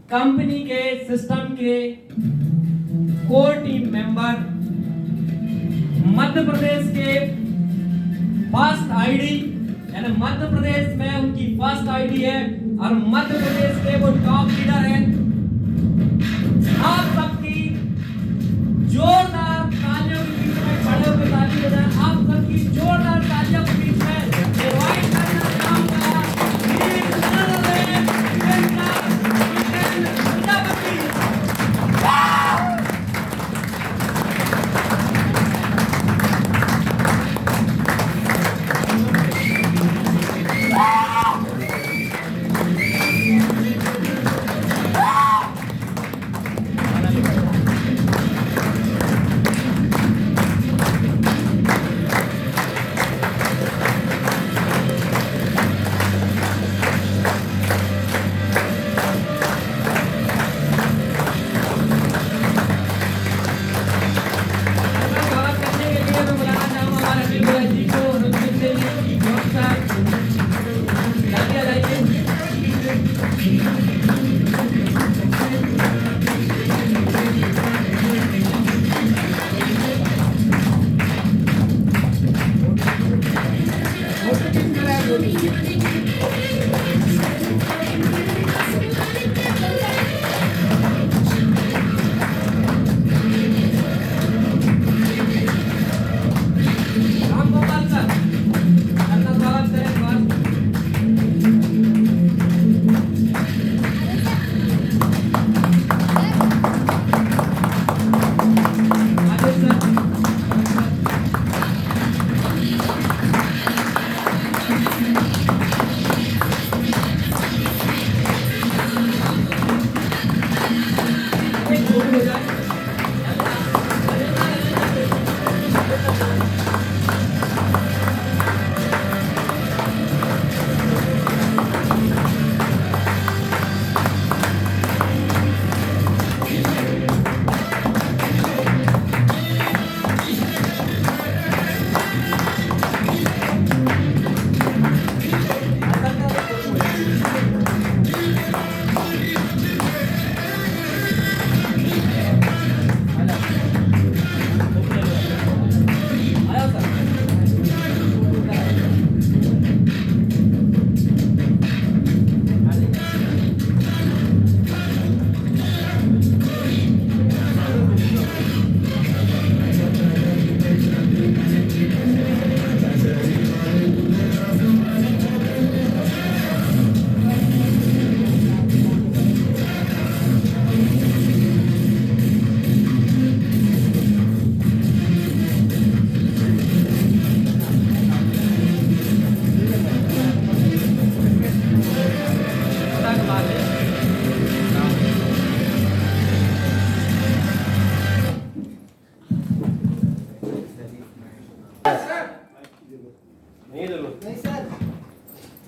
Company के system के core team member, Madhya Pradesh के फर्स्ट आईडी, यानी मध्य प्रदेश में उनकी फर्स्ट आईडी है और मध्य प्रदेश के वो टॉप लीडर है। आप सबकी जोरदार तालियों के बीच में खड़े होकर ताली बजाएं। आप सबकी जोरदार तालियों के बीच में इनवाइट करना चाहूंगा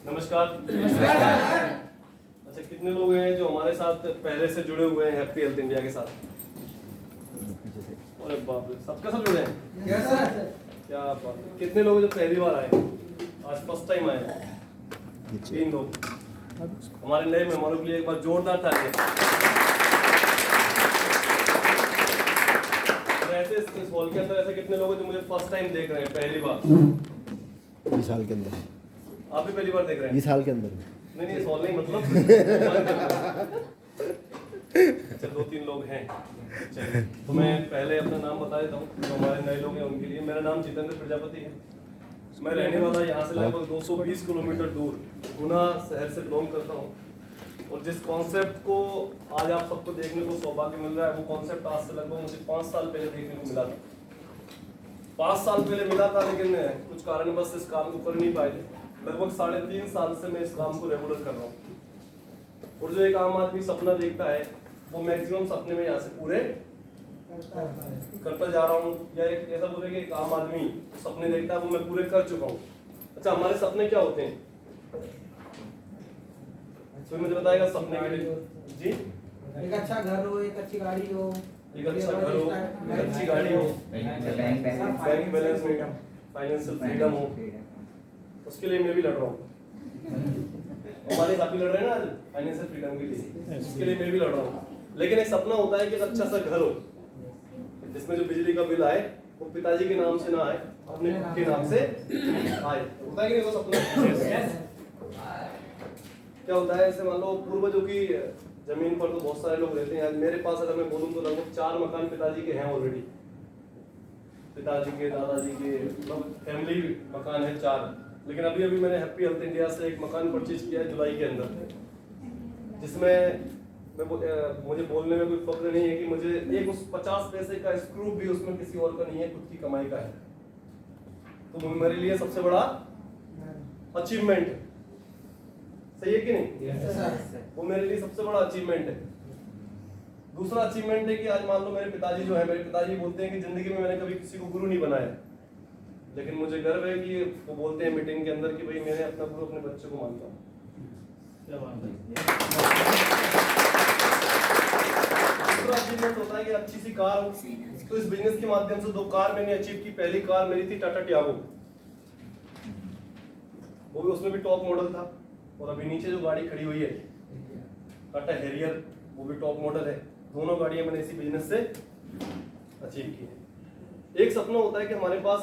नमस्कार। अच्छा, कितने लोग हैं जो हमारे साथ पहले से जुड़े हुए हैं हैप्पी हेल्थ इंडिया के साथ? अरे बाप रे, सबके साथ जुड़े हैं? Yes sir. क्या बात है। कितने लोग जो पहली बार आए, आज फर्स्ट टाइम आए? 3 लोग। हमारे नए मेहमानों के लिए एक बार जोरदार तालियां। ऐसे इस हॉल के अंदर ऐसे कितने लोग हैं जो मुझे फर्स्ट टाइम देख रहे हैं, पहली बार? 20 साल के अंदर। आप भी पहली बार देख रहे हैं? 20 साल के अंदर। नहीं, इस हॉल नहीं, मतलब अच्छा 2-3 लोग हैं। चलिए, तो मैं पहले अपना नाम बता देता हूँ जो हमारे नए लोग हैं उनके लिए। मेरा नाम जितेंद्र प्रजापति है। मैं रहने वाला यहाँ से लगभग 220 किलोमीटर दूर गुना शहर से बिलोंग करता हूँ। और जिस कॉन्सेप्ट को आज आप सबको देखने को सौभाग्य मिल रहा है, वो कॉन्सेप्ट आज से लगभग मुझे 5 साल पहले देखने को मिला था। 5 साल पहले मिला था, लेकिन कुछ कारणवश इस काम को कर नहीं पाए थे। लगभग 3.5 साल से मैं इस काम को रेगुलर कर रहा हूँ। और जो एक आम आदमी सपना देखता है, वो मैक्सिमम सपने में यहाँ से पूरे करता जा रहा हूँ। या एक ऐसा बोले कि एक आम आदमी सपने देखता है, वो मैं पूरे कर चुका हूँ। अच्छा, हमारे सपने क्या होते हैं? कोई मुझे बताएगा सपने के लिए? जी, एक अच्छा घर हो, एक अच्छी गाड़ी हो, एक अच्छा घर हो, एक अच्छी गाड़ी हो, बैंक बैलेंस हो, फाइनेंशियल फ्रीडम हो। उसके लिए मैं भी लड़ रहा हूँ। हमारे साथी लड़ रहे हैं ना आज। फाइनेंशियल फ्रीडम के लिए, इसके लिए मैं भी लड़ रहा हूँ। लेकिन एक सपना होता है कि एक अच्छा सा घर हो जिसमें जो बिजली का बिल आए वो पिताजी के नाम से ना आए, अपने खुद के नाम से आए। होता है कि नहीं वो सपना? क्या होता है, ऐसे मान लो पूर्वजों की जमीन पर तो बहुत सारे लोग रहते हैं। आज मेरे पास अगर मैं बोलूँ तो लगभग 4 मकान पिताजी के हैं ऑलरेडी, पिताजी के, दादाजी के, मतलब फैमिली मकान है 4। लेकिन अभी अभी मैंने हैप्पी हेल्थ इंडिया से एक मकान परचेज किया है जुलाई के अंदर, जिसमें मुझे बोलने में कोई फक्र नहीं है कि मुझे एक उस 50 पैसे का स्क्रू भी उसमें किसी और का नहीं है, खुद की कमाई का है। तो मेरे लिए सबसे बड़ा अचीवमेंट है, सही है कि नहीं? वो मेरे लिए सबसे बड़ा अचीवमेंट है। दूसरा अचीवमेंट है कि आज मान लो मेरे पिताजी जो है, मेरे पिताजी बोलते हैं कि जिंदगी में मैंने कभी किसी को गुरु नहीं बनाया, लेकिन मुझे गर्व है कि वो बोलते हैं मीटिंग के अंदर कि भाई मैंने अपना गुरु अपने बच्चे को मानता हूँ। दूसरा अचीवमेंट होता है कि अच्छी सी कार हो। तो इस बिजनेस के माध्यम से 2 कार मैंने अचीव की। पहली कार मेरी थी टाटा टियागो, वो भी उसमें भी टॉप मॉडल था। और अभी नीचे जो गाड़ी खड़ी हुई है टाटा हैरियर, वो भी टॉप मॉडल है। दोनों गाड़ियां मैंने इसी बिजनेस से अचीव की है। एक सपना होता है कि हमारे पास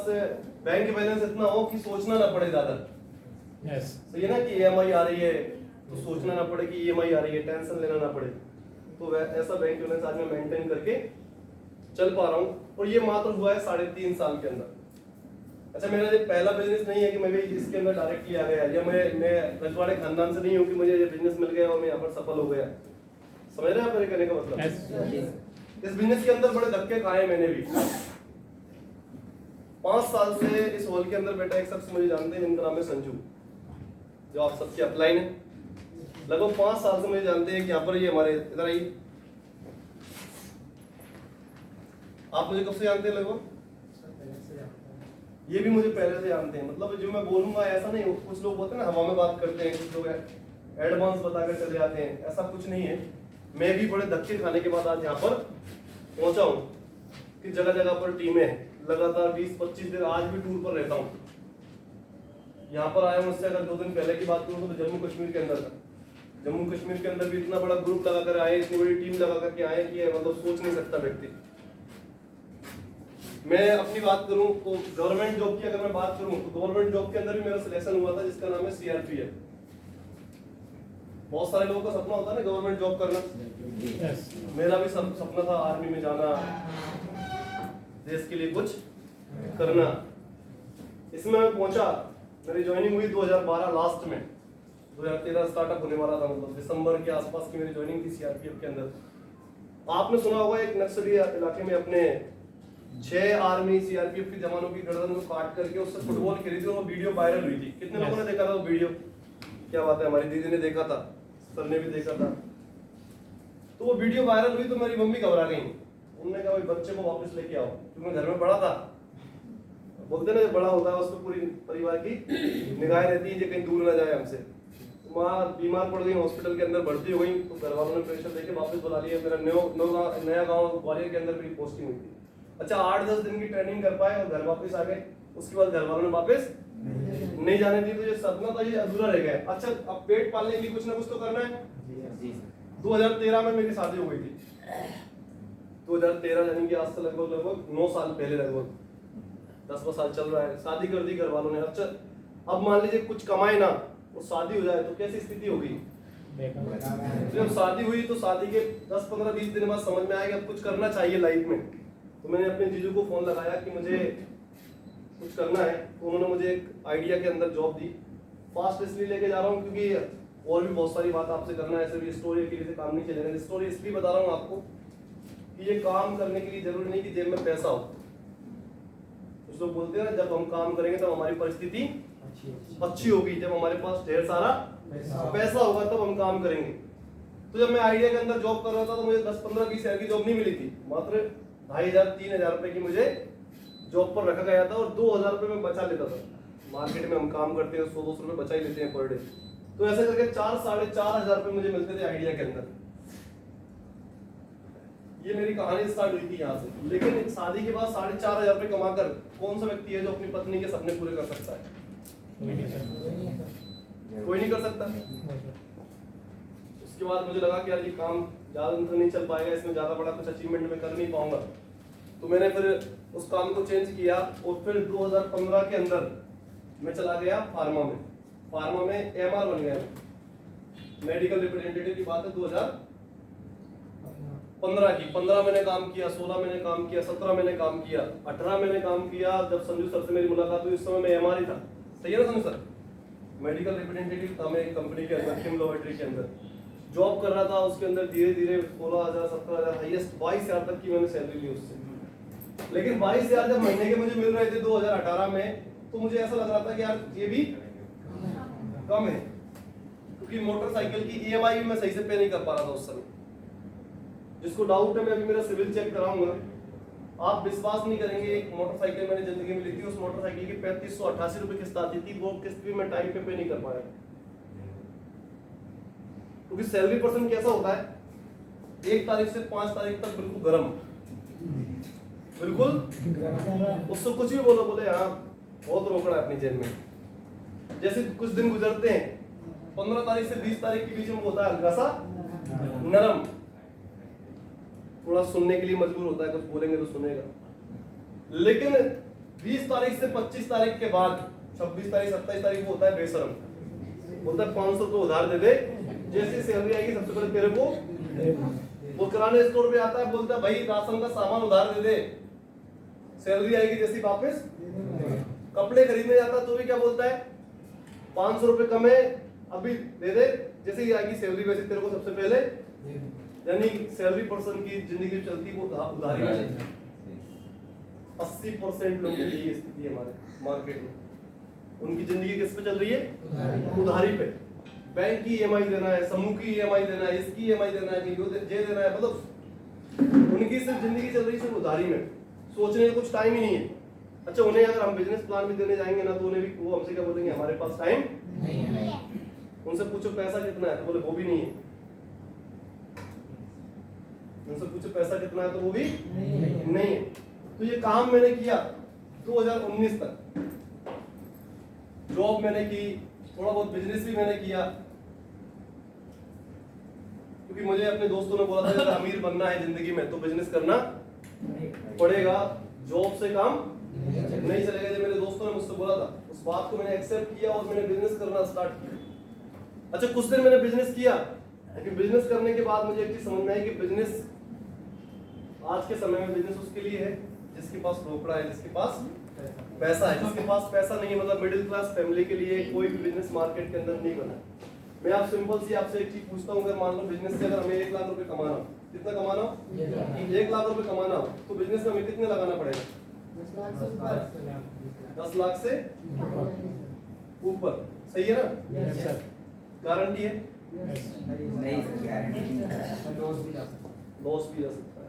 बैंक बैलेंस इतना हो कि सोचना ना पड़े ज्यादा। सही है ना कि EMI आ रही है तो सोचना ना पड़े कि EMI आ रही है, टेंशन लेना ना पड़े। तो ऐसा बैंक बैलेंस आज मैं मेंटेन करके चल पा रहा हूँ। और ये मात्र हुआ है 3.5 साल के अंदर। अच्छा, मेरा ये पहला बिजनेस नहीं है कि मैं भी इसके अंदर डायरेक्टली आ गया, या मैं रजवाड़े खानदान से नहीं हूँ कि मुझे ये बिजनेस मिल गया और मैं यहाँ पर सफल हो गया। समझ रहे हैं आप मेरे कहने का मतलब? इस बिजनेस के अंदर बड़े धक्के खाए मैंने भी। 5 साल से इस हॉल के अंदर बैठा एक शख्स मुझे जानते हैं, जिनका नाम है संजू, जो आप सबके अपलाइन है। लगभग 5 साल से मुझे जानते हैं कि यहाँ पर ये हमारे इधर आइए। आप मुझे कब से जानते हैं? लगभग ये भी मुझे पहले से जानते हैं। मतलब जो मैं बोलूंगा ऐसा नहीं, कुछ लोग बोलते हैं ना हवा में बात करते हैं, कुछ लोग एडवांस बताकर चले जाते हैं, ऐसा कुछ नहीं है। मैं भी बड़े धक्के खाने के बाद आज यहाँ पर पहुंचा हूँ कि जगह जगह पर टीमें हैं। लगातार 20-25 दिन आज भी टूर पर रहता हूँ। यहाँ पर आया हूँ, उससे अगर 2 दिन पहले की बात करूँ तो जम्मू कश्मीर के अंदर था। जम्मू कश्मीर के अंदर भी इतना बड़ा ग्रुप लगा कर आए, इतनी बड़ी टीम लगा करके आए कि मतलब सोच नहीं सकता व्यक्ति। मैं अपनी बात करूं तो गवर्नमेंट जॉब की अगर मैं बात करूं तो गवर्नमेंट जॉब के अंदर भी मेरा सिलेक्शन हुआ था, जिसका नाम है CRPF। बहुत सारे लोगों का सपना होता है ना गवर्नमेंट जॉब करना। मेरा भी सपना था आर्मी में जाना, देश के लिए कुछ करना। इसमें मैं पहुंचा। मेरी ज्वाइनिंग हुई 2012 लास्ट में, 2013 स्टार्टअप होने वाला था, मतलब दिसंबर के आसपास की मेरी ज्वाइनिंग थी CRPF के अंदर। आपने सुना होगा एक नक्सली इलाके में अपने 6 आर्मी CRPF के जवानों की गर्दन को काट करके उससे फुटबॉल खेली थी और वो वीडियो वायरल हुई थी। कितने लोगों ने देखा था वो वीडियो? क्या बात है, हमारी दीदी ने देखा था, सर ने भी देखा था। तो वो वीडियो वायरल हुई तो मेरी मम्मी घबरा गई। उन्होंने कहा भाई बच्चे को वापस लेके आओ, क्योंकि घर में बड़ा था। बोलते ना जब बड़ा होता है उसको पूरी परिवार की निगाहें रहती है कि कहीं दूर ना जाए हमसे। माँ बीमार पड़ गई, हॉस्पिटल के अंदर भर्ती हो गई, तो घर वालों ने प्रेशर देके वापस बुला लिया। मेरा नया गाँव ग्वालियर के अंदर मेरी पोस्टिंग हुई थी। अच्छा, 8-10 दिन की ट्रेनिंग कर पाए और घर वापस आ गए। उसके बाद घर वालों ने वापस नहीं जाने दी, तो ये सपना था ये अधूरा रह गया। अच्छा, अब पेट पालने के लिए कुछ ना कुछ तो करना है। 2013 में मेरी शादी हो गई थी। 2013 यानी कि आज से लगभग 9 साल पहले, लगभग 10 साल चल रहा है। शादी कर दी घर वालों ने। अच्छा, अब मान लीजिए कुछ कमाए ना और शादी हो जाए तो कैसी स्थिति होगी? जब शादी हुई तो शादी के 10-15-20 दिन बाद समझ में आया कि अब कुछ करना चाहिए लाइफ में। तो मैंने अपने जीजू को फोन लगाया कि मुझे कुछ करना है। तो उन्होंने मुझे एक आइडिया के अंदर जॉब दी। फास्ट इसलिए लेके जा रहा हूँ क्योंकि और भी बहुत सारी बात आपसे करना है। सिर्फ स्टोरी के लिए काम नहीं चलेगा। स्टोरी इसलिए बता रहा हूँ आपको कि ये काम करने के लिए जरूरी नहीं कि जेब में पैसा हो। कुछ लोग बोलते हैं ना जब हम काम करेंगे तब हमारी परिस्थिति अच्छी होगी, जब हमारे पास ढेर सारा पैसा होगा तब हम काम करेंगे। तो जब मैं आइडिया के अंदर जॉब कर रहा था तो मुझे 10-15-20 हज़ार की जॉब नहीं मिली थी। मात्र 2,500-3,000 रुपए की मुझे जॉब पर रखा गया था और 2,000 रुपए में बचा लेता था। मार्केट में हम काम करते हैं 100-200 रुपए बचा ही लेते हैं पर डे। तो ऐसे करके 4-4,500 रुपए मुझे मिलते थे आइडिया के अंदर। ये मेरी कहानी स्टार्ट हुई थी यहाँ से। लेकिन शादी के बाद 4,500 रुपए कमाकर कौन सा व्यक्ति है जो अपनी पत्नी के सपने पूरे कर सकता है? कोई नहीं कर सकता। उसके बाद मुझे लगा कि यार ये काम ज़्यादा दिन तक नहीं चल पाएगा, इसमें ज़्यादा बड़ा कुछ अचीवमेंट मैं कर नहीं पाऊंगा। तो मैंने फिर उस काम को चेंज किया और फिर 2015 के अंदर मैं चला गया फार्मा में। फार्मा में एमआर बन गया, मेडिकल रिप्रेजेंटेटिव की बात है 2015 की। 15 मैंने काम किया, 16 मैंने काम किया, 17 मैंने काम किया, 18 मैंने काम किया। जब संजू सर से मेरी मुलाकात हुई उस समय मैं एमआर ही था, सही है ना संजू सर? मेडिकल रिप्रेजेंटेटिव था मैं एक कंपनी के अंदर, किम लैबोरेटरी के अंदर जॉब कर रहा था। उसके अंदर धीरे धीरे 16,000 17,000 हाईएस्ट 22,000 तक की मैंने सैलरी ली उससे। लेकिन 22,000 जब महीने के मुझे मिल रहे थे 2018 में, तो मुझे ऐसा लग रहा था कि यार ये भी कम है, क्योंकि मोटरसाइकिल की ईएमआई भी मैं सही से पे नहीं कर पा रहा था उस समय। जिसको डाउट है मैं अभी मेरा सिविल चेक कराऊंगा, आप विश्वास नहीं करेंगे, एक मोटरसाइकिल मैंने जिंदगी में ली थी, उस मोटरसाइकिल की 3588 रुपए किस्त आती थी, वो किस्त भी मैं टाइम पे नहीं कर पाया। क्योंकि सैलरी पर्सन कैसा होता है, 1 तारीख से 5 तारीख तक बिल्कुल गर्म, बिल्कुल उससे कुछ भी बोलो, बोले हाँ बहुत रोकड़ा है अपनी जेब में। जैसे कुछ दिन गुजरते हैं, 15 तारीख से 20 तारीख के बीच में होता है हल्का सा नरम, थोड़ा सुनने के लिए मजबूर होता है, कुछ बोलेंगे तो सुनेगा। लेकिन 20 तारीख से 25 तारीख के बाद 26 तारीख 27 तारीख को होता है बेशरम, बोलता है 500 रुपये उधार दे दे, जैसे सैलरी आएगी सबसे पहले तेरे को। वो किराने स्टोर पे आता है, बोलता है भाई राशन का सामान उधार दे दे, सैलरी आएगी जैसी वापस। कपड़े खरीदने जाता है तो भी क्या बोलता है, 500 रुपये कम है अभी दे दे, जैसे ही आएगी सैलरी वैसे तेरे को सबसे पहले। यानी सैलरी पर्सन की जिंदगी चलती वो उधारी में। 80% लोगों की यही स्थिति है हमारे मार्केट में, उनकी जिंदगी किस पे चल रही है, उधारी पे। बैंक की ईएमआई देना है, समूह की ईएमआई देना है, इसकी ईएमआई देना है, ये देना है, मतलब उनकी सिर्फ जिंदगी चल रही है सिर्फ उधारी में, सोचने का कुछ टाइम ही नहीं है। अच्छा, उन्हें अगर हम बिजनेस प्लान भी देने जाएंगे ना, तो उन्हें भी वो हमसे क्या बोलेंगे, हमारे पास टाइम नहीं है। उनसे पूछो पैसा कितना है, तो बोले वो भी नहीं है। उनसे पूछो पैसा कितना है, तो वो भी नहीं है। तो ये काम मैंने किया 2019 तक, जॉब मैंने की, थोड़ा बहुत बिजनेस भी मैंने किया, क्योंकि मुझे अपने दोस्तों ने बोला था अगर अमीर बनना है जिंदगी में तो बिजनेस करना पड़ेगा, जॉब से काम नहीं चलेगा। जब मेरे दोस्तों ने मुझसे बोला था, उस बात को मैंने एक्सेप्ट किया और मैंने बिजनेस करना स्टार्ट किया। अच्छा, कुछ दिन मैंने बिजनेस किया, लेकिन बिजनेस करने के बाद मुझे एक चीज समझ में आई कि बिजनेस आज के समय में बिजनेस उसके लिए है जिसके पास रोकड़ा है, जिसके पास पैसा है। जिसके पास पैसा नहीं है, मतलब मिडिल क्लास फैमिली के लिए कोई भी बिजनेस मार्केट के अंदर नहीं बना। मैं आप सिंपल सी आपसे एक चीज पूछता हूँ, अगर मान लो बिजनेस से अगर हमें 1 लाख रुपए कमाना हो, कितना कमाना हो, 1 लाख रुपए कमाना हो, तो बिजनेस में हमें कितने लगाना पड़ेगा, 10 लाख से ऊपर, सही है ना? गारंटी है? लॉस भी जा सकता है,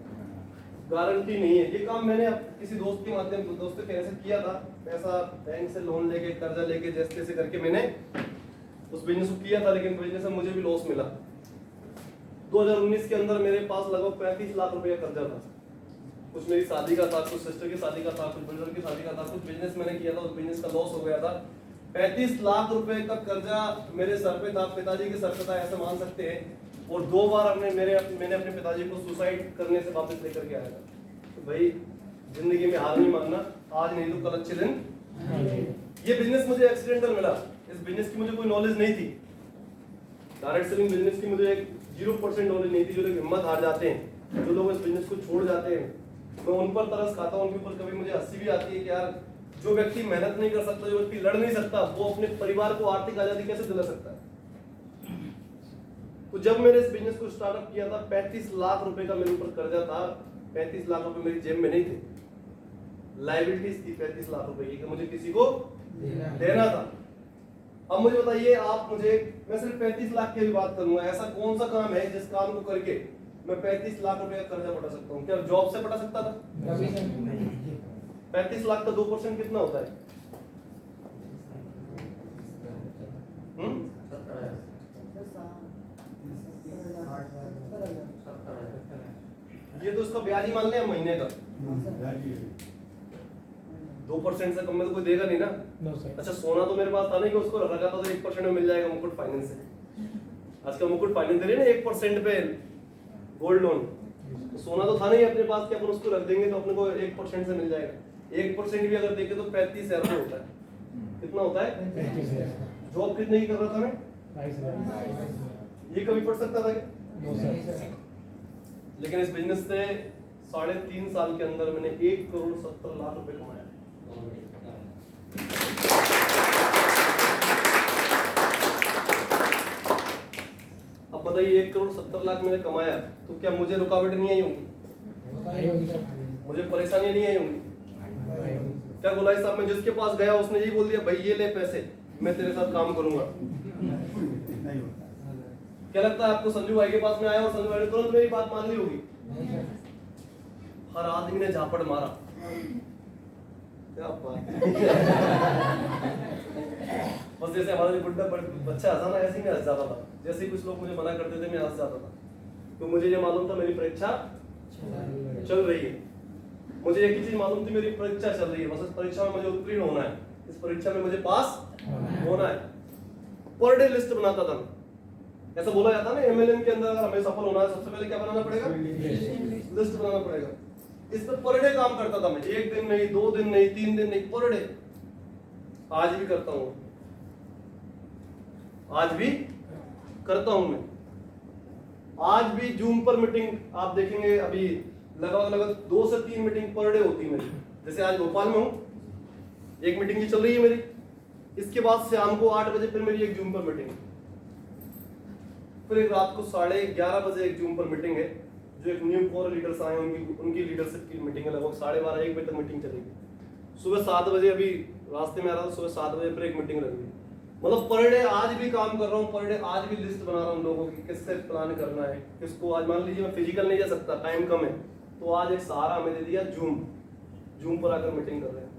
गारंटी नहीं है। ये काम मैंने किसी दोस्त के माध्यम से, दोस्त के कहने से किया था, पैसा बैंक से लोन लेके, कर्जा लेके, जैसे तैसे करके मैंने उस बिजनेस को किया था, लेकिन बिजनेस में मुझे भी लॉस मिला। 2019 के अंदर मेरे पास लगभग 35 लाख रुपए का कर्जा था। कुछ मेरी शादी का था, कुछ सिस्टर की शादी का था, कुछ ब्रदर की शादी का था, कुछ बिजनेस मैंने किया था, उस बिजनेस का लॉस हो गया था। 35 लाख रुपए का कर्जा मेरे सर पे था, पिताजी के सर पे था, ऐसा मान सकते हैं। और 2 बार मैंने अपने पिताजी को सुसाइड करने से वापस लेकर के आया था। तो भाई जिंदगी में हार नहीं मानना, आज नहीं तो कल अच्छे दिन। ये बिजनेस मुझे एक्सीडेंटल मिला, इस बिजनेस की मुझे कोई नॉलेज नहीं थी। डायरेक्ट सेलिंग बिजनेस की मुझे 0% नॉलेज नहीं थी। जो लोग हिम्मत हार जाते हैं, जो लोग इस बिजनेस को छोड़ जाते हैं, मैं उन पर तरस खाता हूँ, उनके ऊपर कभी मुझे हंसी भी आती है कि यार जो व्यक्ति मेहनत नहीं कर सकता, जो व्यक्ति लड़ नहीं सकता, वो अपने परिवार को आर्थिक आजादी कैसे दिला सकता है। तो जब मैंने इस बिजनेस को स्टार्टअप किया था, 35 लाख रुपए का मेरे ऊपर कर्जा था। 35 लाख रुपए मेरी जेब में नहीं थे, लायबिलिटीज थी 35 लाख रुपए की, मुझे किसी को देना था। अब मुझे बताइए आप, मैं सिर्फ 35 लाख की भी बात करूंगा, ऐसा कौन सा काम है जिस काम को करके मैं 35 लाख रुपए का कर्जा पटा सकता हूँ? क्या जॉब से पटा सकता था? 35 लाख का 2% कितना होता है? ये तो उसका ब्याज ही मान ले महीने का। 2% से कम में तो कोई देगा नहीं ना। अच्छा, सोना तो मेरे पास था नहीं कि उसको रखा था तो 1% में मिल जाएगा मुकुट फाइनेंस से। आजकल मुकुट फाइनेंस दे रही है ना 1% पे गोल्ड लोन। तो सोना तो था नहीं अपने पास कि अपन उसको रख देंगे तो अपने को 1% से मिल जाएगा। 1% भी अगर देखे तो 35,000 रुपये होता है। कितना होता है? जॉब कितने की कर रहा था मैं? ये कभी पढ़ सकता था क्या? लेकिन इस बिजनेस से 3.5 साल के अंदर मैंने 1,70,00,000 रुपए कमाया। अब बताइए 1,70,00,000 मैंने कमाया तो क्या मुझे रुकावटें नहीं आई होंगी? मुझे परेशानियां नहीं आई होंगी? क्या गुलाई साहब, मैं जिसके पास गया उसने यही बोल दिया भाई ये ले पैसे, मैं तेरे साथ काम करूंगा? क्या लगता है आपको संजू भाई के पास में आया और संजू भाई ने तुरंत मेरी बात मान ली होगी? हर आदमी ने झापड़ मारा। क्या बात बस जैसे हमारा जो बुड्ढा बच्चा हंसा ना, ऐसे ही मैं हंस जाता था। जैसे ही कुछ लोग मुझे मना करते थे मैं हंस जाता था, तो मुझे ये मालूम था मेरी परीक्षा चल रही है। मुझे एक ही चीज मालूम थी, मेरी परीक्षा चल रही है, बस इस परीक्षा में मुझे उत्तीर्ण होना है, इस परीक्षा में मुझे पास होना है। पर डे लिस्ट बनाता था। ऐसा बोला जाता ना एमएलएम के अंदर अगर हमें सफल होना है सबसे पहले क्या बनाना पड़ेगा? लिस्ट बनाना पड़ेगा। इस पर पर डे काम करता था मैं, 1 दिन नहीं, 2 दिन नहीं, 3 दिन नहीं, पर डे। आज भी करता हूँ, आज भी करता हूं मैं। आज भी जूम पर मीटिंग आप देखेंगे, अभी लगभग 2 से 3 मीटिंग पर डे होती है मेरी। जैसे आज भोपाल में हूं, एक मीटिंग ही चल रही है मेरी, इसके बाद शाम को 8 बजे फिर मेरी एक जूम पर मीटिंग, फिर एक रात को 11:30 बजे एक जूम पर मीटिंग है, जो एक न्यू कोर लीडर्स आए उनकी लीडरशिप की मीटिंग है। लगभग 12:30-1 बजे तक मीटिंग चलेगी। सुबह 7 बजे अभी रास्ते में आ रहा था, सुबह 7 बजे फिर एक मीटिंग लगी। मतलब पर डे आज भी काम कर रहा हूँ, पर डे आज भी लिस्ट बना रहा हूँ लोगों की, किससे प्लान करना है, किसको। आज मान लीजिए मैं फिजिकल नहीं जा सकता, टाइम कम है, तो आज एक सहारा हमें दे दिया जूम पर आकर मीटिंग कर रहे हैं।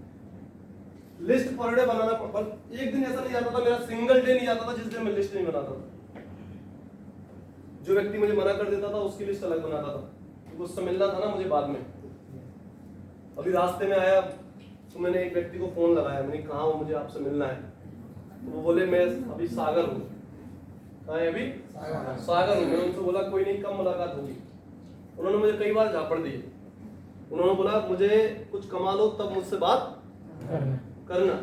लिस्ट पर डे बनाना, पर एक दिन ऐसा नहीं जाता था मेरा, सिंगल डे नहीं जाता था जिस दिन मैं लिस्ट नहीं बनाता था। जो व्यक्ति मुझे मना कर देता था उसकी लिस्ट अलग बनाता था, क्योंकि उससे मिलना था ना मुझे बाद में। अभी रास्ते में आया तो मैंने एक व्यक्ति को फोन लगाया, मैंने कहा वो मुझे आपसे मिलना है, तो वो बोले मैं अभी सागर हूँ। कहाँ है अभी? सागर हूँ। मैंने उनसे बोला कोई नहीं, कम मुलाकात होगी। उन्होंने मुझे कई बार झापड़ दी। उन्होंने बोला मुझे कुछ कमा लो तब मुझसे बात करना।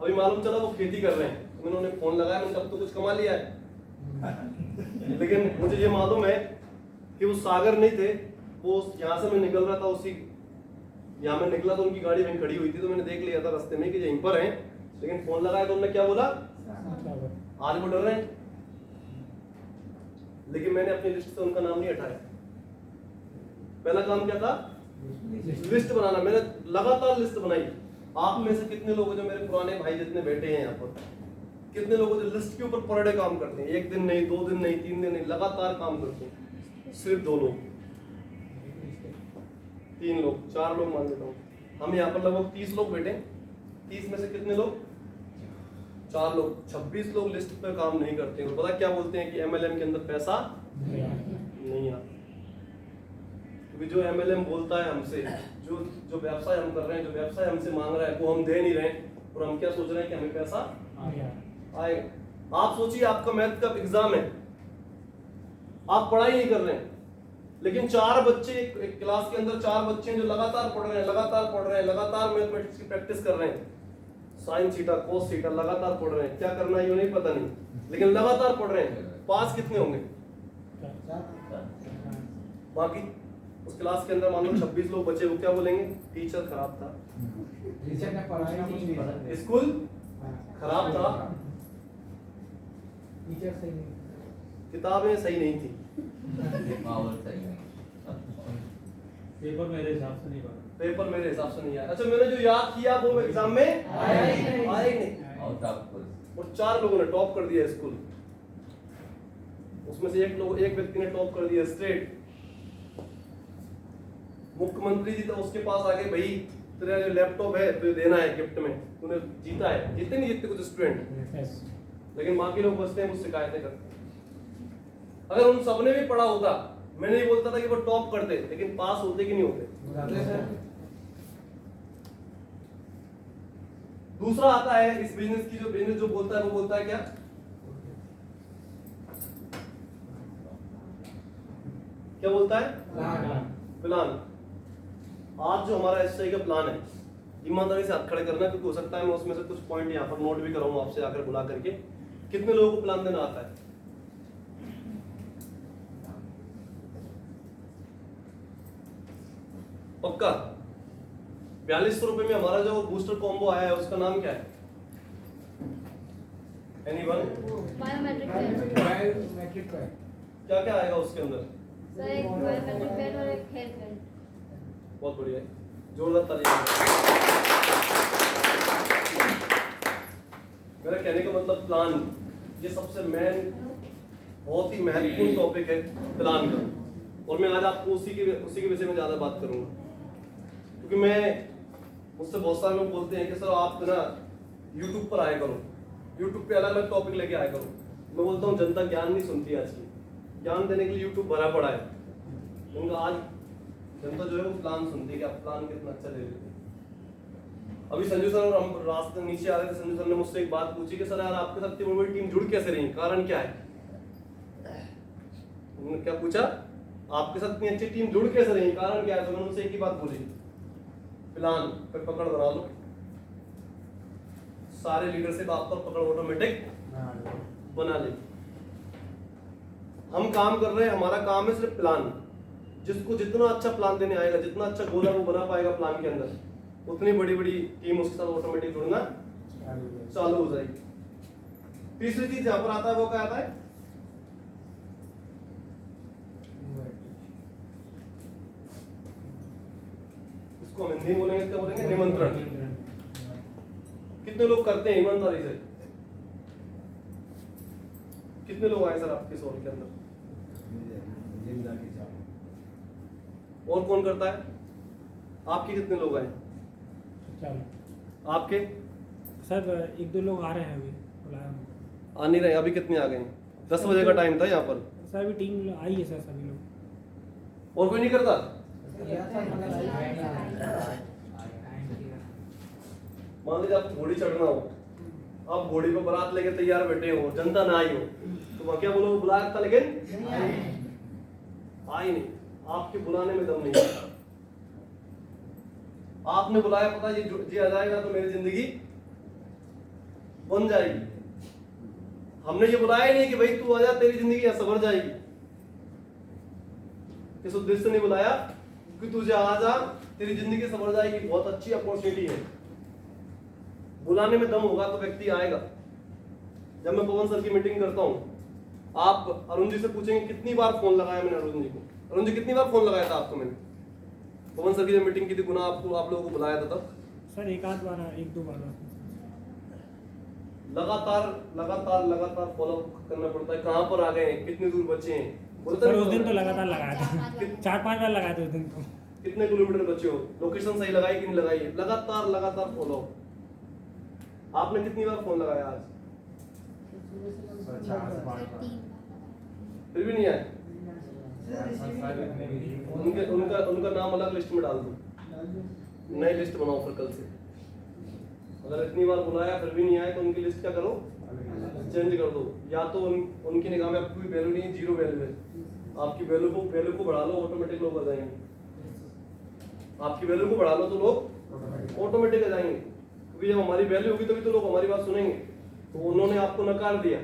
अभी मालूम चला वो खेती कर रहे हैं, तो मैंने उन्हें फोन लगाया, मैंने तब तो कुछ कमा लिया है। लेकिन मुझे ये मालूम है कि वो सागर नहीं थे, वो यहाँ से मैं निकल रहा था, उसी यहाँ मैं निकला तो उनकी गाड़ी वहीं खड़ी हुई थी, तो मैंने देख लिया था रास्ते में कि यहीं पर हैं। लेकिन फोन लगाया तो उन्होंने क्या बोला, आज वो डर रहे हैं। लेकिन मैंने अपनी लिस्ट से उनका नाम नहीं हटाया। पहला काम क्या था? लिस्ट बनाना। मैंने लगातार लिस्ट बनाई। आप में से कितने लोग जो मेरे पुराने भाई जितने बैठे हैं यहाँ पर, कितने लोग जो लिस्ट के ऊपर पर डे काम करते हैं? 1 दिन नहीं, 2 दिन नहीं, 3 दिन नहीं, लगातार काम करते हैं। सिर्फ 2 लोग, 3 लोग, 4 लोग मान लेता हूँ। हम यहाँ पर लगभग 30 लोग बैठे। 30 में से कितने लोग? 4 लोग। 26 लोग लिस्ट पे काम नहीं करते हैं। पता क्या बोलते हैं कि एमएलएम के अंदर पैसा नहीं आता। क्योंकि जो एमएलएम बोलता है हमसे, जो व्यवसाय हम कर रहे हैं, जो व्यवसाय हमसे मांग रहा है, वो हम दे नहीं रहे हैं, और हम क्या सोच रहे हैं कि हमें पैसा आएगा। आप सोचिए आपका मैथ का एग्जाम है, आप पढ़ाई नहीं कर रहे हैं, लेकिन 4 बच्चे एक क्लास के अंदर 4 बच्चे जो लगातार पढ़ रहे हैं, लगातार मैथमेटिक्स की प्रैक्टिस कर रहे हैं, साइन थीटा, कोस थीटा लगातार पढ़ रहे हैं। क्या करना है ये नहीं पता नहीं, लेकिन लगातार पढ़ रहे हैं। पास कितने होंगे? बाकी उस क्लास के अंदर मान लो 26 लोग बचे, वो क्या बोलेंगे? टीचर खराब था, टीचर ने पढ़ाई नहीं की, स्कूल खराब था, टीचर सही नहीं, किताबें सही नहीं थी, पेपर मेरे हिसाब से नहीं बना, पेपर मेरे हिसाब से नहीं आया। अच्छा, मैंने जो याद किया वो एग्जाम में आया ही नहीं। और 4 लोगों ने टॉप कर दिया स्कूल। उसमें से एक व्यक्ति ने टॉप कर दिया स्टेट। मुख्यमंत्री जी तो उसके पास आके, भाई तेरा जो लैपटॉप है तो देना है गिफ्ट में, तूने जीता है। जीते नहीं जीतते कुछ स्टूडेंट, लेकिन बाकी लोग बचते हैं, मुझसे शिकायतें करते हैं। अगर उन सबने भी पढ़ा होता, मैं नहीं बोलता था कि वो टॉप करते, लेकिन पास होते कि नहीं होते? दूसरा आता है इस बिजनेस की, जो बिजनेस जो बोलता है वो बोलता है क्या? क्या बोलता है? प्लान। प्लान। आज जो हमारा एसआई का प्लान है, ईमानदारी से हाथ खड़े करना, क्योंकि हो सकता है मैं उसमें से कुछ पॉइंट यहाँ पर नोट भी कराऊंगा आपसे आकर बुला करके। कितने लोगों को प्लान देना आता है? पक्का? 4200 रुपए में हमारा जो बूस्टर कॉम्बो आया है उसका नाम क्या है? Anyone? Biometric pad biometric pad. क्या क्या आएगा उसके अंदर? सर, एक बायोमेट्रिक पैड और एक हेयर पैड। बहुत बढ़िया है, जोरदार तालियां। मेरा कहने का मतलब प्लान, ये सबसे मेन बहुत ही महत्वपूर्ण टॉपिक है प्लान का, और मैं आज आपको उसी के विषय में ज्यादा बात करूंगा। क्योंकि मुझसे बहुत सारे लोग बोलते हैं कि सर आप ना यूट्यूब पर आया करो, यूट्यूब पे अलग अलग टॉपिक लेके आया करो। मैं बोलता हूँ जनता ज्ञान नहीं सुनती आज की, ज्ञान देने के लिए यूट्यूब भरा पड़ा है। उनका आज जनता जो है वो प्लान सुनती है कि आप प्लान कितना अच्छा ले लेते हैं। अभी संजू सर और हम रास्ते नीचे आ रहे थे, संजू सर ने मुझसे एक बात पूछी कि सर यार आपके साथ इतनी बड़ी टीम जुड़ कैसे रही, कारण क्या है? उन्होंने क्या पूछा? आपके साथ इतनी अच्छी टीम जुड़ कैसे रही, कारण क्या है? तो मैंने उनसे एक ही बात बोली, प्लान पे पकड़ बना लो, सारे लीडरशिप आप पर पकड़ ऑटोमेटिक बना ले। हम काम कर रहे हैं, हमारा काम है सिर्फ प्लान। जिसको जितना अच्छा प्लान देने आएगा, जितना अच्छा गोल है वो बना पाएगा प्लान के अंदर, उतनी बड़ी बड़ी टीम उसके साथ ऑटोमेटिक जुड़ना चालू हो जाएगी। तीसरी चीज यहां पर आता है, वो क्या आता है? इसको हम हिंदी में बोलेंगे, क्या बोलेंगे? निमंत्रण। कितने लोग करते हैं ईमानदारी से? कितने लोग आए सर आपके सोल के अंदर? और कौन करता है? आपके कितने लोग आए? चलो आपके? सर, एक दो लोग आ रहे हैं अभी, बुलाया आ नहीं रहे। अभी कितने आ गए? 10 बजे का टाइम था यहाँ पर। सर। अभी टीम आई है सर, सभी लोग। और कोई नहीं करता? मान लीजिए आप घोड़ी चढ़ना हो, आप घोड़ी पे बारात लेके तैयार बैठे हो, जनता ना आई हो, तो वहां क्या बोलो? बुलाया था लेकिन आई नहीं। आपके बुलाने में दम नहीं है। आपने बुलाया, पता जी आ जाएगा तो मेरी जिंदगी बन जाएगी। हमने ये बुलाया ही नहीं कि भाई तू आजा तेरी जिंदगी यहाँ सवर जाएगी। इस उद्देश्य से नहीं बुलाया कि तुझे आजा तेरी जिंदगी सवर जाएगी, बहुत अच्छी अपॉर्चुनिटी है। बुलाने में दम होगा तो व्यक्ति आएगा। जब मैं पवन सर की मीटिंग करता हूँ, आप अरुण जी से पूछेंगे कितनी बार फोन लगाया मैंने अरुण जी को। अरुण जी कितनी बार फोन लगाया था आपको मैंने? पवन सर की जब मीटिंग की थी गुना, आपको आप लोगों को बुलाया था तब सर एक दो बार लगातार फॉलो करना पड़ता है। कहाँ पर आ गए हैं, कितनी दूर बचे हैं, बोलते सर। नहीं उस दिन तो बोलते? लगातार लगाया था, 4-5 बार लगाए थे उस दिन तो। कितने किलोमीटर बचे हो, लोकेशन सही लगाई कि नहीं लगाई? लगातार फॉलो। आपने कितनी बार फोन लगाया आज? फिर भी नहीं आए। उनका नाम अलग लिस्ट में डाल दो, नई लिस्ट बनाओ फिर कल से। अगर इतनी बार बुलाया फिर भी नहीं आए तो उनकी लिस्ट क्या करो? चेंज कर दो। या तो उनकी निगाह में आपकी कोई वैल्यू नहीं, जीरो वैल्यू है। आपकी वैल्यू को बढ़ा लो, ऑटोमेटिक लोग आ जाएंगे। आपकी वैल्यू को बढ़ा लो तो लोग ऑटोमेटिक आ जाएंगे, क्योंकि जब हमारी वैल्यू होगी तभी तो लोग हमारी बात सुनेंगे। तो उन्होंने आपको नकार दिया,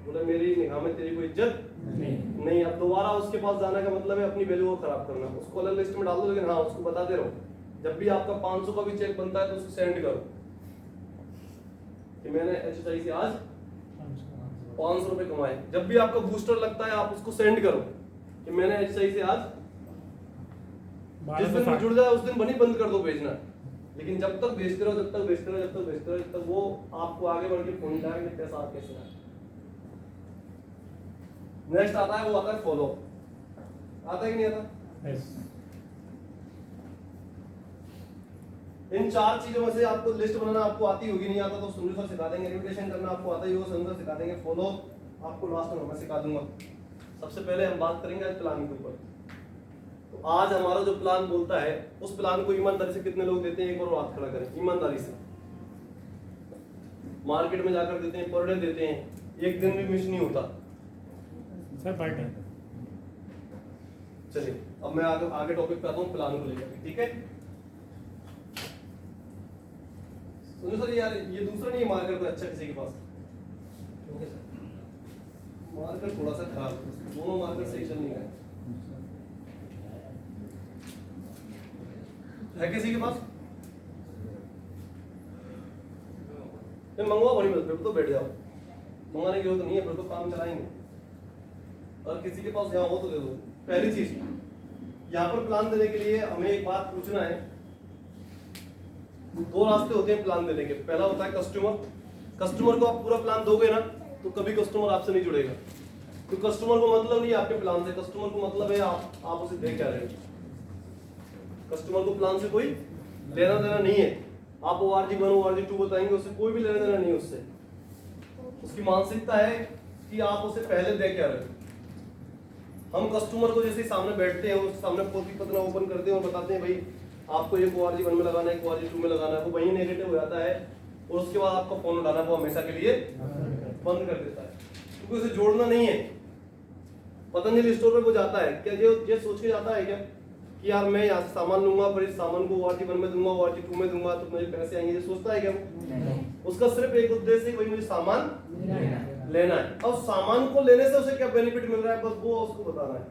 बोले मेरी निगाह में तेरी कोई इज्जत नहीं। अब दोबारा उसके पास जाने का मतलब है अपनी वैल्यू को खराब करना। उसको अलग लिस्ट में डाल दो, लेकिन हाँ उसको बताते रहो। जब भी आपका 500 का भी चेक बनता है तो उसको सेंड करो कि मैंने एचएचआई से आज 500 रुपए कमाए। जब भी आपका बूस्टर लगता है आप उसको सेंड करो कि मैंने एचएचआई से आज, जिस दिन भी जुड़ जाए उस दिन बनी बंद कर दो भेजना। लेकिन जब तक भेजते रहो, जब तक वो आपको आगे बढ़ के फोन लाएंगे पैसा आप कैसे आए। नेक्स्ट आता है, वो आता है फॉलो। आता है कि नहीं आता? इन 4 चीजों में से आपको लिस्ट बनाना आपको आती होगी, नहीं आता तो संजू सर सिखा देंगे। इनविटेशन करना आपको आता ही होगा, संजू सर सिखा देंगे। फॉलो आपको लास्ट में मैं सिखा दूंगा। सबसे पहले हम बात करेंगे आज प्लान के ऊपर। तो आज हमारा जो प्लान बोलता है, उस प्लान को ईमानदारी से कितने लोग देते हैं? एक बार हाथ खड़ा करें। ईमानदारी से मार्केट में जाकर देते हैं, पर डे देते हैं, एक दिन भी मिस नहीं होता सर। पर डे चलिए अब मैं आगे टॉपिक पे आता हूँ प्लान को लेकर, ठीक है। सुनो सर यार, ये दूसरा नहीं मार्कर कोई अच्छा किसी के पास? ओके सर, मार्कर थोड़ा सा खराब है, दोनों मार्कर सही चल नहीं रहे है किसी के पास? मंगवा बड़ी मत, फिर तो बैठ जाओ, मंगाने की जरूरत नहीं है, फिर तो काम चलाएंगे। और किसी के पास यहाँ हो तो दे दो। पहली चीज, यहाँ पर प्लान देने के लिए हमें एक बात पूछना है। दो रास्ते होते हैं प्लान देने के। पहला होता है कस्टमर। कस्टमर को आप पूरा प्लान दोगे ना तो कभी कस्टमर आपसे नहीं जुड़ेगा, तो कस्टमर को मतलब नहीं है आपके प्लान से, कस्टमर को मतलब है आप उसे दे क्या रहे हो। कस्टमर को प्लान से कोई लेना देना नहीं है। आप ORG1 ORG2 बताएंगे, उससे कोई भी लेना देना नहीं है उससे। उसकी मानसिकता है कि आप उसे पहले दे क्या रहे हो। हम कस्टमर को जैसे सामने बैठते हैं, उसके सामने पोथी पतना ओपन करते हैं और बताते हैं भाई आपको एक ORG1 में लगाना है, एक ORG2 में लगाना है, वो वही नेगेटिव हो जाता है और उसके बाद आपका फोन उठाना वो हमेशा के लिए बंद कर देता है, क्योंकि उसे जोड़ना नहीं है। पतंजलि स्टोर पे वो जाता है क्या, ये सोच के जाता है क्या कि यार मैं यहाँ से सामान लूंगा, पर इस सामान को ORG1 में दूंगा, ORG2 में दूंगा तो मुझे पैसे आएंगे, ये सोचता है क्या वो? उसका सिर्फ एक उद्देश्य है, भाई मुझे सामान लेना है। और सामान को लेने से उसे क्या बेनिफिट मिल रहा है, बस वो उसको बताना है।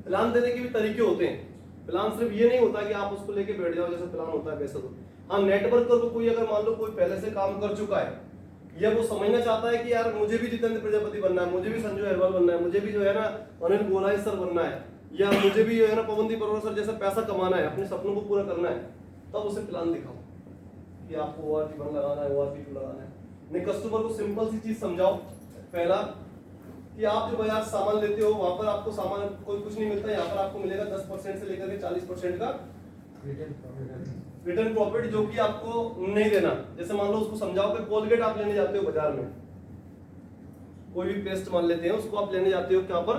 प्लान देने के भी तरीके होते हैं। प्लान सिर्फ ये नहीं होता कि आप उसको लेके बैठ जाओ जैसे प्लान होता है वैसा। तो हाँ, नेटवर्क पर कोई अगर मान लो कोई पहले से काम कर चुका है या वो समझना चाहता है कि यार मुझे भी जितेंद्र प्रजापति बनना है, मुझे भी संजय अहरवाल बनना है, मुझे भी जो है ना अनिल गोलाई सर बनना है, या मुझे भी जो है ना पवनदीप अरोड़ा सर जैसा पैसा कमाना है, अपने सपनों को पूरा करना है, तब उसे प्लान दिखाओ कि आपको ORG1 लगाना है, ORG2 लगाना है। नहीं, कस्टमर को सिंपल सी चीज समझाओ। पहला कि आप जो बाजार सामान लेते हो वहां पर आपको सामान कोई कुछ नहीं मिलता, यहाँ पर आपको मिलेगा 10% से लेकर के 40% का रिटर्न प्रॉफिट, जो कि आपको नहीं देना। जैसे मान लो उसको समझाओ कि कोलगेट आप लेने जाते हो बाजार में, कोई भी पेस्ट मान लेते हैं, उसको आप लेने जाते हो क्या पर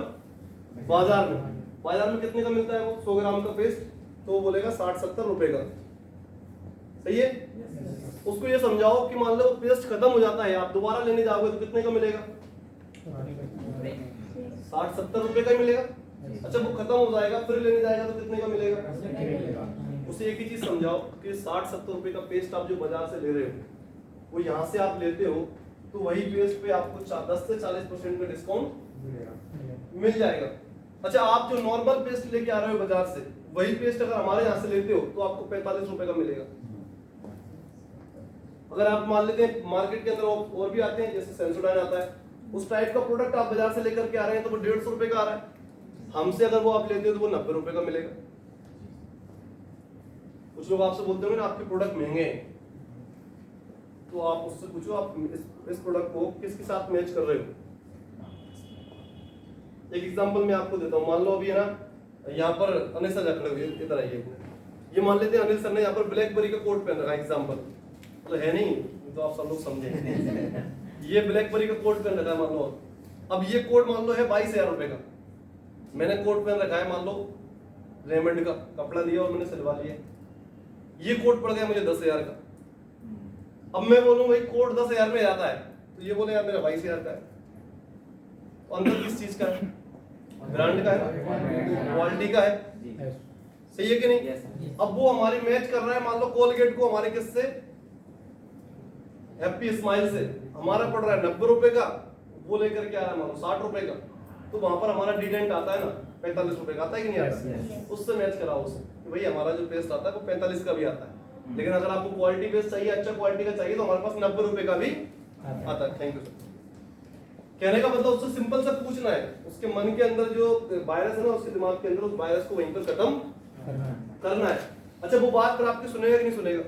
बाजार में कितने का मिलता है वो 100 ग्राम का पेस्ट, तो वो बोलेगा 60-70 रुपए का, सही है। उसको ये समझाओ कि मान लो पेस्ट खत्म हो जाता है, आप दोबारा लेने जाओगे तो कितने का मिलेगा, 60-70 रुपए का ही मिलेगा। अच्छा, वो खत्म हो जाएगा फिर लेने जाएगा तो कितने का मिलेगा। उसे एक ही चीज समझाओ कि 60-70 रुपए का पेस्ट आप जो बाजार से ले रहे हो वो यहाँ से आप लेते हो तो वही पेस्ट पे आपको 10 से 40% का डिस्काउंट मिल जाएगा। अच्छा, आप जो नॉर्मल पेस्ट लेके आ रहे हो बाजार से, वही पेस्ट अगर हमारे यहाँ से लेते हो तो आपको 45 रुपए का मिलेगा। अगर आप मान लेते हैं मार्केट के अंदर और भी आते हैं, जैसे सेंसोडाइन आता है, उस टाइप का प्रोडक्ट आप बाजार से लेकर के आ रहे हैं तो वो 150 रुपए का आ रहा है। हमसे अगर वो आप लेते हो तो वो 90 रुपए का मिलेगा। कुछ लोग आपसे बोलते होंगे ना आपके प्रोडक्ट महंगे हैं, तो आप उससे पूछो आप इस प्रोडक्ट को किसके साथ मैच कर रहे हो। एक एग्जांपल मैं आपको देता हूँ। मान लो अभी है ना यहाँ पर अनिल सर खड़े हुए, इधर आइए। ये मान लेते हैं अनिल सर ने यहाँ पर ब्लैकबेरी का कोट पहन रखा है, एग्जांपल तो है नहीं, तो आप सब लोग समझेंगे। ये ब्लैकबेरी का कोट पहन रखा है मान लो। अब ये कोट मान लो है 22,000 रुपए का, मैंने कोट पहन रखा है मान लो रेमंड का, कपड़ा लिया और मैंने सिलवा लिया, ये कोट पड़ गया मुझे 10,000 का। अब मैं बोलूं भाई कोट 10,000 में आता है, तो ये बोले यार मेरा 22,000 का है। तो अंदर किस चीज का है, ब्रांड का है, क्वालिटी का है, सही है कि नहीं। अब वो हमारी मैच कर रहा है, मान लो कोलगेट को हमारे किससे, हैप्पी स्माइल से, हमारा पड़ रहा है 90 रुपए का, वो लेकर के आ रहा है मान लो 60 रुपए का, तो वहां पर हमारा डिडेंट आता है ना 45 रुपए का, आता है कि नहीं आता। उससे मैच कराओ उसे कि भाई हमारा जो पेस्ट आता है वो 45 का भी आता है, लेकिन अगर आपको क्वालिटी पेस्ट चाहिए, अच्छा क्वालिटी का चाहिए, तो हमारे पास 90 रुपए का भी आता है। Thank you sir. कहने का मतलब उससे सिंपल सा पूछना है, उसके मन के अंदर जो वायरस है ना, उसके दिमाग के अंदर उस वायरस को वहीं पर खत्म करना है। अच्छा, वो बात पर आपकी सुनेगा कि नहीं सुनेगा।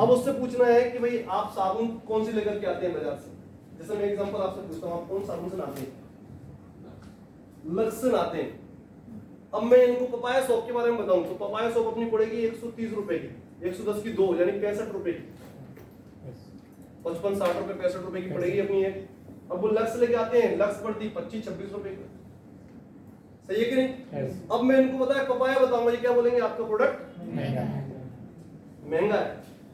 अब उससे पूछना है कि भाई आप साबुन कौन सी लेकर के आते हैं बाजार से। जैसे मैं एग्जांपल आपसे पूछता हूँ, आप कौन साबुन से नहाते हैं, लक्स से नहाते हैं। अब मैं इनको पपाया सोप के बारे में बताऊं तो पपाया सोप अपनी पड़ेगी 130 रुपए की, 110 की 2 यानी 65 रुपए की, 55-60 रुपए 65 रुपए की पड़ेगी अपनी है। अब वो लक्स लेके आते हैं, लक्स पड़ती 25-26 रुपए की, सही है कि नहीं। अब मैं इनको बताया पपाया बताऊंगा, ये क्या बोलेंगे आपका प्रोडक्ट महंगा है।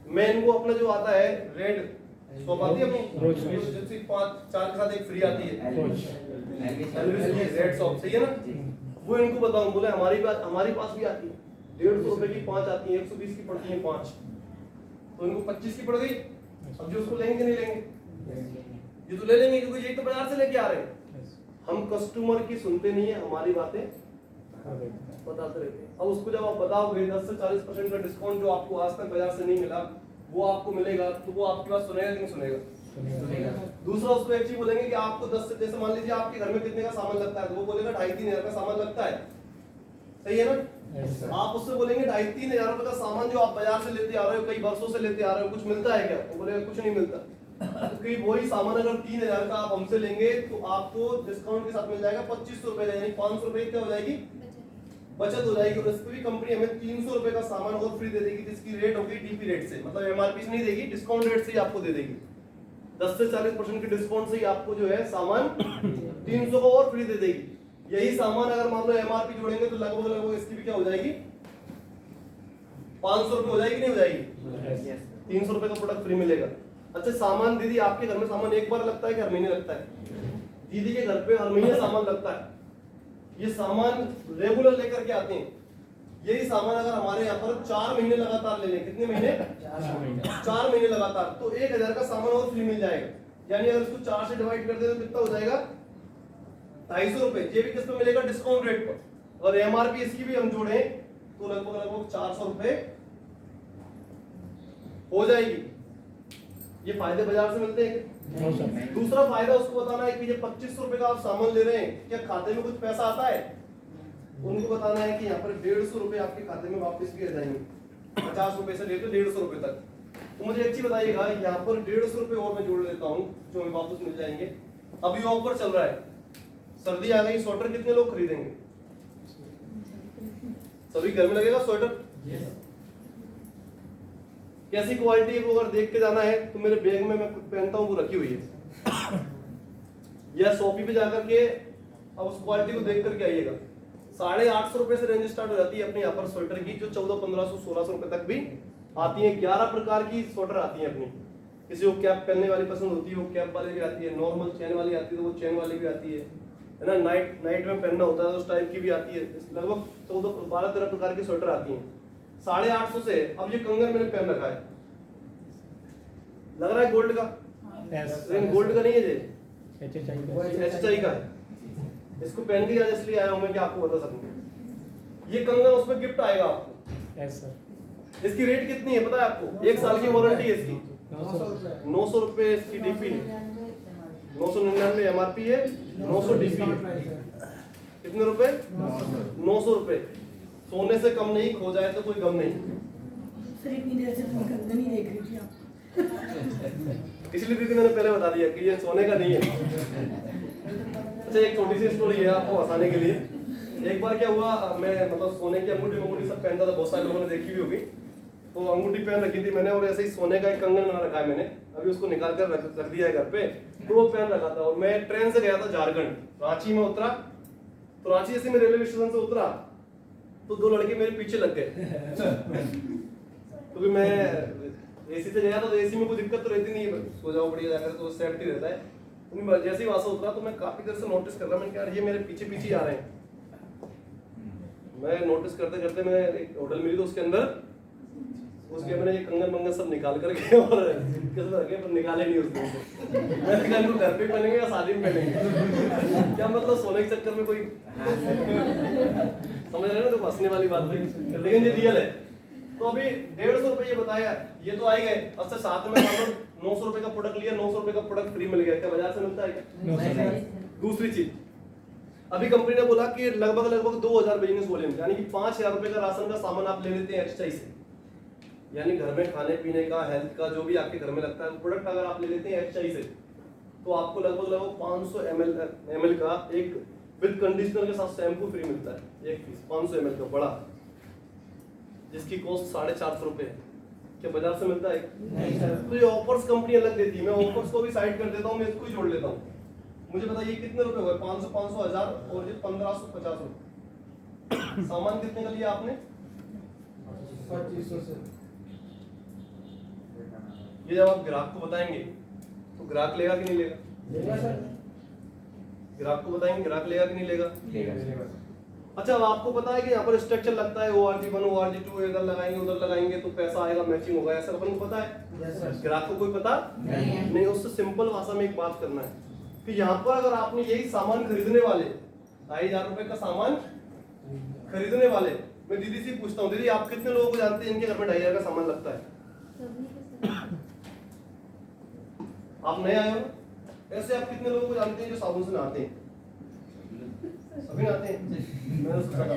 मैं इनको अपना जो आता है रेड शॉप आती है अपनी जैसे 5-4 के साथ एक फ्री आती है रेड शॉप, सही है ना? वो इनको बताऊं, बोले हमारे पास भी आती है 150 रुपए की 5 आती है, 120 की पड़ती है 5, तो इनको 25 की पड़ गई। अब जो उसको लेंगे नहीं लेंगे, ये तो ले लेंगे क्योंकि यही तो बाजार से लेके आ रहे हैं। हम कस्टमर की सुनते नहीं है, हमारी बातें बताते रहते हैं। अब उसको जब आप बताओगे 10 से 40% का डिस्काउंट जो आपको आज तक बाजार से नहीं मिला वो आपको मिलेगा, तो वो आपकी बात सुनेगा कि नहीं सुनेगा? दूसरा उसको एक चीज बोलेंगे कि आपको 10 से, जैसे मान लीजिए आपके घर में कितने का सामान लगता है, तो वो बोलेगा 2,500-3 हजार का सामान लगता है, सही है ना? आप उससे बोलेंगे 2,500-3 हजार रुपए का सामान जो आप बाजार से लेते आ रहे हो, कई वर्षों से लेते आ रहे हो, कुछ मिलता है क्या? वो बोलेगा कुछ नहीं मिलता। क्योंकि वही सामान अगर 3 हजार का आप हमसे लेंगे तो आपको डिस्काउंट के साथ मिल जाएगा 2500 रुपए, यानी 500 रुपए क्या हो जाएगी? बचत हो जाएगी। और इस पर भी कंपनी हमें 300 रुपए का सामान और फ्री दे देगी, जिसकी रेट होगी डीपी रेट से, मतलब एमआरपी से नहीं देगी, डिस्काउंट रेट से ही आपको दे देगी। 10 से 40% के डिस्काउंट से ही आपको जो है सामान 300 को और फ्री दे देगी। यही सामान अगर मान लो एमआरपी जोड़ेंगे तो लगभग इसकी भी क्या हो जाएगी? 500 रुपए हो जाएगी, नहीं हो जाएगी? 300 रुपए का प्रोडक्ट फ्री मिलेगा। अच्छा, सामान दीदी आपके घर में सामान एक बार लगता है कि हर महीने लगता है? दीदी के घर पे हर महीने सामान लगता है। ये सामान रेगुलर लेकर के आते हैं। यही सामान अगर हमारे यहाँ पर 4 महीने लगातार ले लें, कितने महीने? 4 महीने लगातार, तो 1000 का सामान और फ्री मिल जाएगा। यानी अगर इसको 4 से डिवाइड कर दे तो कितना हो जाएगा? 250 रुपए। ये भी किस पे मिलेगा? डिस्काउंट रेट पर। और एमआरपी इसकी भी हम जोड़े तो लगभग 400 रुपए हो जाएगी। ये फायदे बाजार से मिलते हैं। दूसरा फायदा उसको बताना है कि ये 2500 रुपए का आप सामान ले रहे हैं, क्या खाते में कुछ पैसा आता है? उनको बताना है कि यहाँ पर 150 रुपए आपके खाते में वापस भी आ जाएंगे। 50 रुपए से लेकर 150 रुपए तक। तो मुझे एक चीज बताइएगा, यहाँ पर 150 रुपए और मैं जोड़ लेता हूँ जो हमें वापस मिल जाएंगे। अभी ऑफर चल रहा है, सर्दी आ गई, स्वेटर कितने लोग खरीदेंगे? सभी घर में लगेगा स्वेटर। कैसी क्वालिटी को अगर देख के जाना है तो मेरे बैग में मैं कुछ पहनता हूँ वो रखी हुई है, या शॉपी पे जाकर के अब उस क्वालिटी को देख करके आइएगा। 850 रुपए से रेंज स्टार्ट हो जाती है अपने यहाँ पर स्वेटर की, जो 1400-1500-1600 रुपए तक भी आती है। 11 प्रकार की स्वेटर आती है अपनी। किसी को कैप पहनने वाली पसंद होती है वो कैप वाली भी आती है, नॉर्मल चैन वाली आती है तो वो चैन वाली भी आती है ना? नाइट में पहनना होता है उस टाइप की भी आती है। लगभग 12-13 प्रकार की स्वेटर आती है 850 से। अब ये कंगन मैंने पहन रखा है, लग रहा है गोल्ड का, लेकिन गोल्ड का नहीं है, ये HHI का है। इसको पहन के आज इसलिए आया हूं मैं कि आपको बता सकूं। ये कंगन उसमें गिफ्ट आएगा आपको। Yes sir. इसकी रेट कितनी है पता है आपको? 1 साल की वारंटी है इसकी। 900 रुपए इसकी डीपी है, 999 एमआरपी है, 900 डीपी है। कितने रुपए? 900 रुपए। सोने से कम नहीं, खो जाए तो कोई गम नहीं। सर इतनी देर से तुम कंगन ही देख रही थी आप। इसलिए दीदी मैंने पहले बता दिया कि ये सोने का नहीं है। अच्छा, एक छोटी सी स्टोरी है आपको हंसाने के लिए। एक बार क्या हुआ, मैं मतलब सोने की अंगूठी सब पहनता था, बहुत सारे लोगों ने देखी भी होगी। तो अंगूठी पहन रखी थी मैंने, और ऐसे ही सोने का एक कंगन बना रखा है मैंने, अभी उसको निकाल कर रख दिया है घर पे। तो वो पहन रखा था और मैं ट्रेन से गया था झारखंड, रांची में उतरा। तो रांची जैसे मैं रेलवे स्टेशन से उतरा तो 2 लड़के मेरे पीछे लग गए। क्योंकि मैं एसी से गया था तो एसी में कोई दिक्कत तो रहती नहीं है, सो जाओ बढ़िया जाकर, तो सेफ्टी रहता है। तो जैसे ही वहां से उतरा तो मैं काफी देर से नोटिस कर रहा, मैंने कहा ये मेरे पीछे पीछे आ रहे हैं। मैं नोटिस करते करते मैं एक होटल मिली तो उसके मैंने ये कंगन मंगन सब निकाल कर गए और किस रखे पर निकाले नहीं उसको। मैंने कहा इनको घर पे पहनेंगे या शादी में पहनेंगे? क्या मतलब सोने के चक्कर में कोई समझ रहे हैं ना, तो हंसने वाली बात नहीं, लेकिन ये रियल है। तो अभी 150 रुपए ये बताया, ये तो आ गए। अच्छा, साथ में 900 रुपए का प्रोडक्ट लिया, 900 रुपए का प्रोडक्ट फ्री मिल गया, क्या बाजार से मिलता है क्या? दूसरी चीज, अभी कंपनी ने बोला कि लगभग 2000 बिजनेस वॉल्यूम, यानी कि 5000 रुपए का राशन का सामान आप ले लेते हैं HHI से, यानी घर में खाने पीने का, हेल्थ का जो भी आपके घर में लगता है प्रोडक्ट अगर आप ले लेते हैं HHI से, तो आपको लगभग 500 ml का एक विद कंडीशनर के साथ शैम्पू फ्री मिलता है, एक पीस 500 ml का बड़ा, जिसकी कॉस्ट 450 रुपए है। क्या बाजार से मिलता है? नहीं सर। तो ये ऑफर्स कंपनी अलग देती है, मैं ऑफर्स को भी साइड कर देता हूँ, मैं इसको ही जोड़ लेता हूँ। मुझे बताइए कितने रुपए हुए? 500, 500, 1000 और ये 1550 रुपए। सामान कितने का लिया आपने? 2500 से। ये जब आप ग्राहक को बताएंगे तो ग्राहक लेगा कि नहीं लेगा? लेगा सर। ग्राहक को बताएंगे, ग्राहक लेगा कि नहीं लेगा? लेगा। अच्छा, अब आपको पता है कि यहाँ पर स्ट्रक्चर लगता है ORG1 ORG2, इधर लगाएंगे उधर लगाएंगे तो पैसा आएगा, मैचिंग होगा, ऐसा अपन को पता है? Yes sir. ग्राहक को कोई पता नहीं। उससे सिंपल भाषा में एक बात करना है कि यहाँ पर अगर आपने यही सामान खरीदने वाले 2,500 रुपए का सामान खरीदने वाले, मैं दीदी से पूछता हूँ, दीदी आप कितने लोगों को जानते हैं इनके घर में 2,500 का सामान लगता है? सभी के साथ। आप नए आए हो ना? ऐसे आप कितने लोगों को जानते हैं जो साबुन से नहाते हैं? सभी नहाते हैं? मैंने सोचा था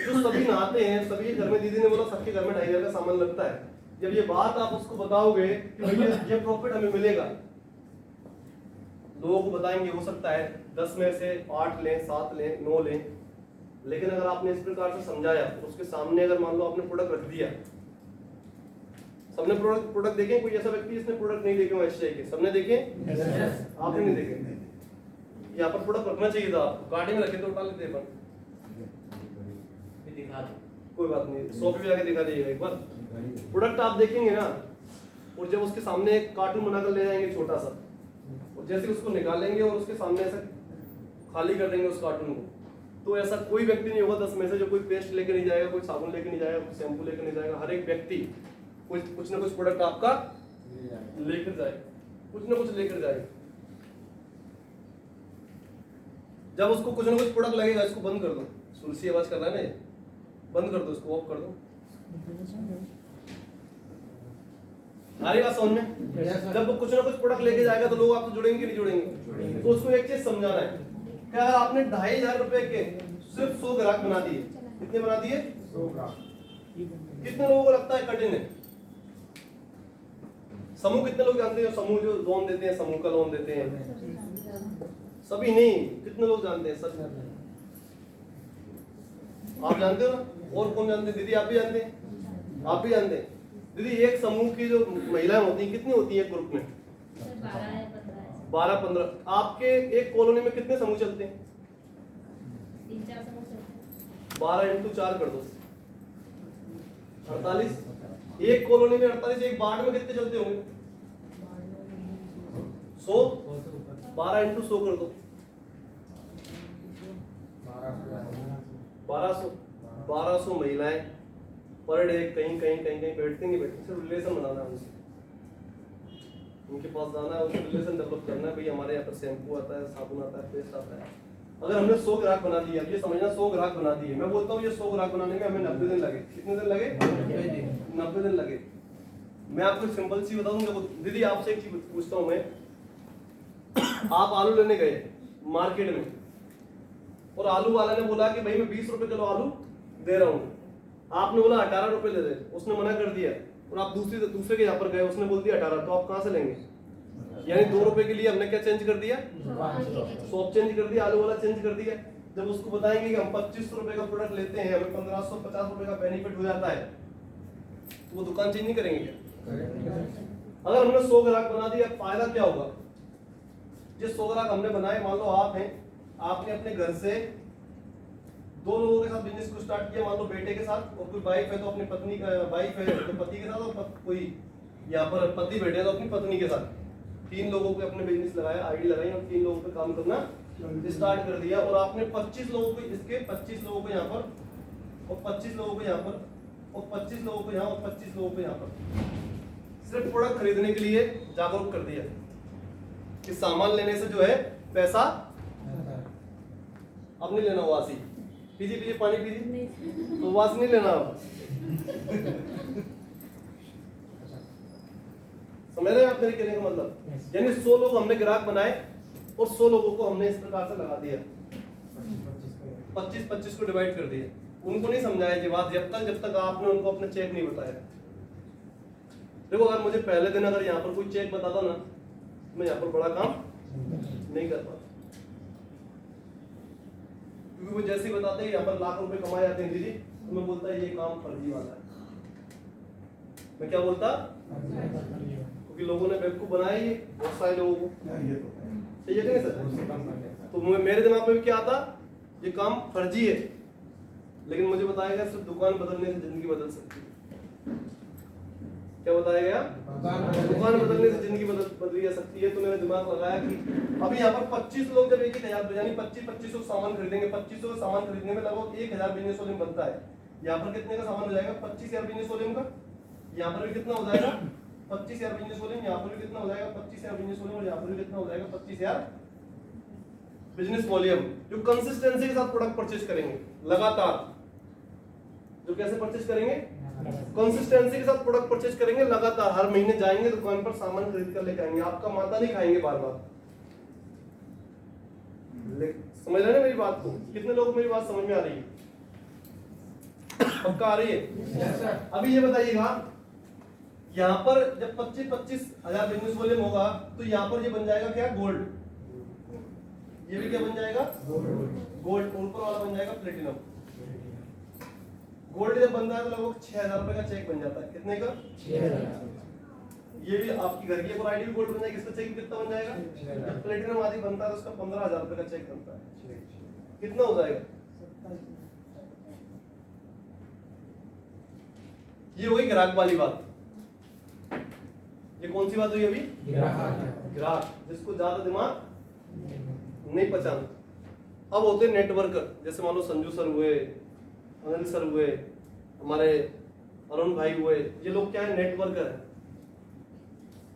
जो सभी नहाते हैं, सभी के घर में, दीदी ने बोला सबके घर में 2,500 का सामान लगता है। जब ये बात आप उसको बताओगे कि भैया ये प्रॉफिट हमें मिलेगा, लोगों को बताएंगे, हो सकता है 10 में से 8 लें, 7 लें, 9 लें, लेकिन अगर आपने इस प्रकार से समझाया, उसके सामने अगर मान लो आपने प्रोडक्ट रख दिया, सबने प्रोडक्ट देखे? कोई ऐसा व्यक्ति जिसने प्रोडक्ट नहीं देखे हो SCI के? सबने देखे? आपने नहीं देखे? यहाँ पर प्रोडक्ट रखना चाहिए था, आपको गाड़ी में रखे तो उठा लेते अपन, दिखा दो, कोई बात नहीं, शॉप पे जाके दिखा दीजिएगा एक बार। प्रोडक्ट आप देखेंगे ना, और जब उसके सामने एक कार्टून बनाकर ले जाएंगे छोटा सा, और जैसे उसको निकालेंगे और उसके सामने ऐसा खाली कर देंगे उस कार्टून को, तो ऐसा कोई व्यक्ति नहीं होगा 10 में से जो कोई पेस्ट लेके नहीं जाएगा, कोई साबुन लेके नहीं जाएगा, कोई शैम्पू लेके नहीं जाएगा। हर एक व्यक्ति कुछ ना कुछ प्रोडक्ट आपका लेकर जाए, कुछ ना कुछ लेकर जाए। जब उसको कुछ ना कुछ प्रोडक्ट लगेगा, इसको बंद कर दो, सुलसी आवाज कर रहा है ना ये, बंद कर दो, इसको ऑफ कर दो। आ रही बात समझ में? जब वो कुछ ना कुछ प्रोडक्ट लेके जाएगा तो लोग आपसे जुड़ेंगे कि नहीं जुड़ेंगे? तो उसको एक चीज समझाना है कि अगर आपने 2,500 रुपए के सिर्फ 100 ग्राहक बना दिए, कितने बना दिए? 100 ग्राम। कितने लोगों को लगता है कठिन है? समूह कितने लोग जानते हैं? समूह जो लोन देते हैं, समूह का लोन देते हैं, सभी नहीं, कितने लोग जानते हैं? सच आप जानते हो ना? और कौन जानते हैं? दीदी आप भी जानते हैं? आप भी जानते हैं? दीदी एक समूह की जो महिलाएं होती हैं कितनी होती है एक ग्रुप में? 12-15। आपके एक कॉलोनी में कितने समूह चलते हैं? 3-4 समूह चलते हैं। 12 × 4 कर दो, 48। एक कॉलोनी में 48, एक वार्ड में कितने चलते होंगे? 100। 12 × 100 कर दो, 1200 महिलाएं पर डे कहीं बैठते नहीं बैठते, सिर्फ रिलेशन बनाना है उनसे, उनके पास जाना है, उनसे रिलेशन डेवलप करना है। भाई हमारे यहाँ पर शैम्पू आता है, साबुन आता है, पेस्ट आता है। अगर हमने 100 ग्राहक बना दिए, अब ये समझना 100 ग्राहक बना दिए, मैं बोलता हूँ ये 100 ग्राहक बनाने में हमें 90 दिन लगे। कितने दिन लगे? 90 दिन लगे। मैं आपको सिंपल सी बता दूंगा। दीदी आपसे एक चीज पूछता हूँ मैं, आप आलू लेने गए मार्केट में और आलू वाला ने बोला कि भाई मैं 20 रुपए किलो आलू दे रहा हूँ, आपने बोला 18 रुपए दे दे, उसने मना कर दिया, और आप दूसरे के यहाँ पर गए, उसने बोल दिया 18, तो आप कहाँ से लेंगे? यानी 2 रुपए के लिए हमने क्या चेंज कर दिया? शॉप चेंज कर दिया, आलू वाला चेंज कर दिया। जब उसको बताएंगे कि हम 25 रुपए का प्रोडक्ट लेते हैं, हमें 1550 रुपए का बेनिफिट हो जाता है, तो वो दुकान चेंज नहीं करेंगे क्या? अगर हमने 100 ग्राहक बना दिया, फायदा क्या होगा? जिस 100 ग्राहक हमने बनाए, मान लो आप हैं, आपने अपने घर से 2 लोगों के साथ बिजनेस को स्टार्ट किया, मान लो बेटे के साथ, और कोई वाइफ है तो अपनी पत्नी का, वाइफ है तो पति के साथ, और कोई यहाँ पर पति बैठे हैं तो अपनी पत्नी के साथ, 3 लोगों पे अपने बिजनेस लगाया, आईडी लगाई और 3 लोगों पे काम करना स्टार्ट कर दिया। और आपने 25 लोगों को, इसके 25 लोगों को यहाँ पर, और 25 लोगों को यहाँ पर, और 25 लोगों को यहाँ, और 25 लोगों को यहाँ पर सिर्फ प्रोडक्ट खरीदने के लिए जागरूक कर दिया कि सामान लेने से जो है पैसा अब नहीं लेना, वासी पीजिए पानी पीजिए, तो वासी नहीं लेना अब। समझ रहे हैं आप मेरे कहने का मतलब? यानी 100 लोग हमने ग्राहक बनाए और 100 लोगों को हमने इस प्रकार से लगा दिया, 25-25 को डिवाइड कर दिया। उनको नहीं समझाया ये बात जब तक आपने उनको अपना चेक नहीं बताया। देखो अगर मुझे पहले दिन अगर यहाँ पर कोई चेक बताता ना, मैं यहाँ पर बड़ा काम नहीं कर पाता, क्योंकि वो जैसे ही बताते हैं यहाँ पर लाख रुपए कमाए जाते हैं दीदी, तो मैं बोलता है ये काम फर्जी वाला है। मैं क्या बोलता? क्योंकि लोगों ने बेवकूफ बनाया ये बहुत सारे लोगों को, सही है कि नहीं सर? तो मेरे दिमाग में भी क्या आता, ये काम फर्जी है, लेकिन मुझे बताया गया सिर्फ दुकान बदलने से जिंदगी बदल सकती है। क्या बताया गया? दुकान बदलने से जिंदगी बदली जा सकती है। तो मैंने दिमाग लगाया कि अभी यहाँ पर 25 लोग जब 1,000 यानी 2500 सामान खरीदेंगे, 2500 सामान खरीदने में लगभग 1000 बिजनेस वॉल्यूम बनता है। यहाँ पर कितने का सामान हो जाएगा? 25,000 बिजनेस वॉल्यूम का। यहाँ पर भी कितना हो जाएगा? 25,000 बिजनेस वॉल्यूम। यहाँ पर भी कितना हो जाएगा? 25,000 बिजनेस वॉल्यूम। और यहाँ पर भी कितना हो जाएगा? 25,000 बिजनेस वॉल्यूम। जो कंसिस्टेंसी के साथ प्रोडक्ट परचेज करेंगे लगातार, जो कैसे परचेज करेंगे? कंसिस्टेंसी के साथ प्रोडक्ट परचेज करेंगे लगातार। हर महीने जाएंगे दुकान पर, सामान खरीद कर लेकर आएंगे। आपका माता नहीं खाएंगे बार बार। समझ रहे हैं मेरी बात को? कितने लोग मेरी बात समझ में आ रही है? पक्का आ रही है? अभी ये बताइएगा, यहाँ पर जब 25,000 बिजनेस वॉल्यूम होगा तो यहाँ पर ये बन जाएगा क्या? गोल्ड। ये भी क्या बन जाएगा? गोल्ड। ऊपर वाला बन जाएगा प्लेटिनम। गोल्ड जब बनता है तो लगभग 6,000 रुपए का चेक बन जाता है। कितने का? 6,000। ये भी आपकी घर की आईडी भी गोल्ड बन जाएगी। इसका चेक कितना बन जाएगा? जब प्लेटिनम आदि बनता है तो उसका 15,000 रुपए का चेक बनता है। कितना हो जाएगा? ये हो गई ग्राहक वाली बात। ये कौन सी बात हुई अभी? ग्राहक, जिसको ज्यादा दिमाग नहीं पहचानता। अब होते नेटवर्कर, जैसे मान लो संजू सर हुए, अनिल सर हुए, हमारे अरुण भाई हुए। ये लोग क्या है? नेटवर्कर है।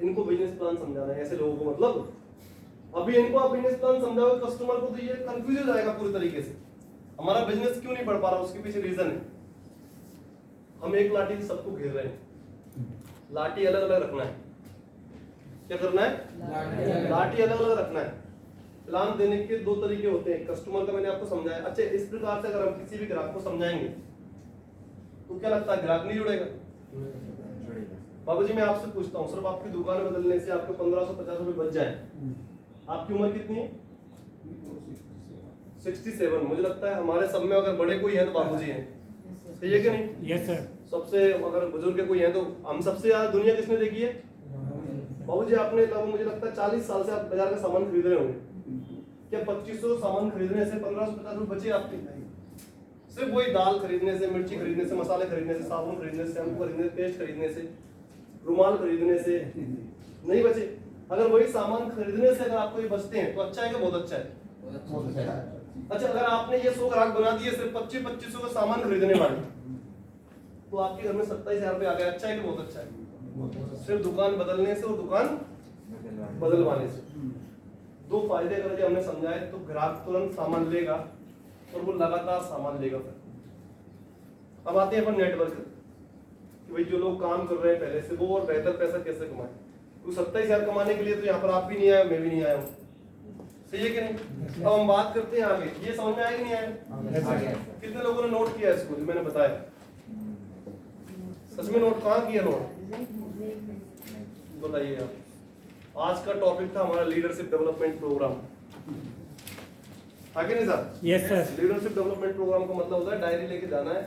इनको बिजनेस प्लान समझाना है ऐसे लोगों को। मतलब अभी इनको आप बिजनेस प्लान समझाओगे कस्टमर को तो ये कंफ्यूज हो जाएगा पूरी तरीके से। हमारा बिजनेस क्यों नहीं बढ़ पा रहा, उसके पीछे रीजन है। हम एक लाठी से सबको घेर रहे हैं। लाठी अलग अलग रखना है। क्या करना है? लाठी अलग अलग रखना है। प्लान देने के दो तरीके होते हैं। कस्टमर का मैंने आपको समझाया। अच्छा, इस प्रकार से अगर हम किसी भी ग्राहक को समझाएंगे तो क्या लगता है ग्राहक नहीं जुड़ेगा? बाबूजी मैं आपसे पूछता हूँ, सिर्फ आपकी दुकान बदलने से आपको 1550 रुपए बच जाए। आपकी उम्र कितनी है? 67। मुझे लगता है हमारे सब में अगर बड़े कोई है तो बाबूजी हैं। सही है कि नहीं? Yes sir. सबसे अगर बुजुर्ग कोई है तो हम सबसे ज्यादा दुनिया किसने देखी है? बाबूजी आपने लगभग मुझे लगता है 40 साल से आप बाजार का सामान खरीद रहे होंगे। क्या 2500 सामान खरीदने से 1550 रुपए बचे आपके? सिर्फ वही दाल खरीदने से, मिर्ची खरीदने से, मसाले खरीदने से, साबुन खरीदने से, शैम्पू खरीदने से, पेस्ट खरीदने से, रुमाल खरीदने से नहीं बचे। अगर वही सामान खरीदने से अगर आपको ये बचते हैं तो अच्छा है कि बहुत अच्छा है? अच्छा, अगर आपने ये 100 ग्राहक बना दिए सिर्फ 2500 का सामान खरीदने वाले, तो आपके घर में 27,000 रुपए आ गए। अच्छा है कि बहुत अच्छा है? सिर्फ दुकान बदलने से और दुकान बदलवाने से दो फायदे अगर हमने समझाए तो ग्राहक तुरंत सामान लेगा और वो लगातार सामान लेगा। फिर अब आते हैं अपन नेटवर्क कि भाई जो लोग काम कर रहे हैं पहले से वो और बेहतर पैसा कैसे कमाए। तो 27,000 कमाने के लिए तो यहाँ पर आप भी नहीं आए, मैं भी नहीं आया हूँ। सही है कि नहीं? अब हम बात करते हैं आगे। ये समझ में आया कि नहीं आया? कितने लोगों ने नोट किया इसको जो मैंने बताया? सच में नोट कहाँ किया? नोट बताइए आप। आज का टॉपिक था हमारा लीडरशिप डेवलपमेंट प्रोग्राम। आगे नहीं sir? Yes sir. Leadership development program का मतलब होता है डायरी लेके जाना है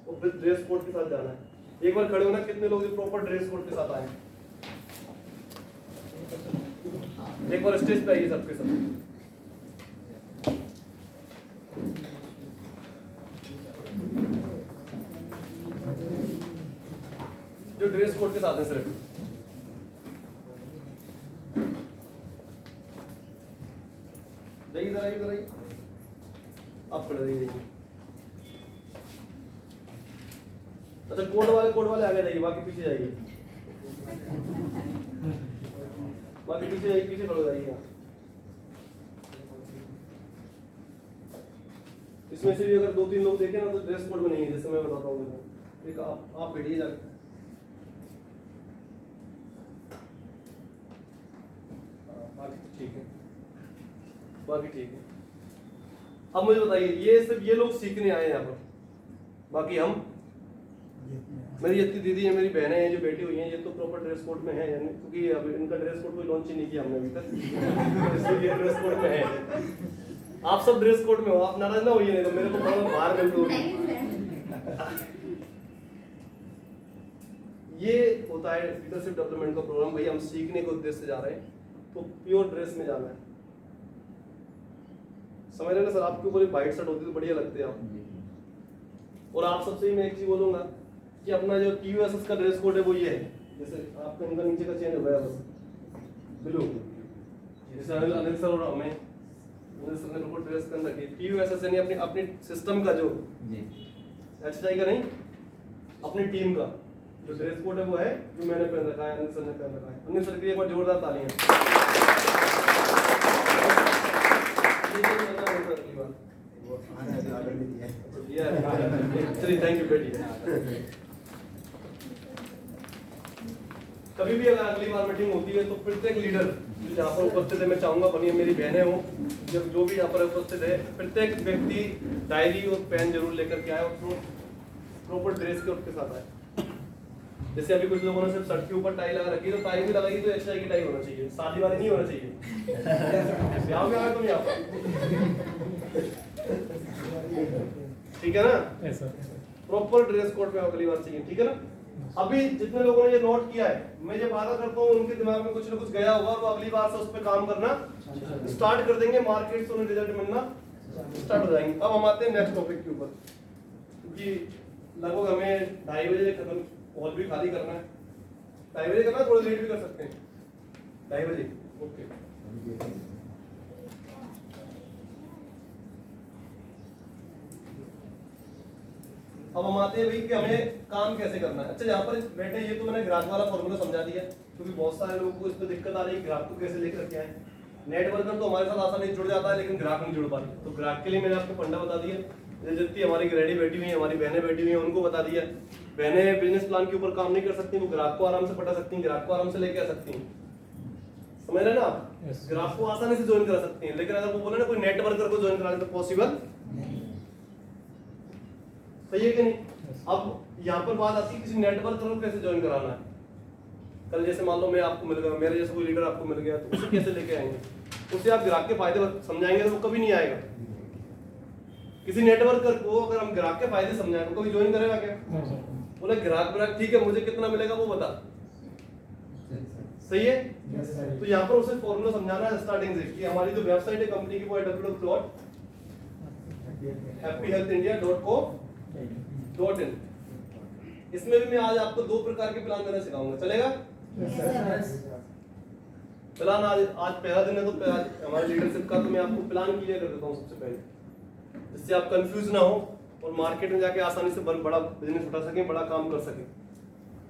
और फिर ड्रेस कोड के साथ जाना है। एक बार खड़े होना, कितने लोग प्रॉपर ड्रेस कोड के साथ आए? एक बार स्टेज पे आइए सबके साथ। जो ड्रेस कोड के साथ है सिर्फ इधर आइए, आप खड़े रहिए। अच्छा, कोड वाले आगे जाइए, बाकी पीछे जाइए। बाकी पीछे जाइए, पीछे खड़े जाइए। इसमें से भी अगर 2-3 लोग देखें ना तो ड्रेस कोड में नहीं है, जैसे मैं बताता हूँ। एक आप बैठिए जाके। ठीक है, बाकी ठीक है। अब मुझे बताइए, ये सिर्फ ये लोग सीखने आए हैं यहाँ पर, बाकी हम, मेरी इतनी दीदी है, मेरी बहनें हैं जो बैठी हुई हैं, ये तो प्रॉपर ड्रेस कोड में है, यानी क्योंकि अब इनका ड्रेस कोड कोई लॉन्च ही नहीं किया हमने अभी तक, इसलिए ड्रेस कोड में है। आप सब ड्रेस कोड में हो, आप नाराज ना होइए, नहीं तो मेरे को थोड़ा बाहर मिल दो। ये होता है लीडरशिप डेवलपमेंट का प्रोग्राम। भाई हम सीखने के उद्देश्य से जा रहे हैं, तो प्योर ड्रेस में जाना है। समझ रहे ना सर? आपके ऊपर एक वाइट शर्ट होती तो बढ़िया लगते हैं आप। और आप सबसे ही मैं एक चीज बोलूंगा कि अपना जो TUSS का ड्रेस कोड है वो ये है, जैसे आपका इनका नीचे का चेंज हो गया बस ब्लू, जैसे अनिल सर और हमें अनिल सर ने बिल्कुल ड्रेस कर रखी PUSS यानी अपनी अपनी सिस्टम का जो HSI का नहीं अपनी टीम का जो ड्रेस कोड है वो है जो मैंने पहन रखा है, अनिल सर ने पहन रखा है। अनिल सर के लिए एक बार जोरदार तालियां। चलिए थैंक यू बेटी। कभी भी अगर अगली बार मीटिंग होती है तो प्रत्येक लीडर जो यहाँ पर उपस्थित है, मैं चाहूंगा बनिए मेरी बहनें हो जब जो भी यहाँ पर उपस्थित है, प्रत्येक व्यक्ति डायरी और पेन जरूर लेकर के आए और प्रॉपर ड्रेस के उसके साथ आए। जैसे अभी कुछ लोगों ने सिर्फ शर्ट के ऊपर टाई लगा रखी है, तो टाई भी लगाई तो HSI की टाई होना चाहिए, शादी वाली नहीं होना चाहिए। ब्याह में आए तुम यहाँ पर, ठीक है ना? प्रॉपर ड्रेस कोड में अगली बार चाहिए, ठीक है ना? अभी जितने लोगों ने ये नोट किया है, मैं जब वादा करता हूँ उनके दिमाग में कुछ ना कुछ गया होगा और वो अगली बार से उस पर काम करना स्टार्ट कर देंगे, मार्केट से उन्हें रिजल्ट मिलना स्टार्ट हो जाएंगे। अब हम आते हैं नेक्स्ट टॉपिक के ऊपर, क्योंकि लगभग हमें 2:30 बजे खत्म हॉल भी खाली करना है। 2:30 बजे करना, थोड़ा लेट भी कर सकते हैं। 2:30 बजे ओके। अब हम आते हैं भाई कि हमें काम कैसे करना है। अच्छा, यहाँ पर बैठे ये तो मैंने ग्राहक वाला फॉर्मूला समझा दिया, क्योंकि बहुत सारे लोगों को इसमें दिक्कत आ रही है ग्राहक को कैसे लेकर के आए। नेटवर्कर तो हमारे साथ आसानी जुड़ जाता है लेकिन ग्राहक नहीं जुड़ पाते, तो ग्राहक के लिए मैंने आपको फंडा बता दिया। जितनी हमारी ग्रेडी बैठी हुई है, हमारी बहनें बैठी हुई हैं, उनको बता दिया। बहनें बिजनेस प्लान के ऊपर काम नहीं कर सकती, वो ग्राहक को आराम से पटा सकती हैं, ग्राहक को आराम से लेके आ सकती हैं। समझ रहे ना आप? ग्राहक को आसानी से ज्वाइन करा सकती हैं, लेकिन अगर वो बोले ना कोई नेटवर्कर को ज्वाइन कराने तो पॉसिबल सही है कि नहीं? अब यहाँ पर बात आती है किसी नेटवर्कर को कैसे ज्वाइन कराना है। कल जैसे मान लो मैं आपको मिल गया, मेरे जैसे कोई लीडर आपको मिल गया, तो उसे कैसे लेके आएंगे? उसे आप ग्राहक के फायदे समझाएंगे तो वो कभी नहीं आएगा। किसी नेटवर्कर को अगर हम ग्राहक के फायदे समझाएं तो कभी ज्वाइन करेगा क्या? बोले ग्राहक ठीक है, मुझे कितना मिलेगा वो बता, सही है? तो यहाँ पर उसे फॉर्मूला समझाना है स्टार्टिंग से कि हमारी जो वेबसाइट है कंपनी की वो है www.happyhealthindia.co.in। इसमें भी मैं आज आपको 2 प्रकार के प्लान देना सिखाऊंगा, चलेगा? प्लान आज पहला दिन है, तो आज हमारे लीडरशिप का तो मैं आपको प्लान क्लियर कर देता हूँ सबसे पहले, जिससे आप कंफ्यूज ना हो और मार्केट में जाके आसानी से बड़ा बिजनेस उठा सकें, बड़ा काम कर सकें।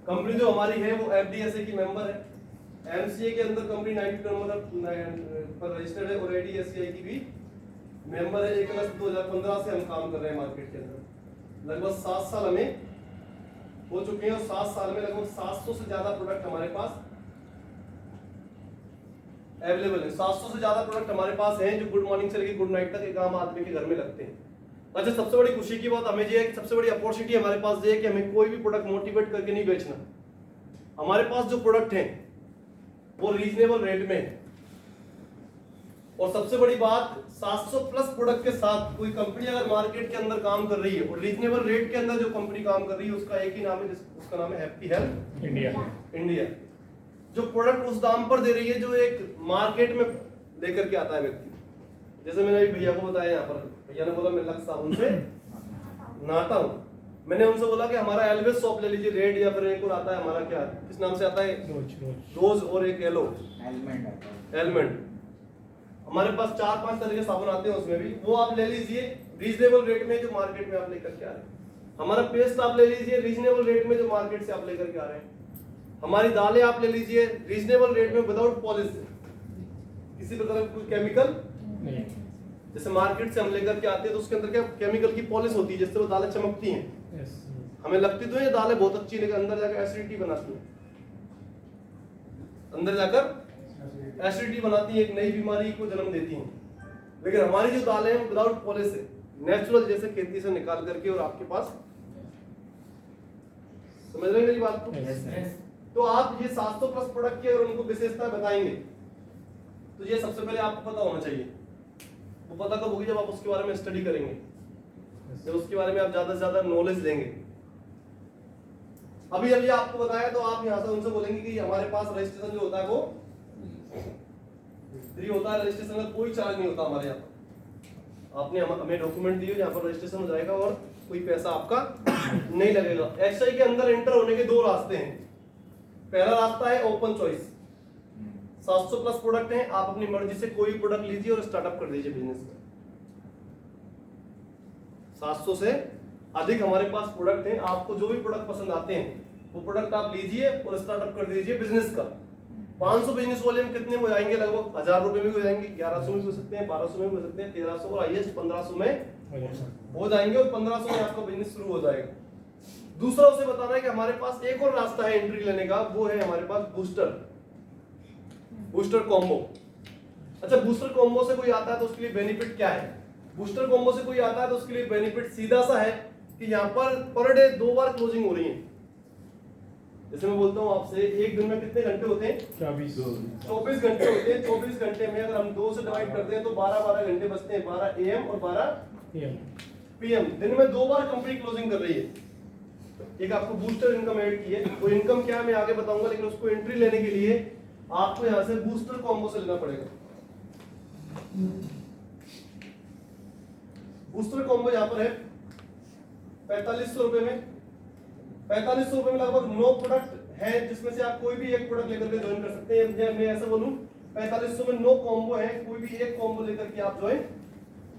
कंपनी जो हमारी है वो FDSA की मेंबर है, MCA के अंदर कंपनी 92 नंबर पर रजिस्टर्ड है और ADSCI की भी मेंबर है। 1 अगस्त 2015 से हम काम कर रहे हैं मार्केट के अंदर। लगभग 7 साल हमें हो चुके हैं और 7 साल में लगभग 700 से ज्यादा प्रोडक्ट हमारे पास अवेलेबल है। 700 से ज्यादा प्रोडक्ट हमारे पास हैं जो गुड मॉर्निंग से लेकर गुड नाइट तक एक आम आदमी के घर में लगते हैं। अच्छा, सबसे बड़ी खुशी की बात हमें ये है कि सबसे बड़ी अपॉर्चुनिटी हमारे पास ये है कि हमें कोई भी प्रोडक्ट मोटिवेट करके नहीं बेचना। हमारे पास जो प्रोडक्ट हैं वो रीजनेबल रेट में है, और सबसे बड़ी बात 700 प्लस प्रोडक्ट के साथ कोई कंपनी अगर मार्केट के अंदर काम कर रही है और रीजनेबल रेट के अंदर जो कंपनी काम कर रही है उसका एक ही नाम है, उसका नाम है हैप्पी हेल्थ इंडिया। जो प्रोडक्ट उस दाम पर दे रही है जो एक मार्केट में लेकर के आता है व्यक्ति। जैसे मैंने अभी भैया को बताया, यहाँ पर भैया ने बोला मैं लक्स साबुन से नहाता हूँ, मैंने उनसे बोला कि हमारा एल्वेज सॉप ले लीजिए, रेड या फिर एक और आता है हमारा, क्या किस नाम से आता है, रोज और एक येलो एलमेंट। हमारे पास 4-5 तरह के साबुन आते हैं, उसमें भी वो आप ले लीजिए रीजनेबल रेट में जो मार्केट में आप लेकर के आ रहे हैं। हमारा पेस्ट आप ले लीजिए रीजनेबल रेट में जो मार्केट से आप लेकर के आ रहे हैं। हमारी दालें आप ले लीजिए रीजनेबल रेट में विदाउट पॉलिश, किसी प्रकार का कोई केमिकल नहीं। जैसे मार्केट से हम लेकर के आते हैं तो उसके अंदर क्या केमिकल की पॉलिश होती है जिससे वो दालें चमकती हैं। हमें लगती तो ये दालें बहुत अच्छी, लेकिन अंदर जाकर एसिडिटी बनाती है, अंदर जाकर एसिडिटी बनाती है, एक नई बीमारी को जन्म देती हैं। लेकिन हमारी जो दालें हैं विदाउट पॉलिश है, नेचुरल जैसे खेती से निकाल करके और आपके पास, समझ रहे हैं मेरी बात को? तो आप ये 700 प्लस प्रोडक्ट की अगर उनको विशेषता बताएंगे तो ये सबसे पहले आपको पता होना चाहिए। वो पता कब होगी? जब आप उसके बारे में स्टडी करेंगे, जब उसके बारे में आप ज्यादा से ज्यादा नॉलेज देंगे। अभी अभी आपको बताया तो आप यहाँ से उनसे बोलेंगे कि हमारे पास रजिस्ट्रेशन जो होता है वो फ्री होता है, रजिस्ट्रेशन का कोई चार्ज नहीं होता हमारे यहाँ पर। आपने हमें डॉक्यूमेंट दिए यहाँ पर रजिस्ट्रेशन हो जाएगा और कोई पैसा आपका नहीं लगेगा। HSI के अंदर एंटर होने के 2 रास्ते हैं। पहला रास्ता है ओपन चॉइस। 700 प्लस प्रोडक्ट हैं, आप अपनी मर्जी से कोई प्रोडक्ट लीजिए और स्टार्टअप कर दीजिए बिजनेस का। 700 से अधिक हमारे पास प्रोडक्ट हैं, आपको जो भी प्रोडक्ट पसंद आते हैं वो प्रोडक्ट आप लीजिए और स्टार्टअप कर दीजिए बिजनेस का। 500 बिजनेस वॉल्यूम कितने हो जाएंगे? लगभग 1000 रुपए में हो जाएंगे, 1100 में हो सकते हैं, 1200 में हो सकते हैं, 1300 और हाईएस्ट 1500 में हो जाएंगे और 1500 में आपका बिजनेस शुरू हो जाएगा। दूसरा उसे बताना है कि हमारे पास एक और रास्ता है एंट्री लेने का, वो है हमारे पास बूस्टर कॉम्बो। अच्छा, बूस्टर कॉम्बो से कोई आता है तो उसके लिए बेनिफिट क्या है? बूस्टर कॉम्बो से कोई आता है तो उसके लिए बेनिफिट सीधा सा है कि यहाँ पर डे 2 बार क्लोजिंग हो रही है। जैसे मैं बोलता हूँ आपसे, एक दिन में कितने घंटे होते हैं? 24 घंटे होते हैं। 24 घंटे में अगर हम 2 से डिवाइड करते हैं तो 12 घंटे बचते हैं, 12 AM और 12 PM। दिन में 2 बार कंपनी क्लोजिंग कर रही है। एक आपको बूस्टर इनकम ऐड की है, वो इनकम क्या है मैं आगे बताऊंगा, लेकिन उसको एंट्री लेने के लिए आपको यहाँ से बूस्टर कॉम्बो से लेना पड़ेगा। बूस्टर कॉम्बो यहाँ पर है 4500 रुपए में। 4500 रुपए में लगभग 9 प्रोडक्ट है, जिसमें से आप कोई भी एक प्रोडक्ट लेकर के ज्वाइन कर सकते हैं। मैं ऐसा बोलूं, 4500 में 9 कॉम्बो है, कोई भी एक कॉम्बो लेकर के आप ज्वाइन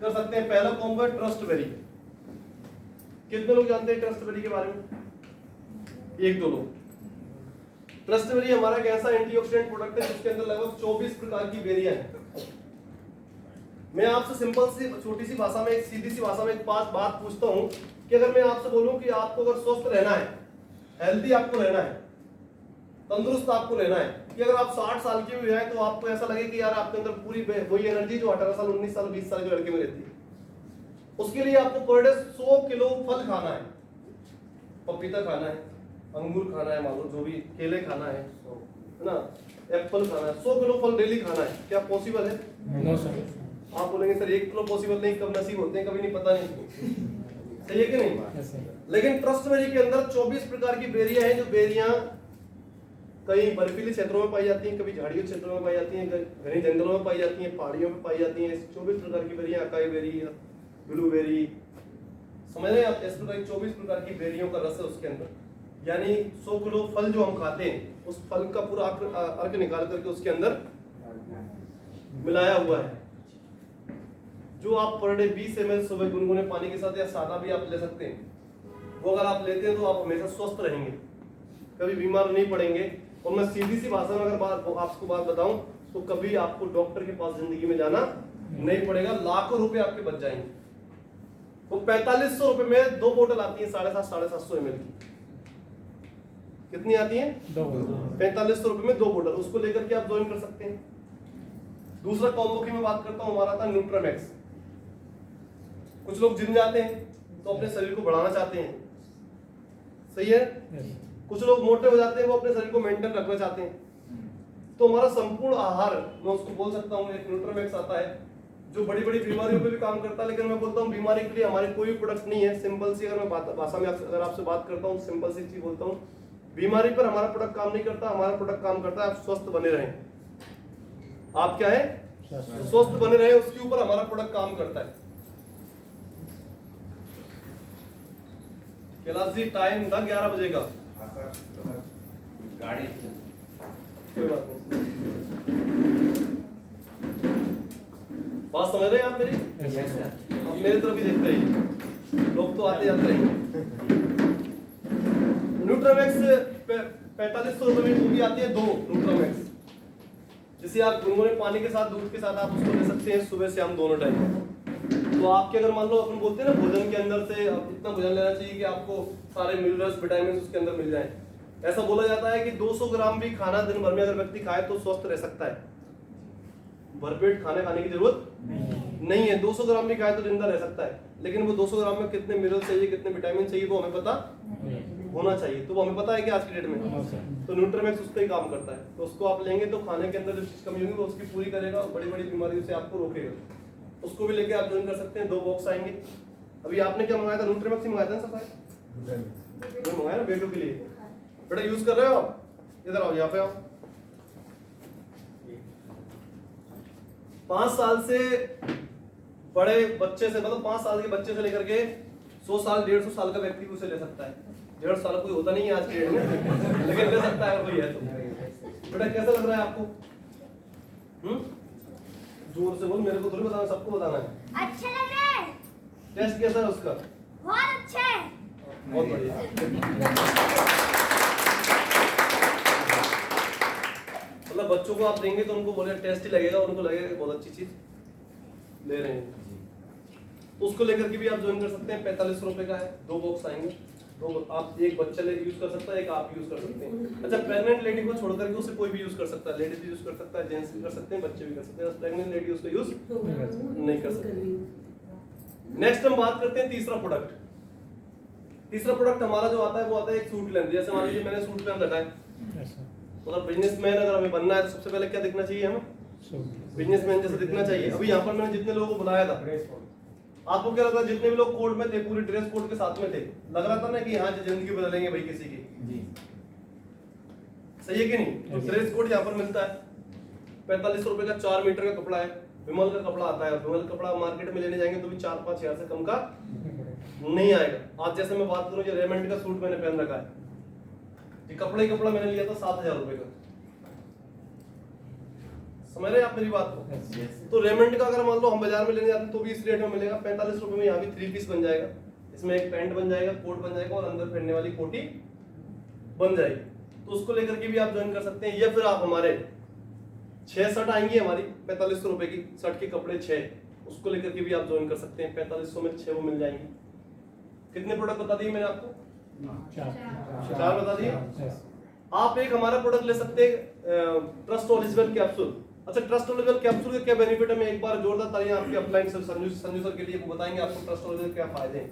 कर सकते हैं। पहला कॉम्बो है ट्रस्टबेरी। कितने लोग जानते हैं ट्रस्टबेरी के बारे में? 1-2 लोग। ट्रस्टबेरी हमारा एक ऐसा एंटीऑक्सीडेंट प्रोडक्ट है जिसके अंदर लगभग 24 प्रकार की बेरियां हैं। मैं आपसे सिंपल सी छोटी सी भाषा में, एक सीधी सी भाषा में एक बात पूछता हूं कि अगर मैं आपसे बोलूं कि आपको अगर स्वस्थ रहना है, हेल्दी आपको रहना है, तंदुरुस्त आपको रहना है, कि अगर आप 60 साल के भी हैं तो आपको ऐसा लगे कि यार आपके अंदर पूरी वही एनर्जी जो 18 साल 19 साल 20 साल के लड़के में रहती है, उसके लिए आपको पर डे 100 किलो फल खाना है। पपीता खाना है, अंगूर खाना है, मान लो जो भी, केले खाना है ना, एप्पल खाना है, 100 किलो फल डेली खाना है। क्या पॉसिबल है? No sir. आप बोलेंगे सर 1 किलो पॉसिबल नहीं, कब नसीब होते हैं कभी नहीं, पता नहीं। सही है कि नहीं? लेकिन ट्रस्टबेरी के अंदर 24 प्रकार की बेरियां हैं, जो बेरियां कई बर्फीली क्षेत्रों में पाई जाती हैं, कभी झाड़ियों क्षेत्रों में पाई जाती हैं, घने जंगलों में पाई जाती हैं, पहाड़ियों में पाई जाती हैं। 24 प्रकार की बेरियां, अकाई बेरी, ब्लूबेरी, समझ रहे हैं आप? इस प्रकार की 24 प्रकार की बेरियों का रस है उसके अंदर। यानी 100 किलो फल जो हम खाते हैं, उस फल का पूरा अर्क निकाल करके उसके अंदर मिलाया हुआ है, जो आप पर डे 20 ml सुबह गुनगुने पानी के साथ या सादा भी आप ले सकते हैं। वो अगर आप लेते हैं तो आप हमेशा स्वस्थ रहेंगे, कभी बीमार नहीं पड़ेंगे। और मैं सीधी सी भाषा में अगर आपको बात बताऊं तो कभी आपको डॉक्टर के पास जिंदगी में जाना नहीं पड़ेगा, लाखों रुपए आपके बच जाएंगे। वो 4500 रुपए में 2 बोतल आती है 750 ml की। कितनी आती है? 2 बोतल। 4500 रुपए में 2 बोतल, उसको लेकर के आप ज्वाइन कर सकते हैं। दूसरा कॉम्बो की मैं बात करता हूं, हमारा था न्यूट्रामैक्स। कुछ लोग जिम जाते हैं तो अपने शरीर को बढ़ाना चाहते हैं, सही है? कुछ लोग मोटे हो जाते हैं, वो अपने शरीर को मेंटेन रखना चाहते हैं। तो हमारा संपूर्ण आहार, मैं उसको बोल सकता हूँ, एक न्यूट्रामैक्स आता है जो बड़ी बड़ी बीमारियों पे भी काम करता है। लेकिन मैं बोलता हूँ बीमारी के लिए हमारे कोई प्रोडक्ट नहीं है। सिंपल सी अगर मैं भाषा में अगर आपसे बात करता हूँ, सिंपल सी चीज बोलता हूँ, बीमारी पर हमारा प्रोडक्ट काम नहीं करता, हमारा प्रोडक्ट काम करता है आप स्वस्थ बने रहें। आप क्या है? स्वस्थ बने रहे, उसके ऊपर हमारा प्रोडक्ट काम करता है। कैलाश जी, टाइम था 11 बजे का। गाड़ी कोई बात नहीं, बात समझ रहे हैं आप मेरी? अब मेरी तरफ ही देखते रहिए, लोग तो आते जाते रहेंगे। न्यूट्रामैक्स 4500 रुपए में वो भी आती है 2 न्यूट्रामैक्स, जिसे आप गुनगुने पानी के साथ, दूध के साथ आप उसको ले सकते हैं सुबह शाम दोनों टाइम। तो आपके अगर मान लो अपन बोलते हैं ना भोजन के अंदर से इतना भोजन लेना चाहिए कि आपको सारे मिनरल्स विटामिन उसके अंदर मिल जाए। ऐसा बोला जाता है कि 200 ग्राम भी खाना दिन भर में अगर व्यक्ति खाए तो स्वस्थ रह सकता है। भरपेट खाने की जरूरत नहीं है, 200 ग्राम भी खाए तो जिंदा रह सकता है। लेकिन वो 200 ग्राम में कितने मिनरल चाहिए, कितने विटामिन चाहिए, वो हमें पता होना चाहिए। तो वो हमें पता है कि आज की डेट में, तो न्यूट्रामैक्स उस पर ही काम करता है। तो उसको आप लेंगे तो खाने के अंदर जो चीज कमी होगी वो उसकी पूरी करेगा और बड़ी बड़ी बीमारियों से आपको रोकेगा। उसको भी लेके आप ज्वाइन कर सकते हैं। 2 बॉक्स आएंगे। अभी आपने क्या मंगाया था? न्यूट्रामैक्स ही मंगाया था ना सफाई? वो मंगाया ना बेटों के लिए। बेटा यूज कर रहे हो आप? इधर आओ, यहाँ पे आओ। 5 साल से बड़े बच्चे से, मतलब 5 साल के बच्चे से लेकर के 100 साल 150 साल का व्यक्ति उसे ले सकता है। 1.5 साल कोई होता नहीं है आज के डेट में, लेकिन ले सकता है अगर कोई है तो। बेटा कैसा लग रहा है आपको? जोर से बोल, मेरे को थोड़ी बताना, सबको बताना है। अच्छा लग रहा है। टेस्ट कैसा है उसका? बहुत अच्छा है। बहुत बढ़िया। मतलब बच्चों को आप देंगे तो उनको बोले टेस्ट ही लगेगा, उनको लगेगा कि बहुत अच्छी चीज ले रहे हैं। तो उसको लेकर के भी आप ज्वाइन कर सकते हैं। 45 रुपए का है, 2 बॉक्स आएंगे। तो आप एक बच्चा ले यूज कर सकता है, एक आप यूज कर सकते हैं। अच्छा, प्रेग्नेंट लेडी को छोड़ करके उसे कोई भी यूज कर सकता है, लेडीज भी यूज कर सकता है, जेंट्स भी कर सकते हैं, बच्चे भी कर सकते हैं। प्रेग्नेंट लेडी उसको यूज नहीं कर सकती। नेक्स्ट हम बात करते हैं तीसरा प्रोडक्ट। तीसरा प्रोडक्ट हमारा जो आता है वो आता है एक सूट लेंथ। जैसे मान लीजिए मैंने सूट पहन रखा है, मतलब बिजनेसमैन अगर हमें बनना है तो सबसे पहले क्या दिखना चाहिए हमें? बिजनेसमैन जैसे दिखना चाहिए। अभी यहाँ पर मैंने जितने लोगों को बुलाया था, आपको क्या लगता है जितने भी लोग कोड में थे, पूरी ड्रेस कोड के साथ में थे, लग रहा था ना कि हाँ जिंदगी बदलेंगे भाई किसी की? सही है कि नहीं? तो ड्रेस कोड यहाँ पर मिलता है। 45 रुपए का 4 मीटर का कपड़ा है, विमल का कपड़ा आता है। विमल कपड़ा मार्केट में लेने जाएंगे तो भी 4-5 हजार से कम का नहीं आएगा। आज जैसे मैं बात करूं, ये रेमंड का सूट मैंने पहन रखा है, ये कपड़ा ही कपड़ा मैंने लिया था 7,000 रुपए का। समझ रहे हैं आप मेरी बात को? तो रेमंड का अगर मान लो हम बाजार में लेने जाते हैं तो भी इस रेट में मिलेगा। 45 रुपए में यहाँ भी 3 पीस बन जाएगा। इसमें एक पैंट बन जाएगा, कोट बन जाएगा और अंदर पहनने वाली कोटी बन जाएगी। तो उसको लेकर के भी आप ज्वाइन कर सकते हैं। या फिर आप हमारे 6 शर्ट आएंगी हमारी 45 रुपए की, शर्ट के कपड़े 6, उसको लेकर के भी आप ज्वाइन कर सकते हैं। 4500 में 6 वो मिल जाएंगी। कितने प्रोडक्ट बता दिए मैंने आपको? 4 बता दिए। आप एक हमारा प्रोडक्ट ले सकते हैं, ट्रस्ट ओलिजिबल कैप्सूल। अच्छा, ट्रस्ट ओलिजिबल कैप्सूल के क्या बेनिफिट है, मैं एक बार जोरदार तालियां आपके अपलाइन सर संजू सर के लिए वो बताएंगे आपको ट्रस्ट ओलिजिबल क्या फायदे हैं।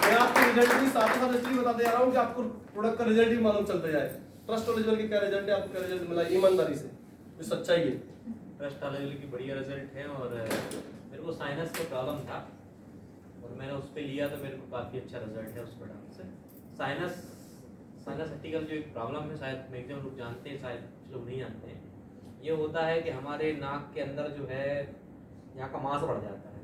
मैं आपको रिजल्ट भी साथ ही साथ इसलिए बताते जा रहा हूं कि आपको प्रोडक्ट का रिजल्ट ही मालूम चलता जाए। ट्रस्ट ओलिजिबल के क्या रिजल्ट है, आपको क्या रिजल्ट मिला ईमानदारी से, ये सच्चाई है। ट्रस्ट ओलिजिबल की बढ़िया रिजल्ट है। और मेरे को साइनस का प्रॉब्लम था और मैंने उस पर लिया तो मेरे को काफ़ी अच्छा रिजल्ट है उस प्रोडक्ट से। साइनस साइनसटिकल जो एक प्रॉब्लम है, शायद मैक्सिमम लोग जानते हैं, शायद कुछ लोग नहीं जानते हैं। ये होता है कि हमारे नाक के अंदर जो है यहाँ का मांस बढ़ जाता है।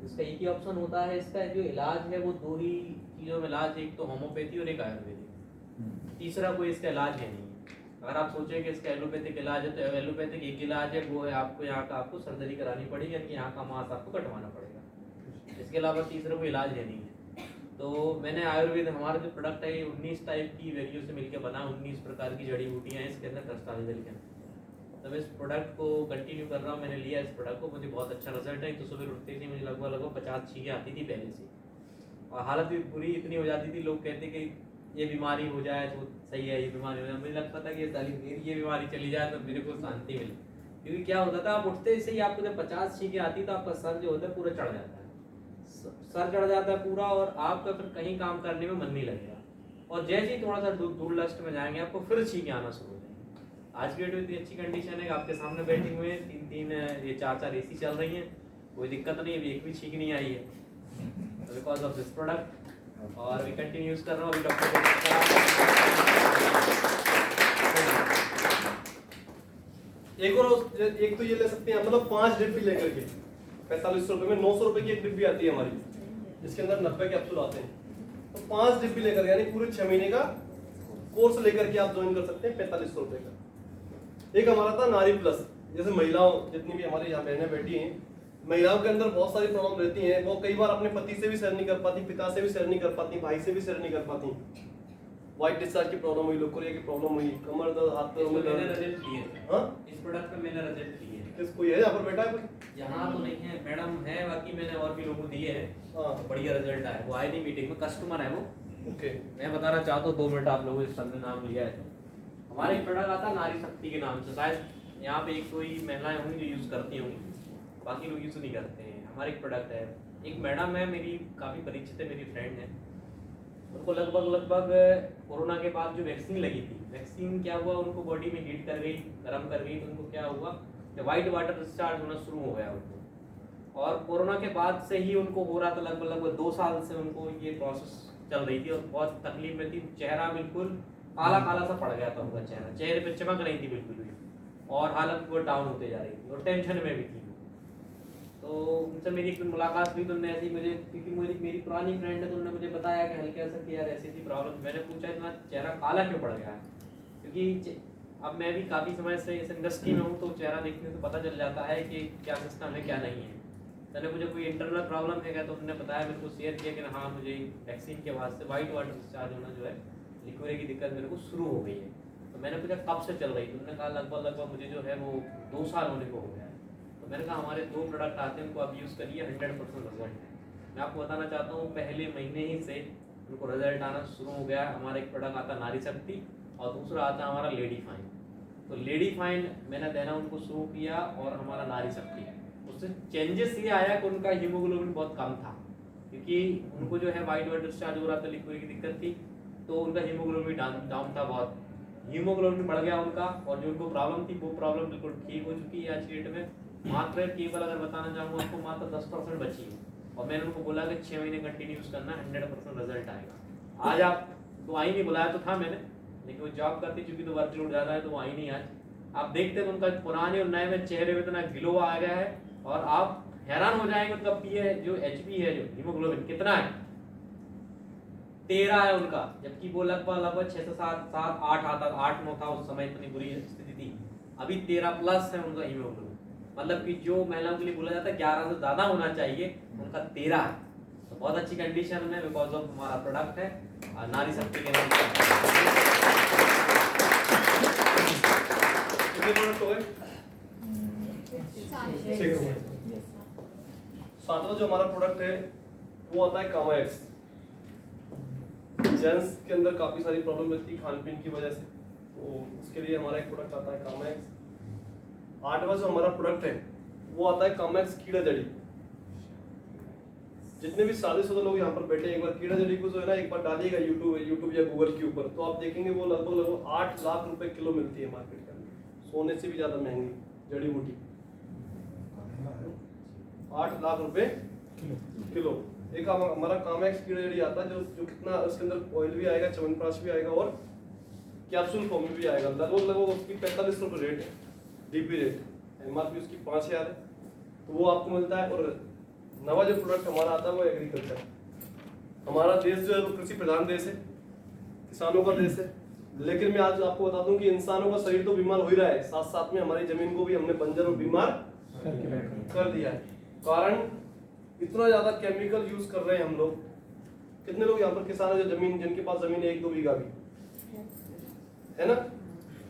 इसका एक ही ऑप्शन होता है, इसका जो इलाज है वो 2 ही चीज़ों में इलाज, एक तो होम्योपैथी और एक आयुर्वेदिक। तीसरा कोई इसका इलाज है नहीं। अगर आप सोचें कि इसका एलोपैथिक इलाज है तो एलोपैथिक एक इलाज है, वो है आपको यहाँ का आपको सर्जरी करानी पड़ेगी, यानी यहाँ का मांस आपको कटवाना पड़ेगा। इसके अलावा तीसरा कोई इलाज है नहीं है। तो मैंने आयुर्वेद, हमारा जो प्रोडक्ट है ये 19 टाइप की वैल्यू से मिलकर बना, 19 प्रकार की जड़ी बूटियाँ हैं इसके अंदर ट्रस्ट ओलिजिबल के अंदर। तो मैं इस प्रोडक्ट को कंटिन्यू कर रहा हूँ। मैंने लिया इस प्रोडक्ट को, मुझे बहुत अच्छा रिजल्ट है। तो सुबह उठते ही मुझे लगभग 50 छींकें आती थी पहले से, और हालत भी बुरी इतनी हो जाती थी, लोग कहते कि ये बीमारी हो जाए तो सही है, ये बीमारी हो जाए। मुझे लगता था कि ये बीमारी चली जाए तो मेरे को शांति मिले। क्योंकि क्या होता था, आप उठते ही ही आपको जब 50 छींकें आती तो आपका सर जो होता है पूरा चढ़ जाता है, सर चढ़ जाता है पूरा, और आपका फिर कहीं काम करने में मन नहीं लगेगा। और जैसे ही थोड़ा सा दूर लस्ट में जाएंगे आपको फिर छींकें आना शुरू हो जाएंगी। आज की डेट में इतनी अच्छी कंडीशन है, आपके सामने बैठे हुए हैं, 3 ये 4 एसी चल रही हैं, कोई दिक्कत नहीं है, अभी एक भी छींक नहीं आई है बिकॉज ऑफ दिस प्रोडक्ट। और भी कंटिन्यू यूज कर रहा हूँ अभी डॉक्टर। एक तो ये ले सकते हैं, मतलब 5 ड्रिप भी लेकर के 45 रुपए में 900 रुपए की एक ड्रिप भी आती है हमारी, जिसके अंदर 90 कैप्सूल आते हैं। तो 5 ड्रिप भी लेकर, यानी पूरे 6 महीने का कोर्स लेकर के आप ज्वाइन कर सकते हैं 45 रुपए का। एक हमारा था नारी प्लस, जैसे महिलाओं जितनी भी हमारे यहाँ बहनें बैठी हैं, महिलाओं के अंदर बहुत सारी प्रॉब्लम रहती हैं। वो कई बार अपने पति से भी शेयर नहीं कर पाती, पिता से भी शेयर नहीं कर पाती, भाई से भी शेयर नहीं कर पाती। व्हाइट डिस्चार्ज की प्रॉब्लम हुई, लोकोरिया की प्रॉब्लम हुई, कमर दर्द, हाथ पैरों में मैंने दर्द। रिजल्ट लिए थे। हाँ, इस प्रोडक्ट पे मैंने रिजल्ट लिए हैं। किस कोई है यहाँ पर बैठा है कोई? यहाँ तो नहीं है, मैडम है, बाकी मैंने और भी लोगों को दिए हैं। हाँ, बढ़िया रिजल्ट आया। वो आए नहीं मीटिंग में, कस्टमर है वो। ओके। मैं बताना चाहता हूँ, 2 मिनट आप लोगों ने नाम लिया है तो हमारा एक प्रोडक्ट आता है नारी शक्ति के नाम से। शायद यहाँ पे एक 2 ही महिलाएं होंगी जो यूज़ करती होंगी, बाकी लोग यूज़ नहीं करते हैं। हमारा एक प्रोडक्ट है, एक मैडम है मेरी, काफ़ी परिचित है, मेरी फ्रेंड है। उनको लगभग कोरोना के बाद जो वैक्सीन लगी थी, वैक्सीन क्या हुआ, उनको बॉडी में हीट कर गई, गर्म कर गई, तो उनको क्या हुआ कि वाइट वाटर डिस्चार्ज होना शुरू हो गया उनको। और कोरोना के बाद से ही उनको हो रहा था, लगभग 2 साल से उनको ये प्रोसेस चल रही थी और बहुत तकलीफ में थी। चेहरा बिल्कुल काला काला सा पड़ गया था उनका चेहरा, चेहरे पे चमक नहीं थी बिल्कुल भी, और हालत वो डाउन होते जा रही थी और टेंशन में भी थी। तो तो उनसे मेरी एक दिन मुलाकात हुई, तो उन्होंने ऐसी मुझे, क्योंकि मेरी पुरानी फ्रेंड है, तो उन्होंने मुझे बताया कि हल्के सा कि यार ऐसी प्रॉब्लम। मैंने पूछा इतना चेहरा काला क्यों पड़ गया है, क्योंकि अब मैं भी काफ़ी समय से इस इंडस्ट्री में हूँ, तो चेहरा देखने से पता चल जाता है कि क्या सिस्टम है क्या नहीं है। मैंने मुझे कोई इंटरनल प्रॉब्लम है क्या, तो उन्होंने बताया, मेरे को शेयर किया कि हाँ मुझे वैक्सीन के बाद से वाइट वाटर डिस्चार्ज होना जो है, लिक्विड की दिक्कत मेरे को शुरू हो गई है। तो मैंने पूछा कब से चल रही, तो उन्होंने कहा लगभग मुझे जो है वो 2 साल होने को हो गया है। तो मैंने कहा हमारे 2 प्रोडक्ट आते हैं, उनको आप यूज़ करिए, 100% रिजल्ट है। मैं आपको बताना चाहता हूँ पहले महीने ही से उनको रिजल्ट आना शुरू हो गया। हमारा एक प्रोडक्ट आता है नारी शक्ति और दूसरा आता है हमारा लेडी फाइन। तो लेडी फाइन मैंने देना उनको शुरू किया और हमारा नारी शक्ति, उससे चेंजेस ये आया कि उनका हीमोग्लोबिन बहुत कम था, क्योंकि उनको जो है वाइट वाटर डिस्चार्ज हो रहा था, लिक्विड की दिक्कत थी, तो उनका हीमोग्लोबिन डाउन था बहुत। हीमोग्लोबिन बढ़ गया उनका, और जो उनको प्रॉब्लम थी वो प्रॉब्लम बिल्कुल ठीक हो चुकी है आज की डेट में। मात्र केवल अगर बताना चाहूँ आपको, मात्र 10% बची है, और मैंने उनको बोला कि 6 महीने कंटिन्यूस करना, 100% रिजल्ट आएगा। आज आप तो आई नहीं, बुलाया तो था मैंने, लेकिन वो जॉब करती चूंकि तो वर्कलोड ज़्यादा है, तो वो आई नहीं आज। आप देखते हैं उनका पुराने और नए में चेहरे में इतना ग्लो आ गया है, और आप हैरान हो जाएंगे उनका पीए जो एचपी है, जो हीमोग्लोबिन कितना है, 13 है उनका, जबकि वो लगभग 6 से 7 8 आता 8 9 था उस समय, इतनी बुरी स्थिति थी। अभी 13+ है उनका हीमोग्लोबिन, मतलब कि जो महिलाओं के लिए बोला जाता है 11 से ज़्यादा होना चाहिए, उनका 13 है। तो बहुत अच्छी कंडीशन में, बिकॉज ऑफ हमारा प्रोडक्ट है नारी शक्ति के नाम से। सातवां जो हमारा प्रोडक्ट है वो आता है कामा एक्स। जेंट्स के अंदर काफी सारी प्रॉब्लम रहती है खान पीन की वजह से, तो उसके लिए हमारा एक प्रोडक्ट आता है कामा एक्स। 8वां जो हमारा प्रोडक्ट है वो आता है कामा एक्स कीड़ा जड़ी। जितने भी शादीशुदा लोग यहाँ पर बैठे हैं, एक बार कीड़ा जड़ी को जो है ना एक बार डालिएगा यूट्यूब या गूगल के ऊपर, तो आप देखेंगे वो लगभग 8 लाख रुपए किलो मिलती है मार्केट के अंदर, सोने से भी ज्यादा महंगी जड़ी बूटी, 8 लाख रुपए किलो। एक हमारा कामेक्स कीड़ा जड़ी आता है, जो कितना उसके अंदर ऑयल भी आएगा, च्यवनप्राश भी आएगा, और कैप्सूल फॉर्म में भी आएगा। लगभग उसकी 45 रुपये रेट है, डीपी रेट, एमआरपी उसकी 5000 है, तो वो आपको मिलता है। और नवा जो प्रोडक्ट हमारा आता है वो एग्रीकल्चर। हमारा देश जो है वो कृषि प्रधान देश है, किसानों का देश है, लेकिन मैं आज आपको बता दूं कि इंसानों का शरीर तो बीमार हो ही रहा है, साथ साथ में हमारी जमीन को भी हमने बंजर और बीमार कर दिया है। कारण इतना ज्यादा केमिकल यूज कर रहे हैं हम लोग। कितने लोग यहाँ पर किसान है जो जिनके पास जमीन है 1-2 बीघा भी है ना,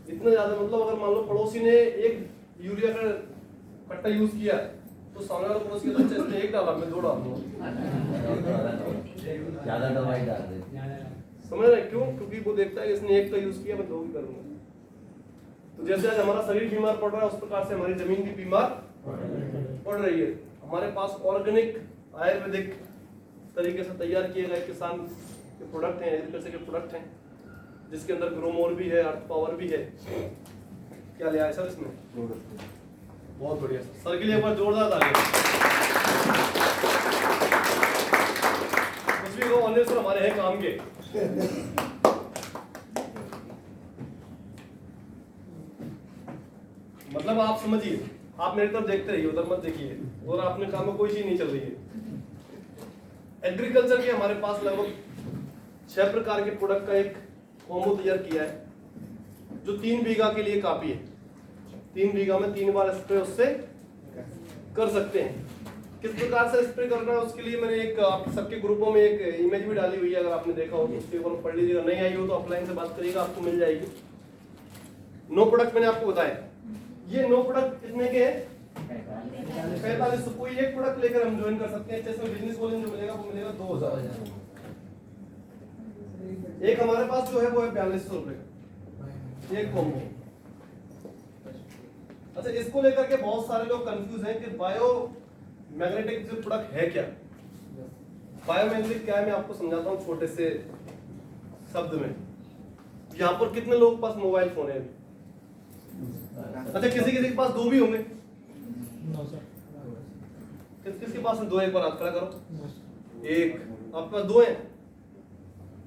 इतना ज्यादा, मतलब अगर मान लो पड़ोसी ने 1 यूरिया का कट्टा यूज किया तो सामने वाला पड़ोसी का बच्चा इसने 1 डाला, मैं 2 डाल दूंगा, ज्यादा दवाई डाल दे, समझ रहे क्यों? क्योंकि वो देखता है कि इसने 1 का यूज किया, मैं 2 भी करूंगा। तो जैसे आज हमारा शरीर बीमार पड़ रहा है, उस प्रकार से हमारी जमीन भी बीमार पड़ रही है। हमारे पास ऑर्गेनिक आयुर्वेदिक तरीके से तैयार किए गए किसान के प्रोडक्ट हैं, एग्रीकल्चर के प्रोडक्ट हैं, जिसके अंदर ग्रोमोर भी है, अर्थ पावर भी है। क्या लिया है सर इसमें? बहुत बढ़िया सर के लिए एक बार जोरदार तालियां। कुछ भी कहो, सर हमारे हैं काम के। मतलब आप समझिए, आप मेरी तरफ देखते रहिए, उधर मत देखिए, और आपने काम में कोई चीज नहीं चल रही है। एग्रीकल्चर के हमारे पास लगभग 6 प्रकार के प्रोडक्ट का एक कॉम्बो तैयार किया है, जो 3 बीघा के लिए काफी है। 3 बीघा में 3 बार स्प्रे उससे कर सकते हैं। किस प्रकार से स्प्रे करना है उसके लिए मैंने एक आप सबके ग्रुपों में एक इमेज भी डाली हुई है, अगर आपने देखा हो तो उसके ऊपर पढ़ लीजिएगा, नहीं आई हो तो ऑफलाइन से बात करिएगा, आपको मिल जाएगी। 9 प्रोडक्ट मैंने आपको बताया, ये 9 प्रोडक्ट कितने के हैं? 45। तो कोई एक प्रोडक्ट लेकर हम ज्वाइन कर सकते हैं, जैसे बिजनेस वॉल्यूम जो मिलेगा वो मिलेगा 2000। एक हमारे पास जो है वो है 4200 रुपए एक कॉम्बो। अच्छा, इसको लेकर के बहुत सारे लोग कंफ्यूज हैं कि बायो मैग्नेटिक जो प्रोडक्ट है क्या। बायो मैग्नेटिक क्या है मैं आपको समझाता हूँ छोटे से शब्द में। यहाँ पर कितने लोगों के पास मोबाइल फोन है? अच्छा, किसी के पास 2 भी होंगे? किसके पास 2? एक बार हाथ खड़ा करो। एक आपके पास 2 है?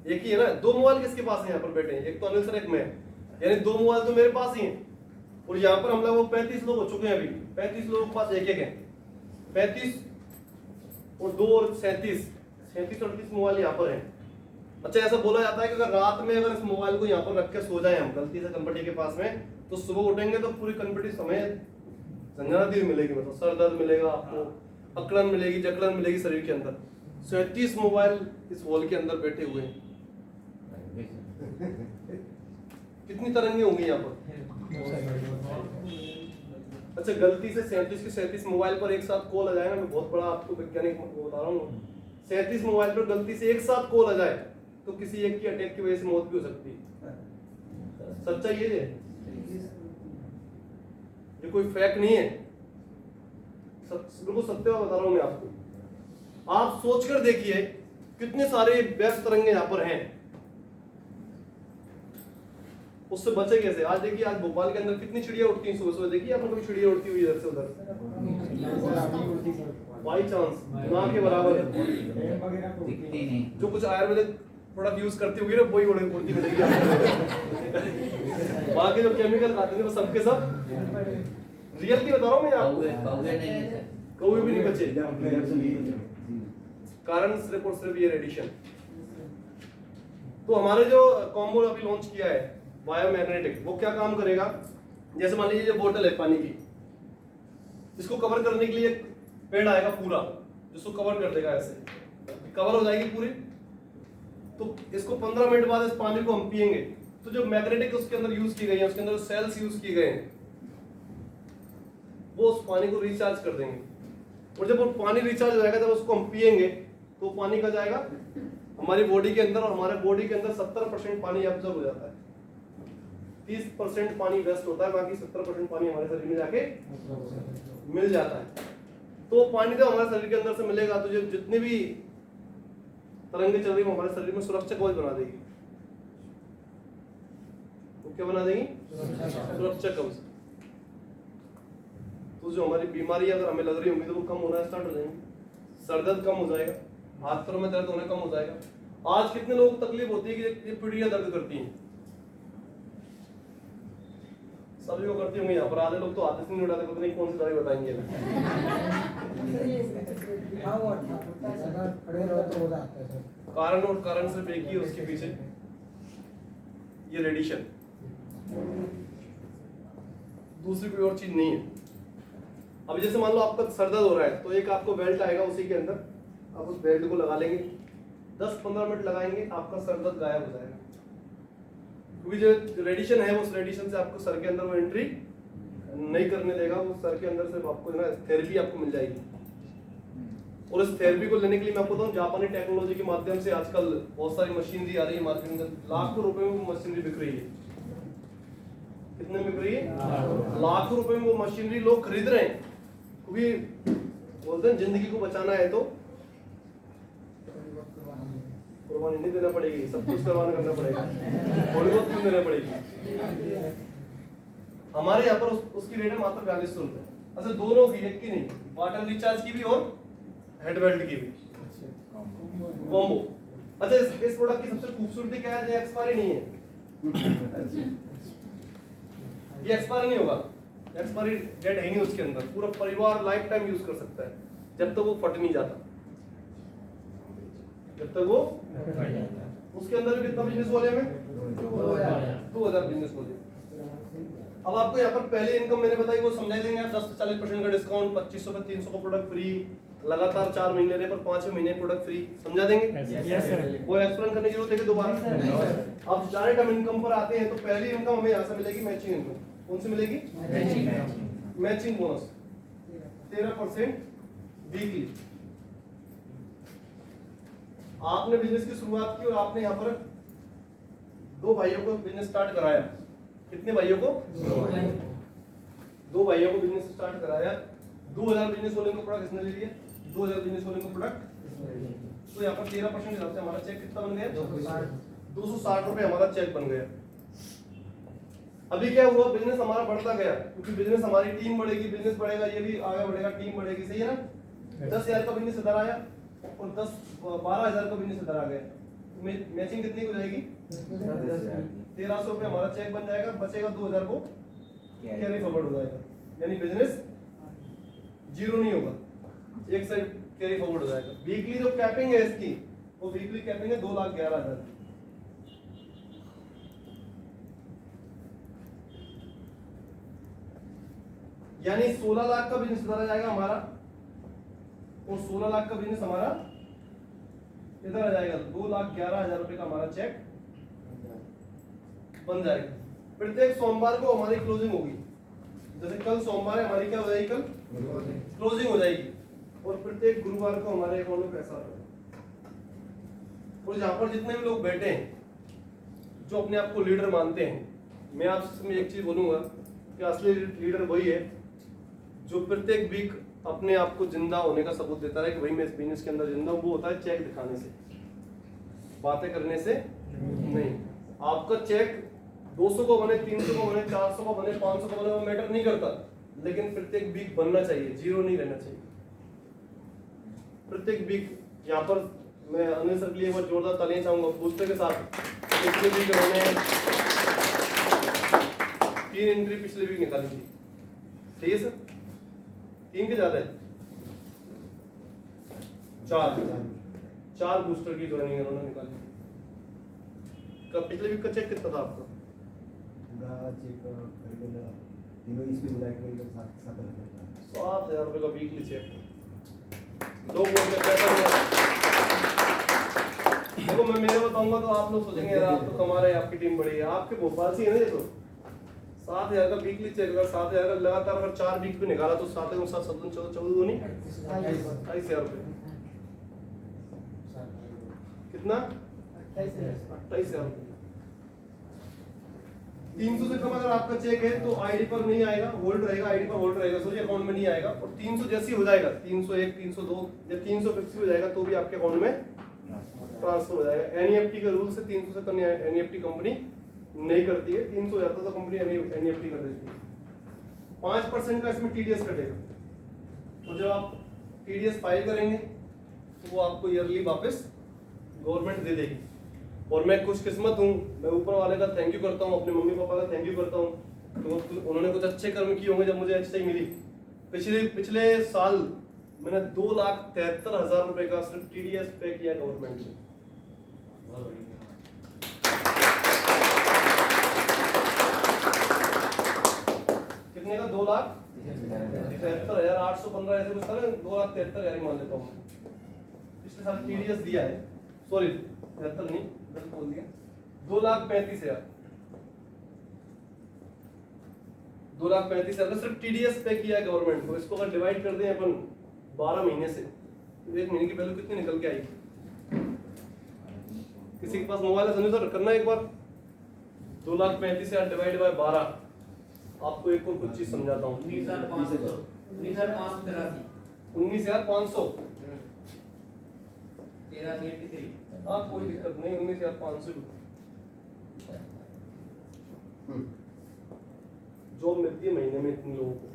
एक ही है ना? 2 मोबाइल किसके पास है यहाँ पर बैठे हैं? एक तो अनिल सर, एक मैं, यानी 2 मोबाइल तो मेरे पास ही हैं। और यहाँ पर हम लोग 35 लोग हो चुके हैं, अभी 35 लोगों के पास एक है। 35 और 2 और 37 38 मोबाइल यहाँ पर हैं। अच्छा, ऐसा बोला जाता है कि अगर रात में अगर इस मोबाइल को यहाँ पर रख के सो जाए हम गलती से कनपट्टी के पास में, तो सुबह उठेंगे तो पूरी कनपट्टी समेत झंझनाती मिलेगी, मतलब सर दर्द मिलेगा आपको, अकड़न मिलेगी, जकड़न मिलेगी शरीर के अंदर। 37 मोबाइल इस हॉल के अंदर बैठे हुए हैं। कितनी तरंगे होंगी यहाँ पर? अच्छा, गलती से 37 के 37 मोबाइल पर एक साथ कॉल आ जाए ना, मैं बहुत बड़ा आपको वैज्ञानिक बता रहा हूँ, 37 मोबाइल पर गलती से एक साथ कॉल आ जाए तो किसी एक की अटैक की वजह से मौत भी हो सकती है। सच्चाई ये है, ये कोई फैक्ट नहीं है, बिल्कुल सत्य बता रहा हूं मैं आपको। आप सोचकर देखिए कितने सारे व्यस्त तरंगे यहाँ पर हैं, उससे बचे कैसे? आज देखिए, आज भोपाल के अंदर कितनी चिड़िया उड़ती हैं सुबह सुबह, देखिए आपने कभी चिड़िया उड़ती हुई इधर से उधर? बाई चांस, ना के बराबर। दिखती नहीं। जो कुछ आयुर्वेदिक प्रोडक्ट यूज करती होगी ना, वही उड़ती मिलेगी आपको। बाकी जो केमिकल खाते हैं वो सबके सब रियलिटी बता रहा हूँ मैं आपको। कौवे भी नहीं बचे, कारण सिर्फ और सिर्फ ये रेडिएशन। तो हमारे जो कॉम्बो अभी लॉन्च किया है बायोमैग्नेटिक, वो क्या काम करेगा? जैसे मान लीजिए ये बोतल है पानी की, इसको कवर करने के लिए एक पेड़ आएगा पूरा, जिसको कवर कर देगा, ऐसे कवर हो जाएगी पूरी। तो इसको 15 मिनट बाद इस पानी को हम पिएंगे तो जो मैग्नेटिक उसके अंदर यूज की गई है, उसके अंदर सेल्स यूज किए गए हैं, वो उस पानी को रिचार्ज कर देंगे। और जब वो पानी रिचार्ज हो जाएगा, जब उसको हम पिएंगे तो पानी का जाएगा हमारी बॉडी के अंदर, और हमारे बॉडी के अंदर 70% पानी एब्जॉर्ब हो जाता है। 30% पानी वेस्ट होता है, बाकी 70% पानी हमारे शरीर में जाके मिल जाता है। तो पानी जब हमारे शरीर के अंदर से मिलेगा तो जो जितनी भी तरंगे चल रही है हमारे शरीर में सुरक्षा कवच बना देगी। वो क्या बना देगी? सुरक्षा कवच। तो जो हमारी बीमारी अगर हमें लग रही होगी तो वो कम होना स्टार्ट हो जाएंगे, सर दर्द कम हो जाएगा, हाथ पैरों में दर्द होना कम हो जाएगा। आज कितने लोगों को तकलीफ होती है कि ये पीढ़ियां दर्द करती हैं? सभी को करती होंगी यहाँ पर, आधे लोग तो हाथ से नहीं उड़ाते, पता नहीं कौन सी दवाई बताएंगे। कारण और कारण सिर्फ एक ही है उसके पीछे, ये रेडिएशन, दूसरी कोई और चीज नहीं है। अब जैसे मान लो आपका सर दर्द हो रहा है, तो एक आपको बेल्ट आएगा, उसी के अंदर आप उस बेल्ट को लगा लेंगे, 10-15 मिनट लगाएंगे, आपका सर दर्द गायब हो जाएगा। क्योंकि जो रेडिएशन है, उस रेडिएशन से आपको सर के अंदर वो एंट्री नहीं करने देगा, वो सर के अंदर से आपको ना थेरेपी आपको मिल जाएगी। और इस थेरेपी को लेने के लिए मैं आपको बताऊं, जापानी टेक्नोलॉजी के माध्यम से आजकल बहुत सारी मशीनरी आ रही है मार्केट में, लाखों रुपए में वो मशीनरी बिक रही है। कितने में बिक रही है? लाखों रुपए में वो मशीनरी लोग खरीद रहे हैं, क्योंकि बोलते हैं जिंदगी को बचाना है तो कुर्बानी नहीं देना पड़ेगी, सब कुछ कुर्बान करना पड़ेगा, थोड़ी बहुत क्यों देना पड़ेगी। हमारे यहाँ पर उसकी रेट है मात्र 4200 रुपए। अच्छा, दोनों की, एक की नहीं, वाटर रिचार्ज की भी और हेड बेल्ट की भी कॉम्बो। अच्छा, इस प्रोडक्ट की सबसे खूबसूरती क्या है? ये एक्सपायरी नहीं है, ये एक्सपायरी नहीं होगा, एक्सपायरी डेट है नहीं उसके अंदर, पूरा परिवार लाइफ टाइम यूज कर सकता है, जब तक वो फट नहीं जाता, जब तक वो उसके अंदर भी कितना बिजनेस वाले में 2000 बिजनेस वाले। अब आपको यहाँ पर पहले इनकम मैंने बताई, वो समझाई देंगे आप, 10 से 40% का डिस्काउंट, 2500 पे 300 का प्रोडक्ट फ्री, लगातार 4 महीने लेने पर 5वें महीने प्रोडक्ट फ्री, समझा देंगे? वो एक्सप्लेन करने की जरूरत है कि दोबारा? अब डायरेक्ट हम इनकम पर आते हैं, तो पहली इनकम हमें यहाँ से मिलेगी मैचिंग इनकम। कौन सी मिलेगी? Matching bonus 13% weekly. आपने बिजनेस की शुरुआत की और आपने यहाँ पर 2 भाइयों को बिजनेस स्टार्ट कराया। कितने भाइयों को? 2 भाइयों को बिजनेस स्टार्ट कराया। 2000 बिजनेस होल्डिंग का प्रोडक्ट इसने ले लिया, 2000 बिजनेस होल्डिंग का प्रोडक्ट। तो यहाँ पर 13% हिसाब से हमारा चेक कितना बन गया? 260 रुपए हमारा चेक बन गया। अभी क्या हुआ? बिजनेस हमारा बढ़ता गया, क्योंकि बिजनेस हमारी टीम बढ़ेगी, बिजनेस बढ़ेगा, ये भी आगे बढ़ेगा, टीम बढ़ेगी, सही है ना? 10,000 का बिजनेस इधर आया और 12,000 का बिजनेस इधर आ गया, मैचिंग कितनी हो जाएगी? 1300 रुपए हमारा चेक बन जाएगा, बचेगा 2000 को कैरी फॉरवर्ड हो जाएगा, यानी बिजनेस जीरो नहीं होगा। एक साइड कैरी फॉरवर्ड हो जाएगा। वीकली जो कैपिंग है इसकी, वो वीकली कैपिंग है 2,11,000। यानी 16 लाख का बिजनेस इधर आ जाएगा हमारा, और 16 लाख का बिजनेस हमारा इधर आ जाएगा। 2,11,000 रुपए का हमारा चेक बन जाएगा। प्रत्येक सोमवार को हमारी क्लोजिंग होगी। जैसे कल सोमवार है, हमारी क्या हो जाएगी? कल क्लोजिंग हो जाएगी, और प्रत्येक गुरुवार को हमारे अकाउंट में पैसा आता है। और यहाँ पर जितने भी लोग बैठे हैं जो अपने आप को लीडर मानते हैं, मैं आपसे एक चीज बोलूंगा कि असली लीडर वही है जो प्रत्येक वीक अपने आप को जिंदा होने का सबूत देता है कि भाई मैं इस बिजनेस के अंदर जिंदा हूं। वो होता है चेक दिखाने से, बातें करने से नहीं। आपका चेक 200 को बने, 300 को बने, 400 को बने, 500 को बने, वो मैटर नहीं करता, लेकिन प्रत्येक वीक बनना चाहिए, जीरो नहीं रहना चाहिए प्रत्येक वीक। यहाँ पर मैं अनिल सर के लिए एक बार जोरदार तालियां चाहूंगा बूस्टर के साथ। पिछले वीक उन्होंने 3 एंट्री पिछले वीक निकाली थी, सही है सर? 3 के ज्यादा है, 4 बूस्टर की ज्वाइनिंग उन्होंने निकाली। कब पिछले वीक का चेक कितना था आपका? पूरा चेक करीबन तीनों इसमें मिला के 7,000 रुपए का वीकली चेक। लोग बोलते हैं पैसा नहीं। देखो मैं मेरे बताऊंगा तो आप लोग सोचेंगे यार आप तो कमा रहे हैं, आपकी टीम बड़ी है। आपके भोपाल से है ना ये तो 7,000 का वीकली चेक, अगर 7,000 का लगातार अगर 4 वीक पे निकाला तो 7 और 7 14 14 नहीं 28,000 रुपए। कितना? 28,000 रुपए। 300 से कम अगर आपका चेक है तो आईडी पर नहीं आएगा, होल्ड रहेगा, आईडी पर होल्ड रहेगा, सॉरी अकाउंट में नहीं आएगा। और 300 जैसी हो जाएगा, 301, 302 जब 350 हो जाएगा तो भी आपके अकाउंट में ट्रांसफर हो जाएगा। एनईएफटी का रूल से 300 से कम एनईएफटी कंपनी नहीं करती है, 300 जाता तो कंपनी एनईएफटी कर देती है। 5% का इसमें टीडीएस कटेगा, तो जब आप टीडीएस फाइल करेंगे तो वो आपको ईयरली वापस गवर्नमेंट दे देगी। और मैं खुशकिस्मत हूँ, मैं ऊपर वाले का थैंक यू करता हूँ, अपने मम्मी पापा का थैंक यू करता हूँ, तो उन्होंने कुछ अच्छे कर्म किए होंगे जब मुझे अच्छाई मिली। पिछले साल मैंने 2,73,000 रुपए का सिर्फ टीडीएस पे किया गवर्नमेंट ने। कितने का? 2,73,815 ऐसे कुछ था ना, 2,73,000 ही मान लेता हूँ। पिछले साल टीडीएस दिया है, सॉरी 73 नहीं गलत बोल दिया, 2,35,000 2,35,000 का सिर्फ टीडीएस पे किया है गवर्नमेंट को। इसको अगर डिवाइड कर दें अपन 12 महीने से तो 1 महीने की वैल्यू कितनी निकल के आएगी? किसी के पास मोबाइल है समझो सर, करना एक बार 2,35,000 डिवाइड बाय 12। आपको एक और कुछ चीज समझाता हूँ। 19,500 1383। हाँ कोई दिक्कत नहीं, 19,500 जॉब मिलती है महीने में इतने लोगों को।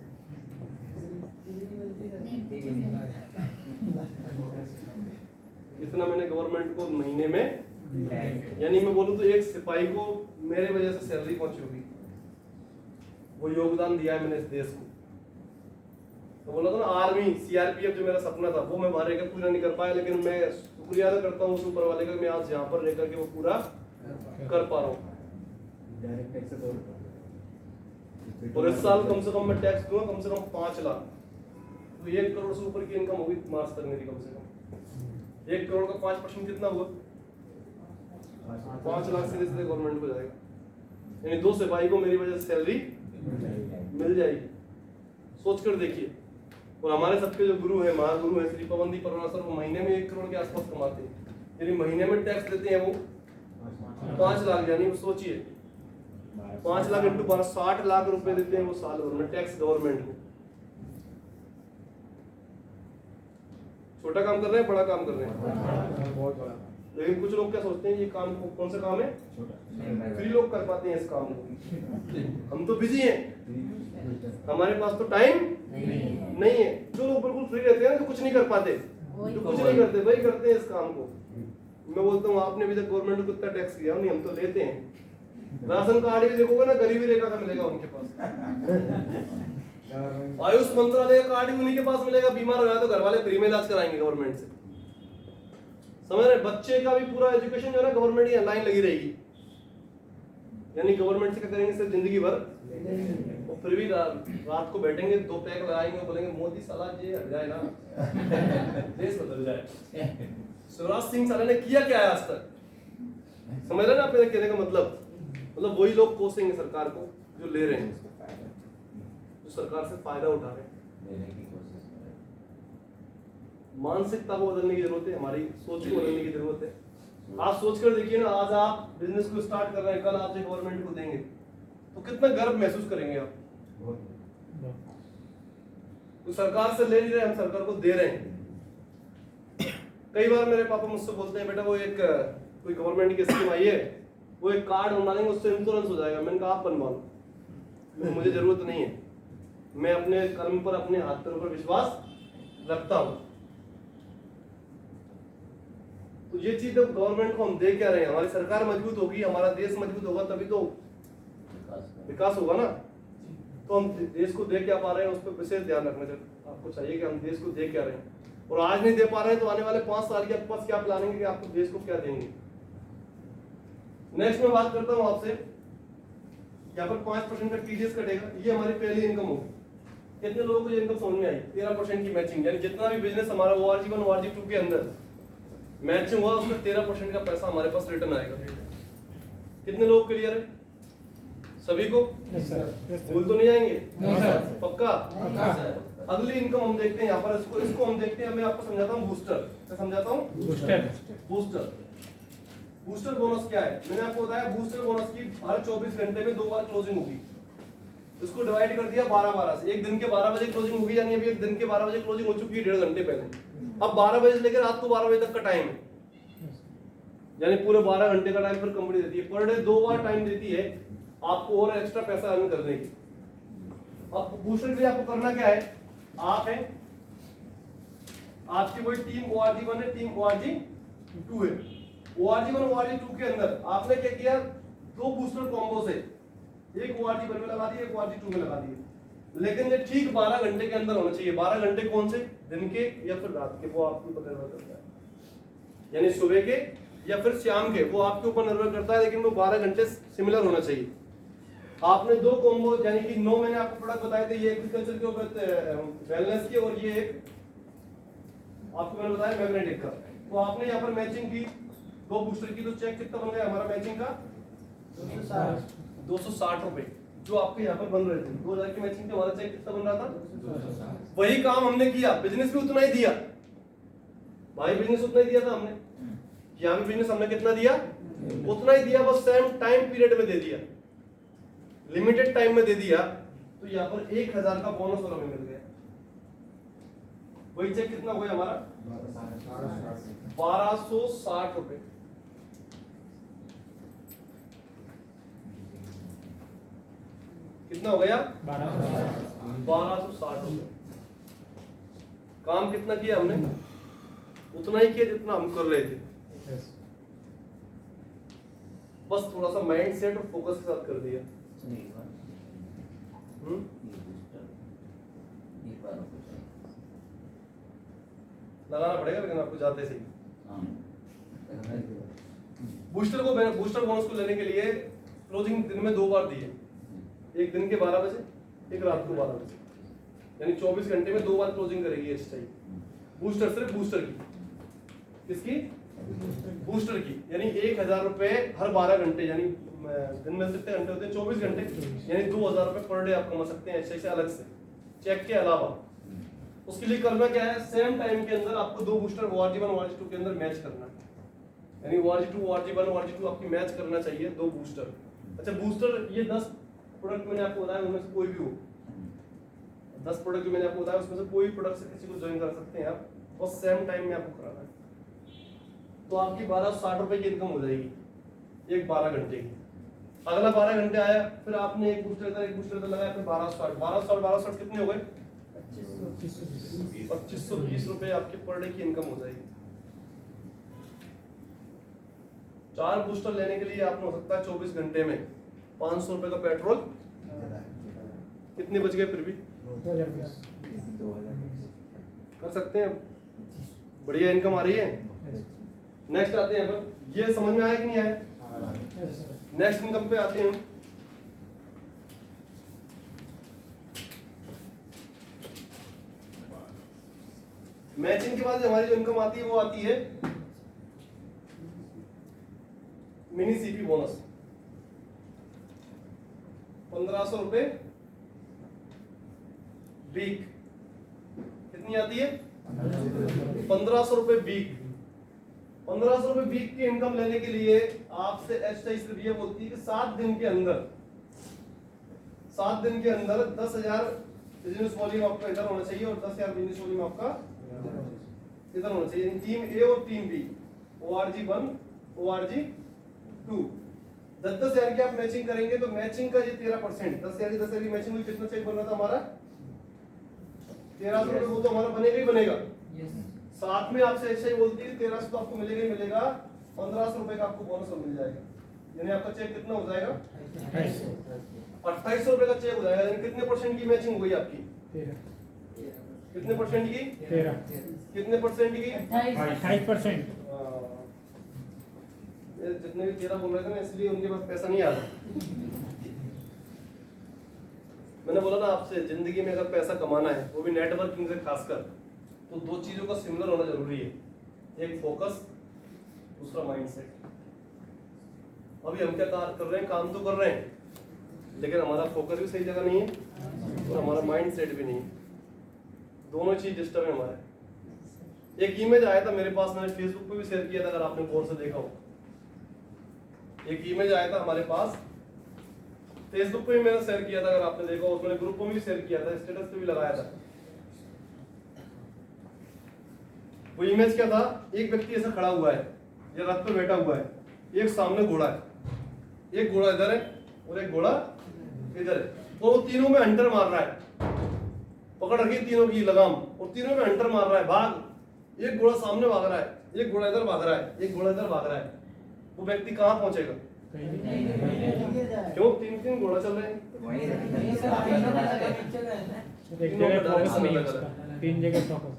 इतना मैंने गवर्नमेंट को महीने में, यानी मैं बोलूं तो एक सिपाही को मेरे वजह से सैलरी पहुंची होगी, वो योगदान दिया है मैंने इस देश को। तो बोला था ना आर्मी सीआरपीएफ जो मेरा सपना था वो मैं बाहर रहकर पूरा नहीं कर पाया, लेकिन मैं शुक्रिया अदा करता हूँ उस ऊपर वाले का, मैं आज यहाँ पर रहकर के वो पूरा कर पा रहा हूँ। और इस साल कम से कम मैं टैक्स दूंगा कम से कम 5 लाख, तो 1 करोड़ से ऊपर की इनकम होगी मार्च तक मेरी कम से कम। 1 करोड़ का 5% कितना हुआ? 5 लाख सीधे सीधे गवर्नमेंट को जाएगा, यानी 2 सिपाही को मेरी वजह से सैलरी मिल जाएगी। सोच कर देखिए। और हमारे सबके जो गुरु है, महागुरु है श्री पवनदीप परमार सर, वो महीने में 1 करोड़ के आसपास कमाते हैं, यानी महीने में टैक्स देते हैं वो 5 लाख। यानी सोचिए 5 लाख इंटू 12 60 लाख रुपए देते हैं वो साल भर में टैक्स गवर्नमेंट को। छोटा काम कर रहे हैं, बड़ा काम कर रहे हैं, बहुत बड़ा। लेकिन कुछ लोग क्या सोचते हैं ये काम कौन सा काम है, फ्री लोग कर पाते हैं इस काम को। हम तो बिजी हैं, हमारे पास तो टाइम नहीं है। जो लोग बिल्कुल फ्री रहते हैं ना, जो कुछ नहीं कर पाते, जो कुछ नहीं करते वही करते हैं इस काम को। मैं बोलता हूँ आपने अभी तक गवर्नमेंट को कितना टैक्स किया? नहीं, हम तो लेते हैं। राशन कार्ड भी देखोगे ना, गरीबी रेखा का मिलेगा उनके पास। आयुष मंत्रालय का कार्ड भी उन्हीं के पास मिलेगा, बीमार हो जाए तो घर वाले फ्री में इलाज कराएंगे गवर्नमेंट से। समझ रहे, बच्चे का भी पूरा एजुकेशन जो है ना गवर्नमेंट की लाइन लगी रहेगी, यानी गवर्नमेंट से क्या करेंगे सिर्फ जिंदगी भर, और फिर भी रात को बैठेंगे 2 पैक लगाएंगे और बोलेंगे मोदी साला ये हट जाए ना, देश बदल जाए। शिवराज सिंह साला ने किया क्या है आज तक? समझ रहे ना आप मेरे कहने का मतलब वही लोग कोसेंगे सरकार को जो ले रहे हैं, जो सरकार से फायदा उठा रहे हैं। लेने की कोशिश करें। मानसिकता को बदलने की जरूरत है, हमारी सोच को बदलने की जरूरत है। आप सोच कर देखिए ना, आज आप बिजनेस को स्टार्ट कर रहे हैं, कल आप गवर्नमेंट को देंगे तो कितना गर्व महसूस करेंगे आप। तो सरकार से ले नहीं रहे, हम सरकार को दे रहे हैं। कई बार मेरे पापा मुझसे बोलते हैं बेटा वो एक कोई गवर्नमेंट की स्कीम आई है, वो एक कार्ड बनवा देंगे उससे इंश्योरेंस हो जाएगा। मैंने कहा आप बनवा लो, मुझे जरूरत नहीं है, मैं अपने कर्म पर अपने हाथ पैरों पर विश्वास रखता हूं। तो ये चीज गवर्नमेंट को हम दे क्या रहे हैं, हमारी सरकार मजबूत होगी, हमारा देश मजबूत होगा, तभी तो विकास होगा ना। तो हम देश को दे क्या पा रहे हैं उस पर विशेष ध्यान रखना चाहिए, आपको चाहिए कि हम देश को दे क्या रहे हैं, और आज नहीं दे पा रहे हैं तो आने वाले 5 साल के आपके पास क्या प्लानिंग है कि आपको देश को क्या देंगे। नेक्स्ट मैं बात करता हूं आपसे, यहाँ पर 5% का टीडीएस कटेगा, ये हमारी पहली इनकम होगी। कितने लोगों को ये इनकम समझ में आई? 13% की मैचिंग, यानी जितना भी बिजनेस हमारा ORG1 ORG2 के अंदर मैचिंग हुआ उसमें 13% का पैसा हमारे पास रिटर्न आएगा। कितने लोग क्लियर है? सभी को? भूल तो नहीं आएंगे? पक्का? अगली इनकम हम देखते हैं यहाँ पर, इसको हम देखते हैं। मैं आपको समझाता हूँ बूस्टर। मैं समझाता हूँ बूस्टर बोनस क्या है। मैंने आपको बताया बूस्टर बोनस की हर 24 घंटे में 2 बार क्लोजिंग होगी। इसको डिवाइड कर दिया 12-12 से, एक दिन के 12 बजे क्लोजिंग होगी, यानी अभी एक दिन के 12 बजे क्लोजिंग हो चुकी है 1.5 घंटे पहले। अब 12 बजे से लेकर रात को 12 बजे तक का टाइम है, यानी पूरे 12 घंटे का टाइम फिर कंपनी देती है। पर डे 2 बार टाइम देती है आपको और एक्स्ट्रा पैसा अर्न करने की। अब बूस्टर के लिए आपको करना क्या है, आप है आपकी वही टीम ORG1 है, टीम ORG2 है। ORG1 ORG2 के अंदर आपने क्या किया, 2 बूस्टर कॉम्बो से, एक ORG1 में लगा दिए, एक ORG2 में लगा दिए, लेकिन ये ठीक 12 घंटे के अंदर होना चाहिए। 12 घंटे कौन से, दिन के या फिर रात के, वो आपके ऊपर निर्भर करता है, यानी सुबह के या फिर शाम के, वो आपके ऊपर निर्भर करता है, लेकिन वो 12 घंटे सिमिलर होना चाहिए। आपने 2 कॉम्बो, यानी कि 9 मैंने आपको प्रोडक्ट बताए थे, ये एग्रीकल्चर के ऊपर वेलनेस के, और ये एक आपको मैंने बताया मैग्नेटिक का। तो आपने यहाँ पर मैचिंग की 2 बूस्टर की, तो चेक कितना बन गया हमारा मैचिंग का, 260 रुपए जो आपके यहाँ पर बन रहे थे। 2000 की मैचिंग पे हमारा चेक कितना बन रहा था, वही काम हमने किया, बिजनेस भी उतना ही दिया भाई, बिजनेस उतना ही दिया था हमने, यहाँ भी बिजनेस हमने कितना दिया, उतना ही दिया, बस सेम टाइम पीरियड में दे दिया, लिमिटेड टाइम में दे दिया। तो यहाँ पर 1000 का बोनस और हमें मिल गया। वही चेक कितना हो गया हमारा, 1260 रुपए। कितना हो गया, 1260 रुपए। काम कितना किया हमने, उतना ही किया जितना हम कर रहे थे, बस थोड़ा सा माइंड सेट और फोकस के साथ कर दिया। लगाना पड़ेगा लेकिन आपको जाते से। बूस्टर बोनस को लेने के लिए क्लोजिंग दिन में 2 बार दिए, एक दिन के 12 बजे, एक रात को 12 बजे, यानी 24 घंटे में 2 बार क्लोजिंग करेगी एसटीआई। बूस्टर सिर्फ बूस्टर की, किसकी, बूस्टर की, यानी 1000 रुपए हर 12 घंटे, यानी दिन में कितने घंटे होते हैं, 24 घंटे, यानी 2000 रुपए पर डे आप कमा सकते हैं एसटीआई से अलग से, चेक के अलावा। उसके लिए करना क्या है, सेम टाइम के अंदर आपको 2 बूस्टर ORG1 ORG2 के अंदर मैच करना है, यानी ORG2 ORG1 ORG2 आपकी मैच करना चाहिए 2 बूस्टर। अच्छा बूस्टर, ये 10 प्रोडक्ट मैंने आपको बताया, उनमें से कोई भी हो, 10 प्रोडक्ट जो मैंने आपको बताया उसमें से कोई प्रोडक्ट से किसी को ज्वाइन कर सकते हैं आप, और सेम टाइम में आपको कराना है। तो आपकी 1260 रुपए की इनकम हो जाएगी एक 12 घंटे की। अगला 12 घंटे आया, फिर आपने एक बूस्टर लगाया, फिर 1260 कितने हो गए, 2520 रुपए आपके पर डे की इनकम हो जाएगी। 4 बूस्टर लेने के लिए आपने हो सकता है 24 घंटे में 500 रुपए का पेट्रोल, कितने बच गए फिर भी 2020 कर सकते हैं, बढ़िया इनकम आ रही है। नेक्स्ट आते हैं अपन, ये समझ में आया कि नहीं आया? नेक्स्ट इनकम पे आते हैं। मैचिंग के बाद हमारी जो इनकम आती है वो आती है मिनी सीपी बोनस, 1500 रुपए वीक। कितनी आती है? 1500 रुपए वीक। 1500 रुपए वीक की इनकम लेने के लिए आपसे एचआई सिर्फ ये बोलती है कि 7 दिन के अंदर 10,000 बिजनेस वॉल्यूम आपका इधर होना चाहिए और 10,000 बिजनेस वॉल्यूम आपका इधर होना चाहिए। टीम ए और टीम बी, ORG1 ORG2, 10,000 की आप मैचिंग करेंगे तो मैचिंग का ये 13%, 10,000 की 10,000 की मैचिंग हुई, कितना चेक बन रहा था हमारा? 1300 रुपए। वो तो हमारा बनेगा ही बनेगा। साथ में आपसे ऐसा ही बोलती है 1300 तो आपको मिलेगा ही मिलेगा, 1500 रुपए का आपको बोनस मिल जाएगा। यानी आपका चेक कितना हो जाएगा? 2800 रुपए का चेक हो जाएगा। यानी कितने परसेंट की मैचिंग हो गई आपकी? 13 कितने परसेंट की? 13 कितने परसेंट की? 28%। ये जितने भी 13 बोल रहे थे ना, इसलिए उनके पास पैसा नहीं आ रहा। मैंने बोला ना आपसे, जिंदगी में अगर पैसा कमाना है वो भी नेटवर्किंग से खासकर, तो 2 चीजों का सिमिलर होना जरूरी है, एक फोकस, दूसरा माइंडसेट। अभी हम क्या कर रहे हैं? काम तो कर रहे हैं, लेकिन हमारा फोकस भी सही जगह नहीं है और हमारा माइंडसेट भी नहीं है। दोनों चीज डिस्टर्ब है हमारे। एक इमेज आया था मेरे पास, मैंने फेसबुक पे भी शेयर किया था, अगर आपने गौर से देखा हो। एक इमेज आया था हमारे पास, फेसबुक पे भी मैंने शेयर किया था, अगर आपने देखा हो। मैंने ग्रुप में भी शेयर किया था, स्टेटस पे भी लगाया था। वो इमेज क्या था? एक व्यक्ति ऐसा खड़ा हुआ है या रथ पे बैठा हुआ है, एक सामने घोड़ा है, एक घोड़ा इधर है और एक घोड़ा इधर है, और वो तीनों में हंटर मार रहा है, पकड़ रखी तीनों की लगाम, और तीनों में हंटर मार रहा है, भाग। एक घोड़ा सामने भाग रहा है, एक घोड़ा इधर भाग रहा है, एक घोड़ा इधर भाग रहा है। वो व्यक्ति कहाँ पहुंचेगा? क्यों? 3 घोड़ा चल रहे हैं। एक जगह फोकस नहीं है उसका, 3 जगह फोकस।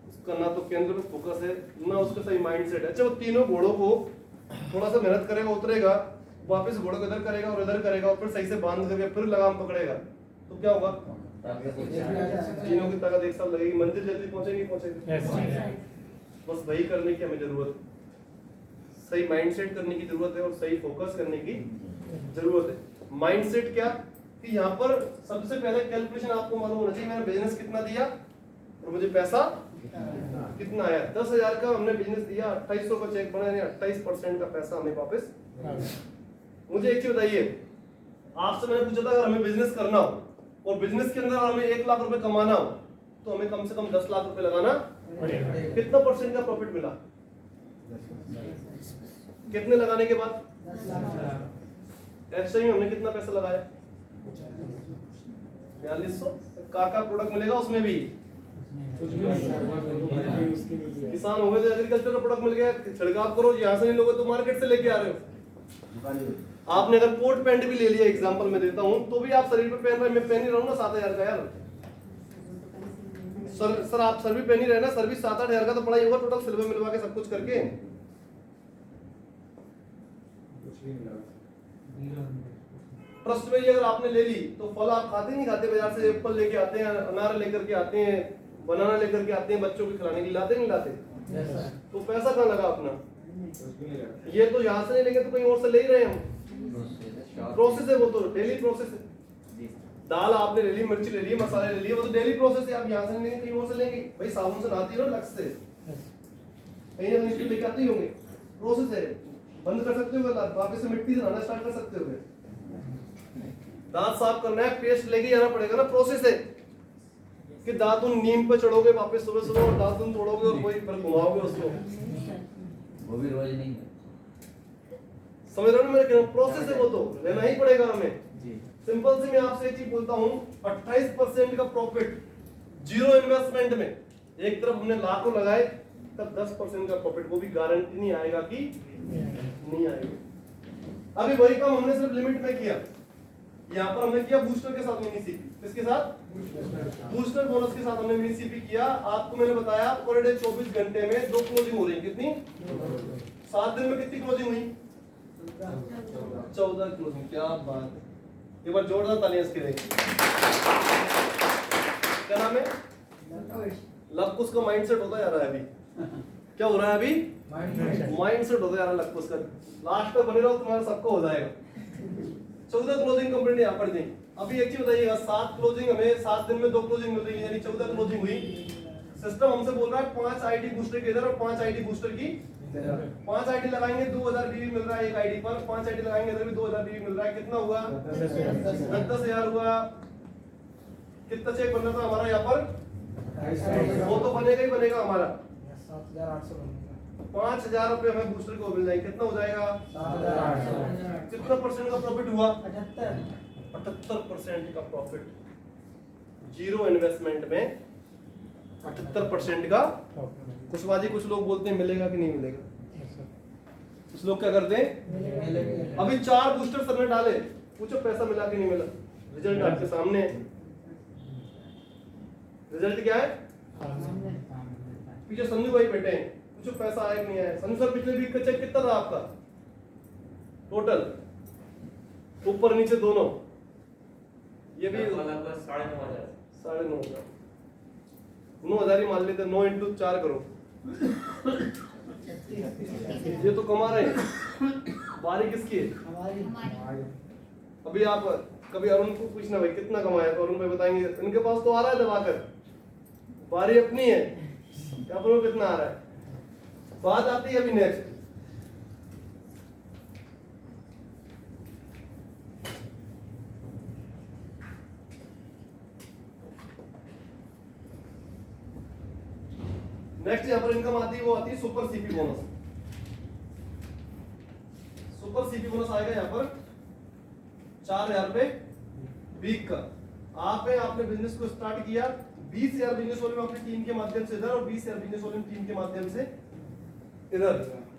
उसका ना तो केंद्र पे फोकस है, ना उसका सही माइंडसेट है। अच्छा, वो तीनों घोड़ों को थोड़ा सा मेहनत करेगा, उतरेगा, वापस घोड़ों को इधर करेगा और इधर करेगा, और फिर सही से बांध करके फिर लगाम पकड़ेगा, तो क्या होगा? तीनों की ताकत एक साथ लगेगी, मंदिर जल्दी पहुंचेगी, पहुंचेगी। बस वही करने की हमें जरूरत, सही माइंडसेट करने की जरूरत है और सही फोकस करने की जरूरत है। माइंडसेट क्या कि यहाँ पर सबसे पहले कैलकुलेशन आपको मालूम होना चाहिए, मैंने बिजनेस कितना दिया और मुझे पैसा कितना आया। 10,000 का हमने बिजनेस दिया, 2800 का चेक बना, यानी 28% का पैसा हमें वापस। मुझे एक चीज बताइए, आपसे मैंने पूछा था अगर हमें बिजनेस करना हो और बिजनेस के अंदर हमें 1 लाख रुपए कमाना हो तो हमें कम से कम 10 लाख रुपए लगाना पड़ेगा। कितना परसेंट का प्रॉफिट मिला? कितने लगाने के बाद? ऐसे ही हमने कितना पैसा लगाया? 4200 का प्रोडक्ट मिलेगा उसमें भी। किसान हो गए तो एग्रीकल्चर का प्रोडक्ट मिल गया, छिड़काव करो, यहाँ से नहीं लोगे तो मार्केट से लेके आ रहे हो। आपने अगर कोट पैंट भी ले लिया, एग्जांपल मैं देता हूँ, तो भी आप शरीर पे पहन रहे, मैं पहन ही रहा हूँ ना 7,000 का यार। सर आप सर भी पहन ही रहे ना, सर भी 7-8 हजार का तो पड़ा ही होगा टोटल, सिल्वर मिलवा के सब कुछ करके। ट्रस्ट में अगर आपने ले ली तो फल आप खाते नहीं खाते? बाजार से एप्पल लेके आते हैं, अनार लेकर के आते हैं, बनाना लेकर के आते हैं, बच्चों को खिलाने के लिए लाते नहीं लाते? तो पैसा कहाँ लगा अपना? ये तो यहाँ से नहीं लेंगे तो कहीं और से ले ही रहे हैं हम। प्रोसेस है वो, तो डेली प्रोसेस है। दाल आपने ले ली, मिर्ची ले ली, मसाले ले लिए, वो तो डेली प्रोसेस है। आप यहाँ से नहीं लेंगे कहीं और से लेंगे। भाई साबुन से नहाती हो लक्स से, कहीं ना कहीं लेके आते ही होंगे। प्रोसेस है, बंद कर सकते हो, वापस से मिट्टी से नहाना स्टार्ट कर सकते हो। दांत साफ करना है, पेस्ट लेके जाना पड़ेगा ना, प्रोसेस है कि दातुन नीम पे चढ़ोगे वापस सुबह सुबह और दातुन तोड़ोगे और वही फिर घुमाओगे उसको, वो भी रोज नहीं। समझ रहे हो मेरे कहना? प्रोसेस है वो, तो लेना ही पड़ेगा हमें। सिंपल से मैं आपसे एक चीज बोलता हूँ, 28% का प्रॉफिट जीरो इन्वेस्टमेंट में, एक तरफ हमने लाखों लगाए तब 10% का प्रॉफिट, वो भी गारंटी नहीं आएगा कि नहीं आएगा। अभी वही काम हमने सिर्फ लिमिट में किया, यहाँ पर हमने किया बूस्टर के साथ मिनी सीपी, किसके साथ? बूस्टर बोनस के साथ हमने मिनी सीपी किया। आपको मैंने बताया पर डे 24 घंटे में 2 क्लोजिंग हो रही है। कितनी? 7 दिन में कितनी क्लोजिंग हुई? 14 क्लोजिंग। क्या बात है, एक बार जोरदार तालियां इसके लिए। क्या नाम है? लवकुश का माइंडसेट होता जा रहा है अभी। क्या हो रहा है अभी? माइंडसेट होता जा रहा है लवकुश का। लास्ट तक बने रहो, तुम्हारा सबको हो जाएगा। 14 क्लोजिंग कंपनी ने यहाँ पर दी। अभी एक चीज बताइएगा, 7 क्लोजिंग हमें 7 दिन में 2 क्लोजिंग मिल रही है, यानी 14 क्लोजिंग हुई। सिस्टम हमसे बोल रहा है 5 आईडी बूस्टर की इधर और 5 आईडी बूस्टर की 5 आईडी लगाएंगे 2000 बीवी मिल रहा है एक आईडी पर, 5 आईडी लगाएंगे इधर भी 2000 बीवी मिल रहा है। कितना हुआ? 10,000 हुआ। कितना चेक बनना था हमारा यहाँ पर? वो तो बनेगा ही बनेगा हमारा। 5,000 रुपए हमें बूस्टर को मिल जाएंगे। कितना हो जाएगा? 7,800। कितना परसेंट का प्रॉफिट हुआ? 78% का प्रॉफिट। जीरो इन्वेस्टमेंट में 78% का। कुशवाजी कुछ लोग बोलते हैं मिलेगा कि नहीं मिलेगा, कुछ लोग क्या करते हैं, अभी 4 बूस्टर सर ने डाले, पूछो पैसा मिला कि नहीं मिला। रिजल्ट आपके सामने है। रिजल्ट क्या है? पीछे संजू भाई बैठे हैं, पूछो पैसा आया कि नहीं आया। संजू सर पिछले वीक का चेक कितना था आपका टोटल, ऊपर नीचे दोनों? ये भी 9,500। 9,500। 9,000 ही मान लेते, 9 इंटू 4 करो। ये तो कमा रहे हैं। बारी किसकी है? अभी आप कभी अरुण को पूछना भाई कितना कमाया, तो अरुण भाई बताएंगे इनके पास तो आ रहा है दबाकर, बारी अपनी है, अपनों कितना आ रहा है। बात आती है अभी नेक्स्ट, यहाँ पर इनकम आती है, वो आती है super CP bonus. Super CP bonus आएगा यहाँ पर 4,000 रुपए वीक का। आपने बिजनेस को स्टार्ट किया, 20,000 बिजनेस वॉल्यूम अपनी टीम के माध्यम से इधर और 20,000 बिजनेस वॉल्यूम टीम के माध्यम से इधर।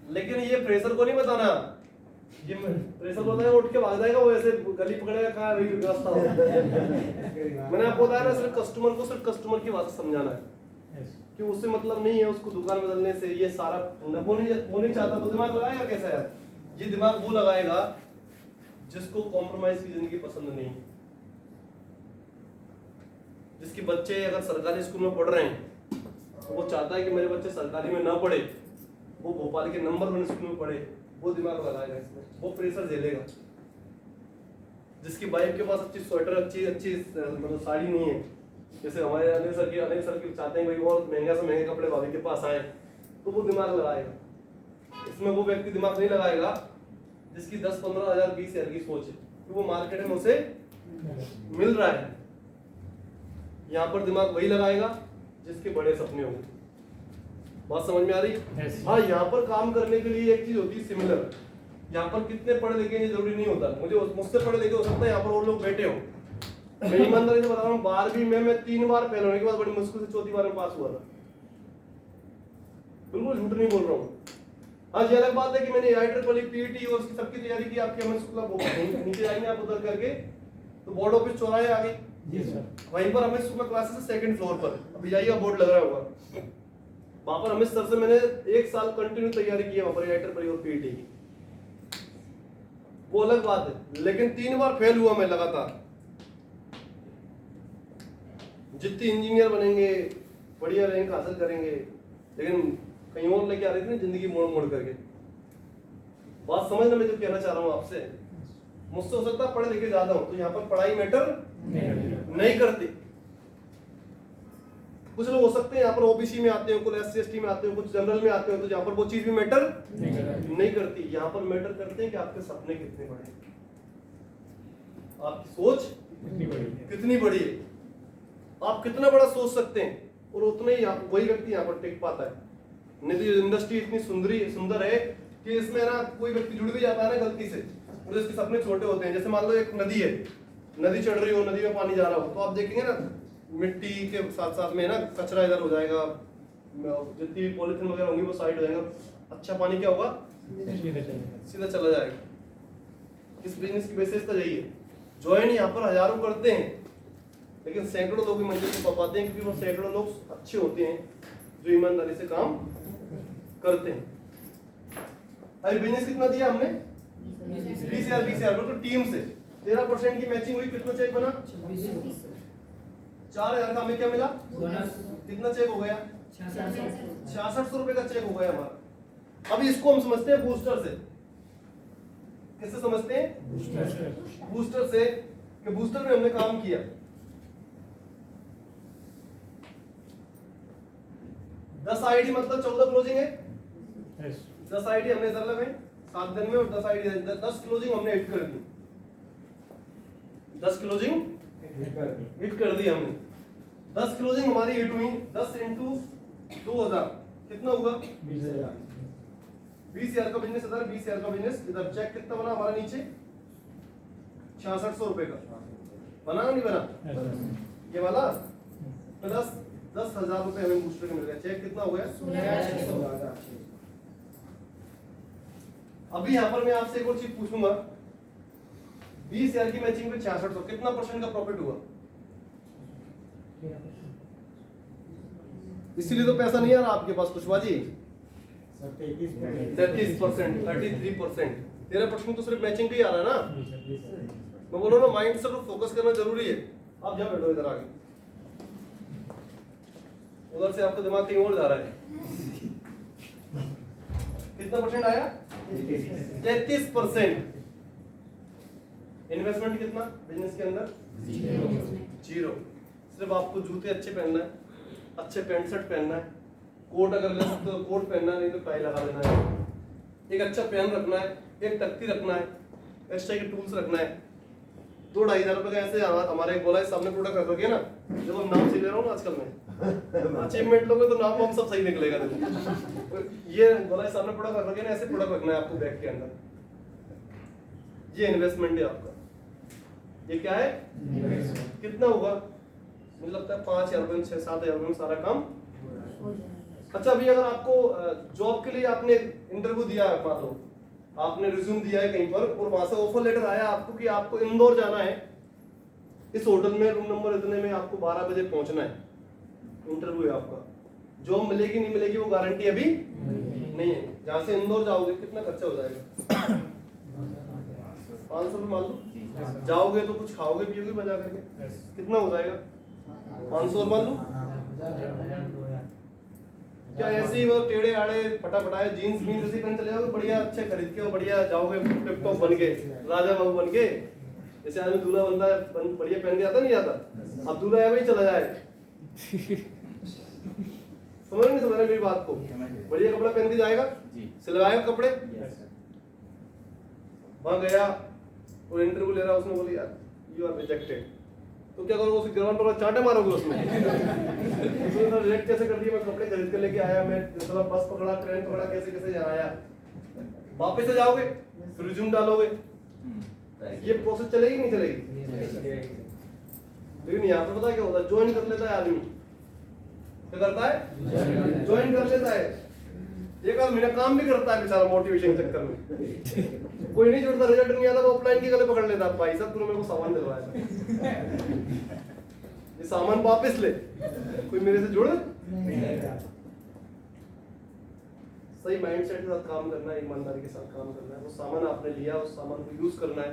लेकिन ये प्रेशर को नहीं बताना, ये प्रेशर को बताएगा उठ के भाग जाएगा, वो ऐसे गली पकड़ेगा कहाँ व्यवस्था हो। मैंने आपको बताया ना, सिर्फ कस्टमर की बात समझाना है कि उससे मतलब नहीं है उसको दुकान बदलने से। ये सारा वो नहीं चाहता तो दिमाग लगाएगा कैसा यार? ये दिमाग वो लगाएगा जिसको कॉम्प्रोमाइज की जिंदगी पसंद नहीं, जिसके बच्चे अगर सरकारी स्कूल में पढ़ रहे हैं तो वो चाहता है कि मेरे बच्चे सरकारी में ना पढ़े, वो भोपाल के नंबर 1 स्कूल में पढ़े, वो दिमाग लगाएगा इसमें, वो प्रेशर झेलेगा। जिसकी वाइफ के पास अच्छी स्वेटर अच्छी मतलब साड़ी नहीं है, जैसे हमारे अनिल सर की चाहते हैं भाई और महंगा से महंगे कपड़े भाभी के पास आए, तो वो दिमाग लगाएगा। इसमें वो व्यक्ति दिमाग नहीं लगाएगा जिसकी 10-15 हजार 20,000 की सोच है, तो वो मार्केट में उसे मिल रहा है। यहाँ पर दिमाग वही लगाएगा जिसके बड़े सपने होंगे। बात समझ में आ रही है? हाँ, यहाँ पर काम करने के लिए एक चीज होती है सिमिलर। यहाँ पर कितने पढ़े लिखे ये जरूरी नहीं होता, मुझसे पढ़े लिखे हो सकता है यहाँ पर और लोग बैठे हो। मैं ईमानदारी से बता रहा हूँ, 12वीं में मैं 3 बार फेल होने के बाद बड़ी मुश्किल से 4थी बार में पास हुआ था। बिल्कुल झूठ नहीं बोल रहा हूँ। हाँ, ये अलग बात है कि मैंने IEEE PET और सबकी तैयारी की। आपके एमएस स्कूल नीचे आएंगे आप उधर करके तो बोर्ड ऑफिस चौराहे आ गई, वहीं पर हमें स्कूल क्लासेस 2nd फ्लोर पर, अभी जाइएगा बोर्ड लग रहा होगा वहां पर। हमें सर से मैंने 1 साल कंटिन्यू तैयारी की है वहां पर IEEE और PET की, वो अलग बात है। लेकिन 3 बार फेल हुआ मैं लगातार। जितनी इंजीनियर बनेंगे, बढ़िया रैंक हासिल करेंगे, लेकिन कहीं और लेके आ रही थी ना जिंदगी मोड़ मोड़ करके। बात समझना मैं जो कहना चाह रहा हूँ आपसे। मुझसे हो सकता है पढ़े लिखे ज्यादा हूं, तो यहाँ पर पढ़ाई मैटर नहीं करती। कुछ लोग हो सकते हैं यहाँ पर ओबीसी में आते हो, कुछ SC ST में आते हो, कुछ जनरल में आते हो, तो यहाँ पर वो चीज भी मैटर नहीं करती। यहाँ पर मैटर करते हैं कि आपके सपने कितने बड़े, आपकी सोच कितनी बड़ी है, आप कितना बड़ा सोच सकते हैं, और उतने ही वही व्यक्ति यहाँ पर टिक पाता है। नहीं तो इंडस्ट्री इतनी सुंदर है कि इसमें ना कोई व्यक्ति जुड़ भी जाता है ना गलती से, और इसके सपने छोटे होते हैं। जैसे मान लो एक नदी है, नदी चढ़ रही हो, नदी में पानी जा रहा हो, तो आप देखेंगे ना मिट्टी के साथ साथ में ना कचरा इधर हो जाएगा, जितनी भी पॉलिथीन वगैरह होंगी वो साइड हो जाएगा, अच्छा पानी क्या होगा, सीधा चला जाएगा। इस बिजनेस की बेसिस तो यही है। ज्वाइन यहाँ पर हजारों करते हैं, लेकिन सैकड़ों लोग ही मंजिल को पा पाते हैं, क्योंकि वो सैकड़ों लोग अच्छे होते हैं जो ईमानदारी से काम करते हैं। अभी बिजनेस कितना दिया हमने? 20,000 बिल्कुल टीम से 13% की मैचिंग हुई, कितना चेक बना? 4,000 का हमें क्या मिला? कितना चेक हो गया? 6600 रुपए का चेक हो गया हमारा। अब इसको हम समझते हैं बूस्टर से। किससे समझते हैं? बूस्टर से, कि बूस्टर में हमने काम किया। 10 आईडी मतलब 14 क्लोजिंग है। 10 आईडी हमने इधर लगाई 7 दिन में, और 10 आईडी 10 क्लोजिंग हमने हिट कर दी। 10 क्लोजिंग हिट कर दी हमने। 10 क्लोजिंग हमारी हिट हुई। 10 इंटू 2000 कितना हुआ? 20,000 का बिजनेस इधर, 20,000 का बिजनेस इधर। चेक कितना बना हमारा नीचे? 6600 रुपए का बना नहीं बना? ये वाला प्लस 10,000 रुपए हमें बूस्टर के मिल गया। चेक कितना हो गया? 16,600। अभी यहाँ पर मैं आपसे एक और चीज पूछूंगा, 20,000 की मैचिंग पे 6600, कितना परसेंट का प्रॉफिट हुआ? इसीलिए तो पैसा नहीं आ रहा आपके पास कुशवा जी। 33%, 33%, 13% तो सिर्फ मैचिंग का ही आ रहा है ना। मैं बोल रहा हूँ माइंड से फोकस करना जरूरी है। आप जब बैठो इधर आगे, उधर से आपका दिमाग कहीं और जा रहा है। कितना परसेंट आया? 33%। इन्वेस्टमेंट कितना बिजनेस के अंदर? 0। सिर्फ आपको जूते अच्छे पहनना है, अच्छे पैंट शर्ट पहनना है, कोट अगर ले सकते हो कोट पहनना है, नहीं तो टाई लगा देना है, एक अच्छा पेन रखना है, एक तख्ती रखना है, एक्स्ट्रा के टूल्स रखना है। 2-2.5 हजार रुपए का ऐसे हमारे एक बोला है सामने प्रोडक्ट रख रखिए ना, जब हम नाम सीख ले रहा हूँ ना आजकल में अचीवमेंट लोगे तो नाम सब सही निकलेगा। देखो ये बोला है सामने प्रोडक्ट रख रखिए ना, ऐसे प्रोडक्ट रखना है आपको बैग के अंदर। ये इन्वेस्टमेंट है आपका। ये क्या है? कितना होगा? मुझे लगता है 5,000 रुपए में 6-7 हजार रुपए में सारा काम। अच्छा, अभी अगर आपको जॉब के लिए आपने इंटरव्यू दिया है, मान लो आपने रिज्यूम दिया है कहीं पर, और वहां से ऑफर लेटर आया आपको कि आपको इंदौर जाना है, इस होटल में रूम नंबर इतने में आपको 12 बजे पहुंचना है, इंटरव्यू है आपका। जॉब मिलेगी नहीं मिलेगी वो गारंटी अभी नहीं है। जहां से इंदौर जाओगे कितना खर्चा हो जाएगा? 500 रुपये मान लो। जाओगे तो कुछ खाओगे पियोगे बजा करके, कितना हो जाएगा? 500 मान लो। क्या ऐसे ही वो टेढ़े आड़े फटाफटाए जीन्स मीन्स ऐसे पहन चले जाओगे, बढ़िया अच्छे खरीद के और बढ़िया जाओगे टिप टॉप बन के, राजा बाबू बन के। जैसे आदमी दूल्हा बनता है बढ़िया पहन के आता नहीं आता, अब दूल्हा ऐसे ही चला जाए। समझ नहीं समझ रहे मेरी बात को? बढ़िया कपड़ा पहन के जाएगा, सिलवाएगा कपड़े, वहां गया और इंटरव्यू ले रहा, उसने बोली यार यू आर रिजेक्टेड, तो क्या करोगे? उस ग्राउंड पर चांटे मारोगे उसमें? उसने रिजेक्ट कैसे कर दिया? मैं कपड़े खरीद के लेके आया, मैं बस पकड़ा, ट्रेन पकड़ा, कैसे कैसे यहाँ आया। वापस से जाओगे, रिज्यूम डालोगे, ये प्रोसेस चलेगी नहीं चलेगी? लेकिन यहाँ पे पता क्या होता है, ज्वाइन कर लेता है आदमी। क्या करता है? ज्वाइन कर लेता है। एक आध महीना काम भी करता है बेचारा मोटिवेशन के चक्कर में। कोई नहीं जुड़ता, रिजल्ट नहीं आता, वो ऑफलाइन के गले पकड़ लेता, भाई साहब तूने मेरे को सामान दिलवाया, ये सामान वापस ले, कोई मेरे से जुड़। सही माइंडसेट के साथ काम करना है, ईमानदारी के साथ काम करना है। वो सामान आपने लिया, उस सामान को यूज करना है।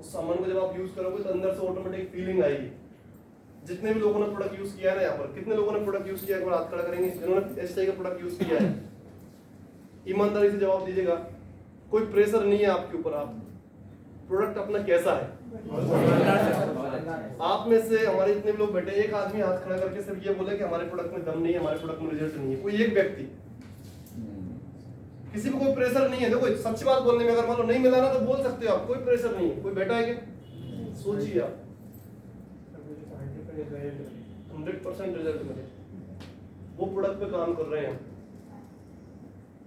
उस सामान को जब आप यूज करोगे तो अंदर से ऑटोमेटिक फीलिंग आएगी। जितने भी लोगों ने प्रोडक्ट यूज किया है ना, यहाँ पर कितने लोगों ने प्रोडक्ट यूज किया है, एक बार हाथ खड़ा करेंगे जिन्होंने एसआई का प्रोडक्ट यूज किया है। ईमानदारी से जवाब दीजिएगा, कोई प्रेशर नहीं है आपके ऊपर, आप प्रोडक्ट अपना कैसा है। आप में से हमारे इतने लोग बैठे, एक आदमी हाथ खड़ा करके सिर्फ ये बोले कि हमारे प्रोडक्ट में दम नहीं है, हमारे प्रोडक्ट में रिजल्ट नहीं है, कोई एक व्यक्ति, किसी को कोई प्रेशर नहीं है। देखो सच्ची बात बोलने में, अगर मान लो नहीं मिला ना तो बोल सकते हो आप, कोई प्रेशर नहीं है। कोई बैठा है क्या? सोचिए आप, 100% रिजल्ट मिले, वो प्रोडक्ट पे काम कर रहे हैं,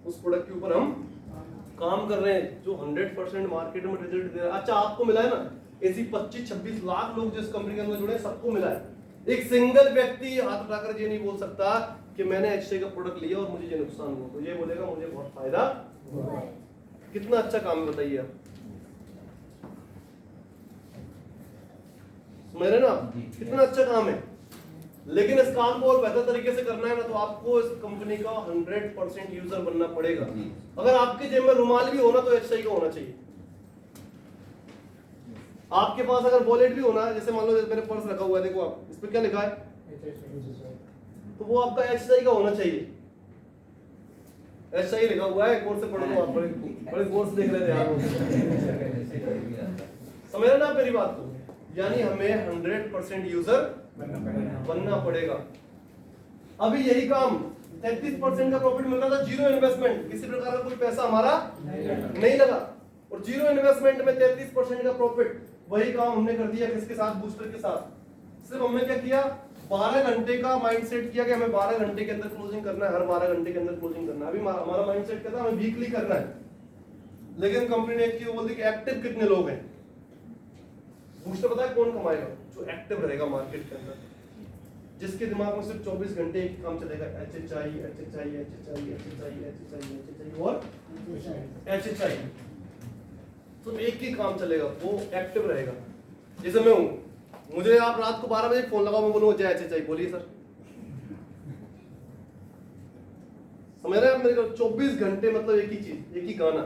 उस प्रोडक्ट के ऊपर हम काम कर रहे हैं जो 100% मार्केट में रिजल्ट दे रहा है। अच्छा, आपको मिला है ना, ऐसी 25-26 लाख लोग जिस कंपनी के अंदर जुड़े, सबको मिला है। एक सिंगल व्यक्ति हाथ उठाकर ये नहीं बोल सकता कि मैंने एक्सरे का प्रोडक्ट लिया और मुझे ये नुकसान हुआ, तो ये बोलेगा मुझे बहुत फायदा हुआ। कितना अच्छा काम है बताइए आप। समझ रहे हैं ना आप? कितना अच्छा काम है। लेकिन इस काम को और बेहतर तरीके से करना है ना, तो आपको इस कंपनी का 100% यूजर बनना पड़ेगा। अगर आपके जेब में रुमाल भी हो ना, तो एचआई का होना चाहिए। आपके पास अगर वॉलेट भी होना, जैसे मान लो मेरे पर्स रखा हुआ है, देखो आप, इस पे क्या लिखा है, तो वो आपका एचआई का होना चाहिए। एचआई लिखा हुआ है, कोर्स से पढ़ो तो आप बड़े कोर्स देख रहे थे आप। समझ रहे ना आप मेरी बात को? यानी हमें 100% यूजर बनना पड़ेगा। अभी यही काम 33% का प्रॉफिट मिल रहा था, जीरो इन्वेस्टमेंट, किसी प्रकार का कोई पैसा हमारा नहीं लगा, और जीरो इन्वेस्टमेंट में 33% का प्रॉफिट। वही काम हमने कर दिया किसके साथ? बूस्टर के साथ। सिर्फ हमने क्या किया, 12 घंटे का माइंडसेट किया कि हमें 12 घंटे के अंदर क्लोजिंग करना है, हर 12 घंटे के अंदर क्लोजिंग करना है। अभी हमारा माइंडसेट क्या था, हमें वीकली करना है। लेकिन कंपनी ने एक चीज बोल दी कि एक्टिव कितने लोग हैं। बूस्टर पता है कौन कमाएगा? जो एक्टिव रहेगा मार्केट के अंदर, जिसके दिमाग में सिर्फ 24 घंटे एक काम चलेगा, एचएचआई एचएचआई एचएचआई एचएचआई एचएचआई एचएचआई और एचएचआई, तो एक ही काम चलेगा, वो एक्टिव रहेगा। जैसे मैं हूं, मुझे आप रात को 12 बजे फोन लगाओ, मैं बोलूंगा जय एचएचआई, बोलिए सर। समझ रहे हैं आप मेरे को? 24 घंटे मतलब एक ही चीज, एक ही गाना।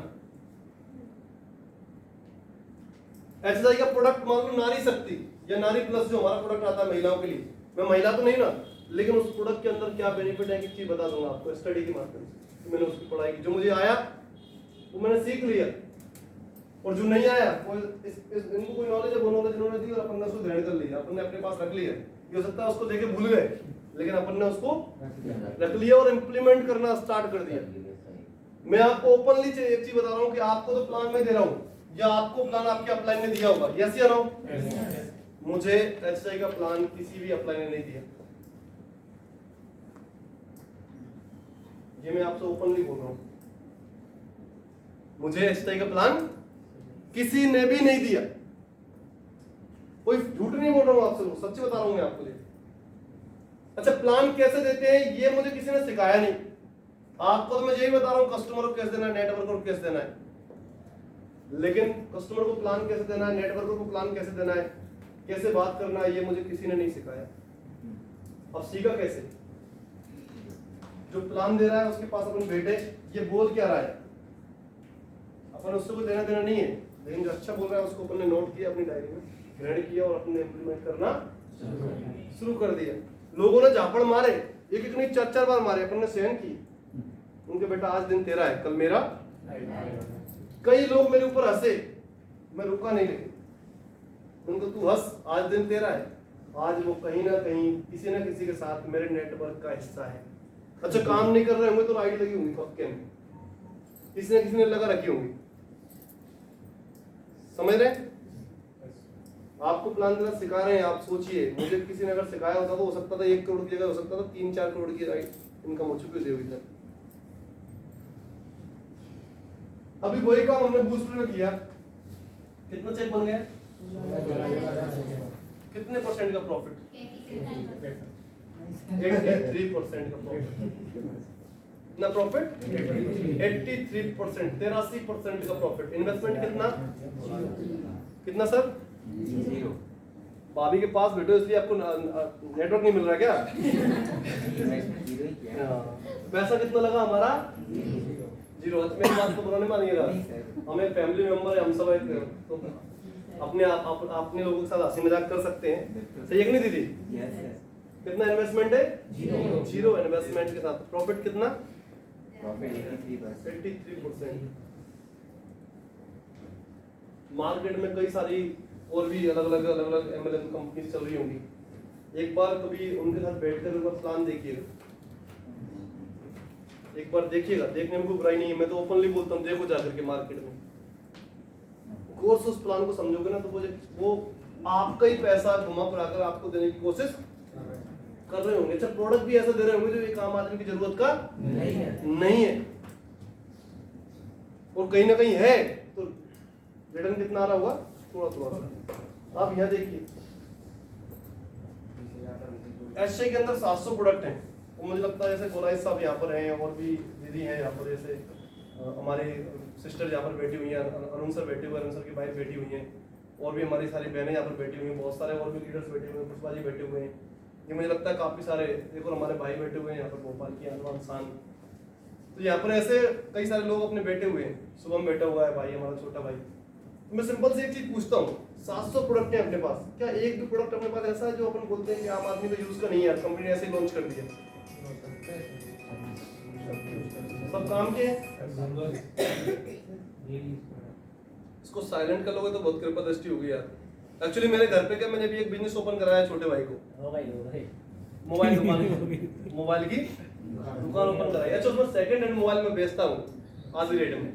एचएचआई का प्रोडक्ट मान लो नारी शक्ति या नारी प्लस, जो हमारा प्रोडक्ट आता है महिलाओं के लिए, मैं महिला तो नहीं ना, लेकिन उस प्रोडक्ट के अंदर क्या बेनिफिट है कि चीज बता दूंगा आपको स्टडी के माध्यम से। मैंने उसकी पढ़ाई की, जो मुझे आया वो मैंने सीख लिया, और जो नहीं आया वो इनको कोई नॉलेज है, वो नॉलेज इन्होंने दी और अपन ने उसको ग्रहण कर लिया, अपन ने अपने पास रख लिया। ये हो सकता है उसको देखे भूल गए, लेकिन अपन ने उसको रख लिया और इम्प्लीमेंट करना स्टार्ट कर दिया। मैं आपको ओपनली एक चीज बता रहा हूँ कि आपको तो प्लान में दे रहा हूँ, या आपको प्लान आपके अपलाइन ने दिया होगा, यस या नो? मुझे एचआई का प्लान किसी भी अपलाइन ने नहीं दिया। ये मैं आपसे ओपनली बोल रहा हूं, मुझे एचआई का प्लान किसी ने भी नहीं दिया। कोई झूठ नहीं बोल रहा हूं आपसे, सच्ची बता रहा हूं मैं आपको। अच्छा, प्लान कैसे देते हैं ये मुझे किसी ने सिखाया नहीं। आपको तो मैं यही बता रहा हूं, कस्टमर को कैसे देना है, नेटवर्कर को कैसे देना है, लेकिन कस्टमर को प्लान कैसे देना है, नेटवर्कर को प्लान कैसे देना है, कैसे बात करना है, ये मुझे किसी ने नहीं सिखाया। अब सीखा कैसे? जो प्लान दे रहा है उसके पास अपन बैठे, ये बोल क्या रहा है, अपन उससे कोई देना देना नहीं है, लेकिन जो अच्छा बोल रहा है उसको अपन ने नोट किया, अपनी डायरी में ग्रहण किया और अपने इम्प्लीमेंट करना शुरू कर दिया। लोगों ने झापड़ मारे, एक एक नहीं 4-4 बार मारे, अपन ने सहन की। उनके बेटा आज दिन तेरा है, कल मेरा। कई लोग मेरे ऊपर हंसे, मैं रुका नहीं, लेकिन उनको तू हंस, आज दिन तेरा है। आज वो कहीं ना कहीं किसी ना किसी के साथ मेरे नेटवर्क का हिस्सा है। अच्छा, काम नहीं कर रहे होंगे तो आईडी लगी होंगी पक्के में, किसी न किसी ने लगा रखी होंगी। समझ रहे? आपको प्लान देना सिखा रहे हैं, आप सोचिए, मुझे किसी ने अगर सिखाया होता तो हो सकता था 1 करोड़ की जगह हो सकता था 3-4 करोड़ की इनकम हो चुकी होगी सर। अभी वही काम हमने बूस्टर में किया, कितना चेक बन गया, कितने परसेंट का प्रॉफिट? 83% का प्रॉफिट। कितना प्रॉफिट? 83%, 83% का प्रॉफिट। इन्वेस्टमेंट कितना? कितना सर? भाभी के पास बैठो इसलिए आपको नेटवर्क नहीं मिल रहा क्या? पैसा कितना लगा हमारा? 0। मेरी बात को बुरा नहीं मानिएगा, हमें फैमिली मेंबर है, हम सब एक तो अपने लोगों के साथ हंसी मजाक कर सकते हैं, सही है कि नहीं दीदी? कितना इन्वेस्टमेंट है? 0 इन्वेस्टमेंट के साथ प्रॉफिट कितना? 83%। मार्केट में कई सारी और भी अलग अलग एमएलएम कंपनी चल रही होंगी। एक बार कभी उनके साथ बैठकर उनका प्लान देखिएगा, एक बार देखिएगा, देखने में कोई बुराई नहीं है, मैं तो ओपनली बोलता हूँ, देखो जाकर के मार्केट में कोर्स उस प्लान को समझोगे ना, तो वो आपका ही पैसा घुमा फिराकर आपको देने की कोशिश कर रहे होंगे। अच्छा, प्रोडक्ट भी ऐसा दे रहे होंगे जो एक आम आदमी की जरूरत का नहीं है, और कहीं ना कहीं है, तो रिटर्न कितना आ रहा होगा? थोड़ा सा। आप यहाँ देखिए, एचआई के अंदर 700 प्रोडक्ट हैं, और मुझे लगता है जैसे गोलाई साहब यहाँ पर हैं, और भी दीदी हैं यहाँ पर, जैसे हमारे सिस्टर यहाँ पर बैठी हुई हैं, अरुण सर बैठे हुए हैं, अरुण सर की वाइफ बैठी हुई हैं, और भी हमारी सारी बहनें यहाँ पर बैठी हुई हैं, बहुत सारे और भी लीडर्स बैठे हुए हैं, पुष्पा जी बैठे हुए हैं, ये मुझे लगता है काफ़ी सारे, देखो हमारे भाई बैठे हुए हैं यहाँ पर, भोपाल की अनवान शान। तो यहाँ पर ऐसे कई सारे लोग अपने बैठे हुए हैं, शुभम बैठा हुआ है भाई, हमारा छोटा भाई। तो मैं सिंपल से एक चीज़ पूछता हूँ, 700 प्रोडक्ट हैं अपने पास, क्या एक भी प्रोडक्ट अपने पास ऐसा है जो अपन बोलते हैं कि आम आदमी तो यूज़ का नहीं है, कंपनी ने ऐसे ही लॉन्च कर दिया? सब काम के हैं। इसको साइलेंट कर लोगे तो बहुत कृपा दृष्टि होगी यार। एक्चुअली मेरे घर पे क्या, मैंने भी एक बिजनेस ओपन कराया छोटे भाई को, हो गई मोबाइल दुकान, मोबाइल की दुकान ओपन कराई। अच्छा, उसमें सेकंड हैंड मोबाइल में बेचता हूँ आधी रेट में।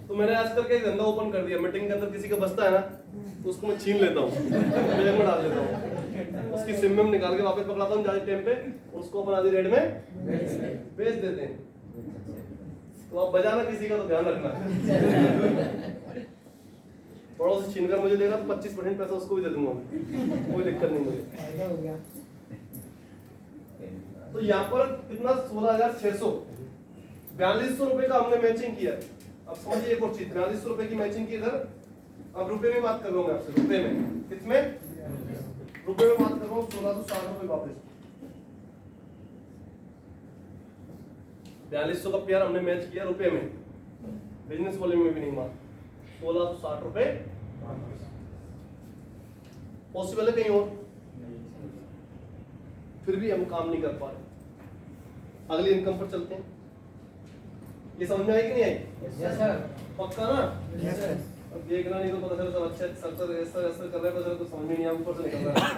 तो मैंने आजकल क्या धंधा ओपन कर दिया, मीटिंग के अंदर किसी का बचता है ना तो उसको मैं छीन लेता हूँ, बैग में डाल देता हूँ, उसकी सिम में निकाल के वापस पकड़ाता हूँ ज्यादा टाइम पे, उसको अपन आधी रेट में बेच देते हैं। तो आप बजाना किसी का तो ध्यान रखना, पड़ोस से छीनकर मुझे देगा तो 25% पैसा उसको भी दे दूंगा, कोई दिक्कत नहीं मुझे। तो यहाँ पर कितना 16,600, 4200 रुपए का हमने मैचिंग किया। अब समझिए एक और चीज, 4200 रुपए की मैचिंग की इधर। अब रुपए में बात कर रहा हूँ मैं आपसे, रुपए में कितने, रुपए में बात कर रहा हूँ 1660 रुपए वापस। 4200 का प्यार हमने मैच किया रुपए में, बिजनेस वॉल्यूम में भी नहीं मार, 1660 रुपए पॉसिबल है कहीं और, फिर भी हम काम नहीं कर पा रहे। अगली इनकम पर चलते हैं। ये समझ में आई कि नहीं आई? Yes sir. पक्का ना? Yes sir. अब देखना नहीं तो पता चला सब अच्छे सर ऐसा कर रहे हैं, पता तो समझ में नहीं आया, ऊपर से निकल रहा है।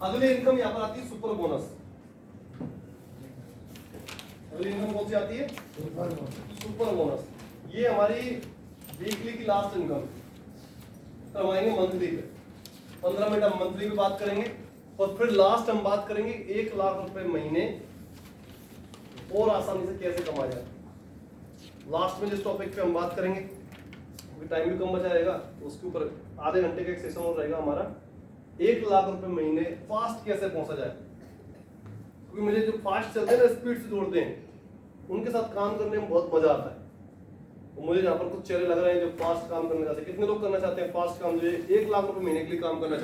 अगली इनकम यहाँ पर आती है सुपर बोनस। अगली इनकम कौन सी आती है? Super bonus. ये हमारी वीकली की लास्ट इनकम करवाएंगे मंथली पे। 15 मिनट हम मंथली पे बात करेंगे और फिर लास्ट हम बात करेंगे 1 लाख रुपए महीने और आसानी से कैसे कमा जाए। लास्ट में जिस टॉपिक पे हम बात करेंगे, टाइम भी कम बचा रहेगा तो उसके ऊपर आधे घंटे का एक सेशन और रहेगा हमारा, 1 लाख रुपए महीने फास्ट कैसे पहुंचा जाए। क्योंकि मुझे जो फास्ट चलते हैं ना, स्पीड से दौड़ते हैं, उनके साथ काम करने में बहुत मजा आता है। तो मुझे यहाँ पर कुछ चेहरे लग रहे हैं जो फास्ट काम करना चाहते हैं। कितने लोग करना चाहते हैं फास्ट काम, जो 1 लाख रुपए महीने के लिए काम करना चाहते हैं?